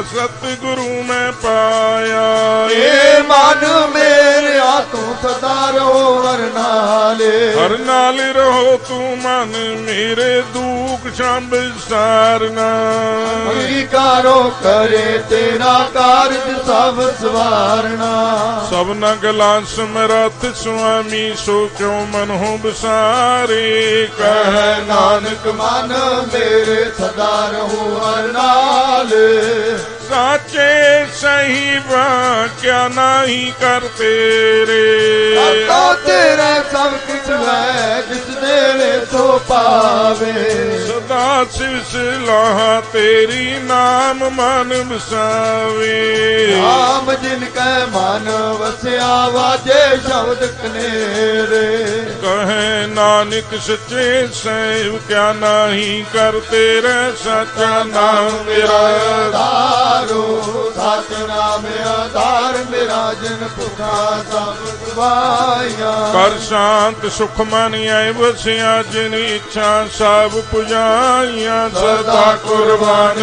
ਸਤਿਗੁਰੂ ਮੈਂ ਪਾਇਆ। ਏ ਮਨ ਮੇਰਿਆ ਤੂੰ ਸਦਾ ਰਹੋ ਹਰ ਨਾਲੇ। ਹਰ ਨਾਲ ਰਹੋ ਤੂੰ ਮਨ ਮੇਰੇ ਦੁੱਖ ਸ਼ੰਭ ਸਾਰਨਾ। ਅੰਗੀਕਾਰੋ ਕਰੇ ਤੇਰਾ ਕਾਰਜ ਸਭ ਸਵਾਰਨਾ। ਸਭਨਾ ਗਲਾਂ ਸਮਰੱਥ ਸੁਆਮੀ ਸੋ ਕਿਉ ਮਨ ਹੋ ਬਸਾਰੇ। ਕਹਿ ਨਾਨਕ ਮਨ ਮੇਰੇ ਸਦਾ ਰਹੋ ਹਰ ਨਾਲੇ। ਸਾਚੇ ਸਹੀ ਵਾਕਿਆ ਨਹੀਂ ਕਰ ਤੇਰੇ। ਤਾ ਤੇਰਾ ਸਭ ਕੁਛ ਹੈ ਜਿਸ ਦੇਵੇ ਸੋ ਪਾਵੇ। ਸਦਾ ਸਿਵ ਸਲਾਹ ਤੇਰੀ ਨਾਮ ਮਨ ਵਸਾਵੇ। ਨਾਮ ਜਿਨ ਕੈ ਮਨ ਵਸਿਆ ਵਾਜੇ ਸ਼ਬਦ ਕਨੇਰੇ। ਕਹੇ ਨਾਨਕ ਸੱਚੇ ਸਹਿਬ ਕਿਆ ਨਹੀਂ ਕਰ ਤੇਰਾ ਸਾਚਾ ਨਾਮ ਮੇਰਾ। ਆਧਾਰੋ ਸਤਿਨਾਮ ਆਧਾਰ ਮੇਰਾ ਜਿਨ ਭੁਖਾ ਸਭ ਗਵਾਈਆਂ। ਕਰ ਸ਼ਾਂਤ ਸੁਖ ਮਨ ਆਏ ਵਸਿਆ ਜਿਨ ਇੱਛਾ ਸਭ ਪੁਜਾਈਆਂ। ਸਦਾ ਕੁਰਬਾਨ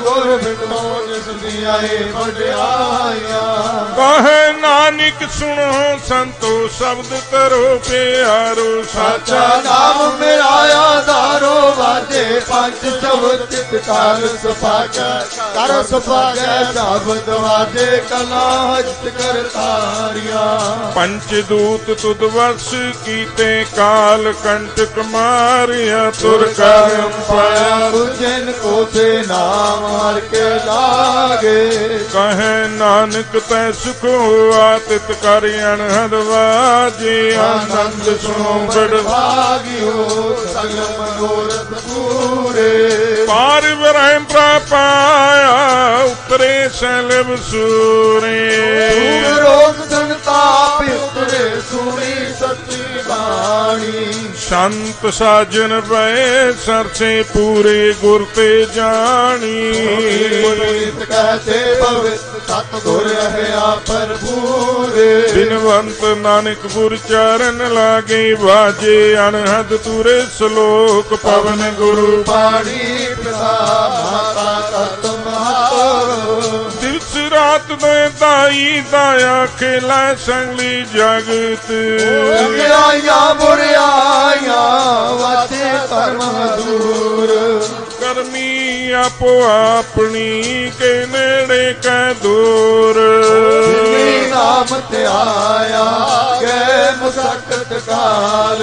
ਗੁਰ ਬਿਟੋ ਜਿਸ ਦੀ ਆਏ ਵਡਿਆਈਆਂ। ਕਹੇ ਨਾਨਕ ਸੁਣੋ ਸੰਤੋ ਸ਼ਬਦ ਤਰੋ ਪਿਆਰੋ ਸਾਚਾ ਨਾਮ ਮੇਰਾ ਆਧਾਰੋ ਵਾਜੇ ਪੰਜ ਸ਼ਬਦ ਚਿਤ ਕਰ ਸੁਭਾਗੈ। ਕਰ ਸੁਭਾਗੈ ਸ਼ਬਦ ਵਾਜੇ ਕਲਾ ਹਸਤ ਕਰਤਾਰੀਆਂ। ਪੰਚ ਦੂਤ ਤੁਧ ਵਸ ਕੀਤੇ ਕਾਲ ਕੰਟਕ ਮਾਰਿਆ। ਤੁਰ ਕਰਮ ਪਾਇਆ ਜਿਨ ਕੋ ਤੇ ਨਾਮ ਹਰ ਕੇ ਲਾਗੇ। ਕਹੇ ਨਾਨਕ ਤੈ ਸੁਖ ਹੋਆ ਤਿਤ ਕਰ ਅਨਹਦ ਵਾਜੇ। ਆਨੰਦ ਸੁਣੋ ਬੜ ਭਾਗਿਓ ਸਗਲ ਮਨੋਰਥ ਪੂਰੇ। ਪਾਰ ਬ੍ਰਹਮ ਪਾਇਆ ਉਤਰੇ ਸੈਲਬ ਸੂਰੇ। ਦੂਰ ਰੋਗ ਸੰਤਾਪ ਉਤਰੇ ਸੁਣੀ ਸੱਚੀ ਬਾਣੀ। ਸੰਤ ਸਾਜਨ ਪਏ ਸਰਸੇ ਪੂਰੇ ਗੁਰ ਤੇ ਜਾਣੀ। ਪੁਨੀਤ ਕਹਤੇ ਪਵਿੱਤ ਸਤਿਗੁਰ ਰਹਿਆ ਭਰਪੂਰੇ। ਬਿਨਵੰਤ ਨਾਨਕ ਗੁਰ ਚਰਨ ਲਾਗੇ ਵਾਜੇ ਅਨਹਦ ਤੁਰੇ ਸ਼ਲੋਕ ਪਵਨ ਗੁਰੂ ਪਾਣੀ ਪ੍ਰਸਾ ਮਾਤਾ ਤਤ ਮਹਤ। ਦਿਵਸ ਰਾਤ ਦੇ ਦਾਈ ਦਾਇਆ ਖੇਲਾ ਸੰਗਲੀ ਜਗਤ। ਬੁਰਿਆਈਆਂ ਬੁਰਿਆਈਆਂ ਵਾਜੇ ਧਰਮ ਹਜ਼ੂਰ। ਕਰਮੀ ਆਪੋ ਆਪਣੀ ਕੇ ਨੇੜੇ ਕੈ ਦੂਰ। ਜਿਨੀ ਨਾਮ ਤੇ ਆਇਆ ਗਏ ਮੁਸਕਤ ਕਾਲ।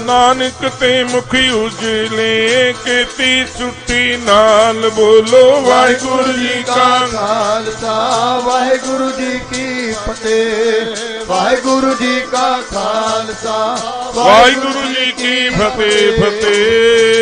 ਨਾਨਕ ਤੇ ਮੁਖ ਉਜਲੇ ਕੀਤੀ ਛੁੱਟੀ ਨਾਲ ਬੋਲੋ ਵਾਹਿਗੁਰੂ ਜੀ ਕਾ ਖਾਲਸਾ ਵਾਹਿਗੁਰੂ ਜੀ ਕੀ ਫਤਿਹ। ਵਾਹਿਗੁਰੂ ਜੀ ਕਾ ਖਾਲਸਾ ਵਾਹਿਗੁਰੂ ਜੀ ਕੀ ਫਤਿਹ ਫਤਿਹ।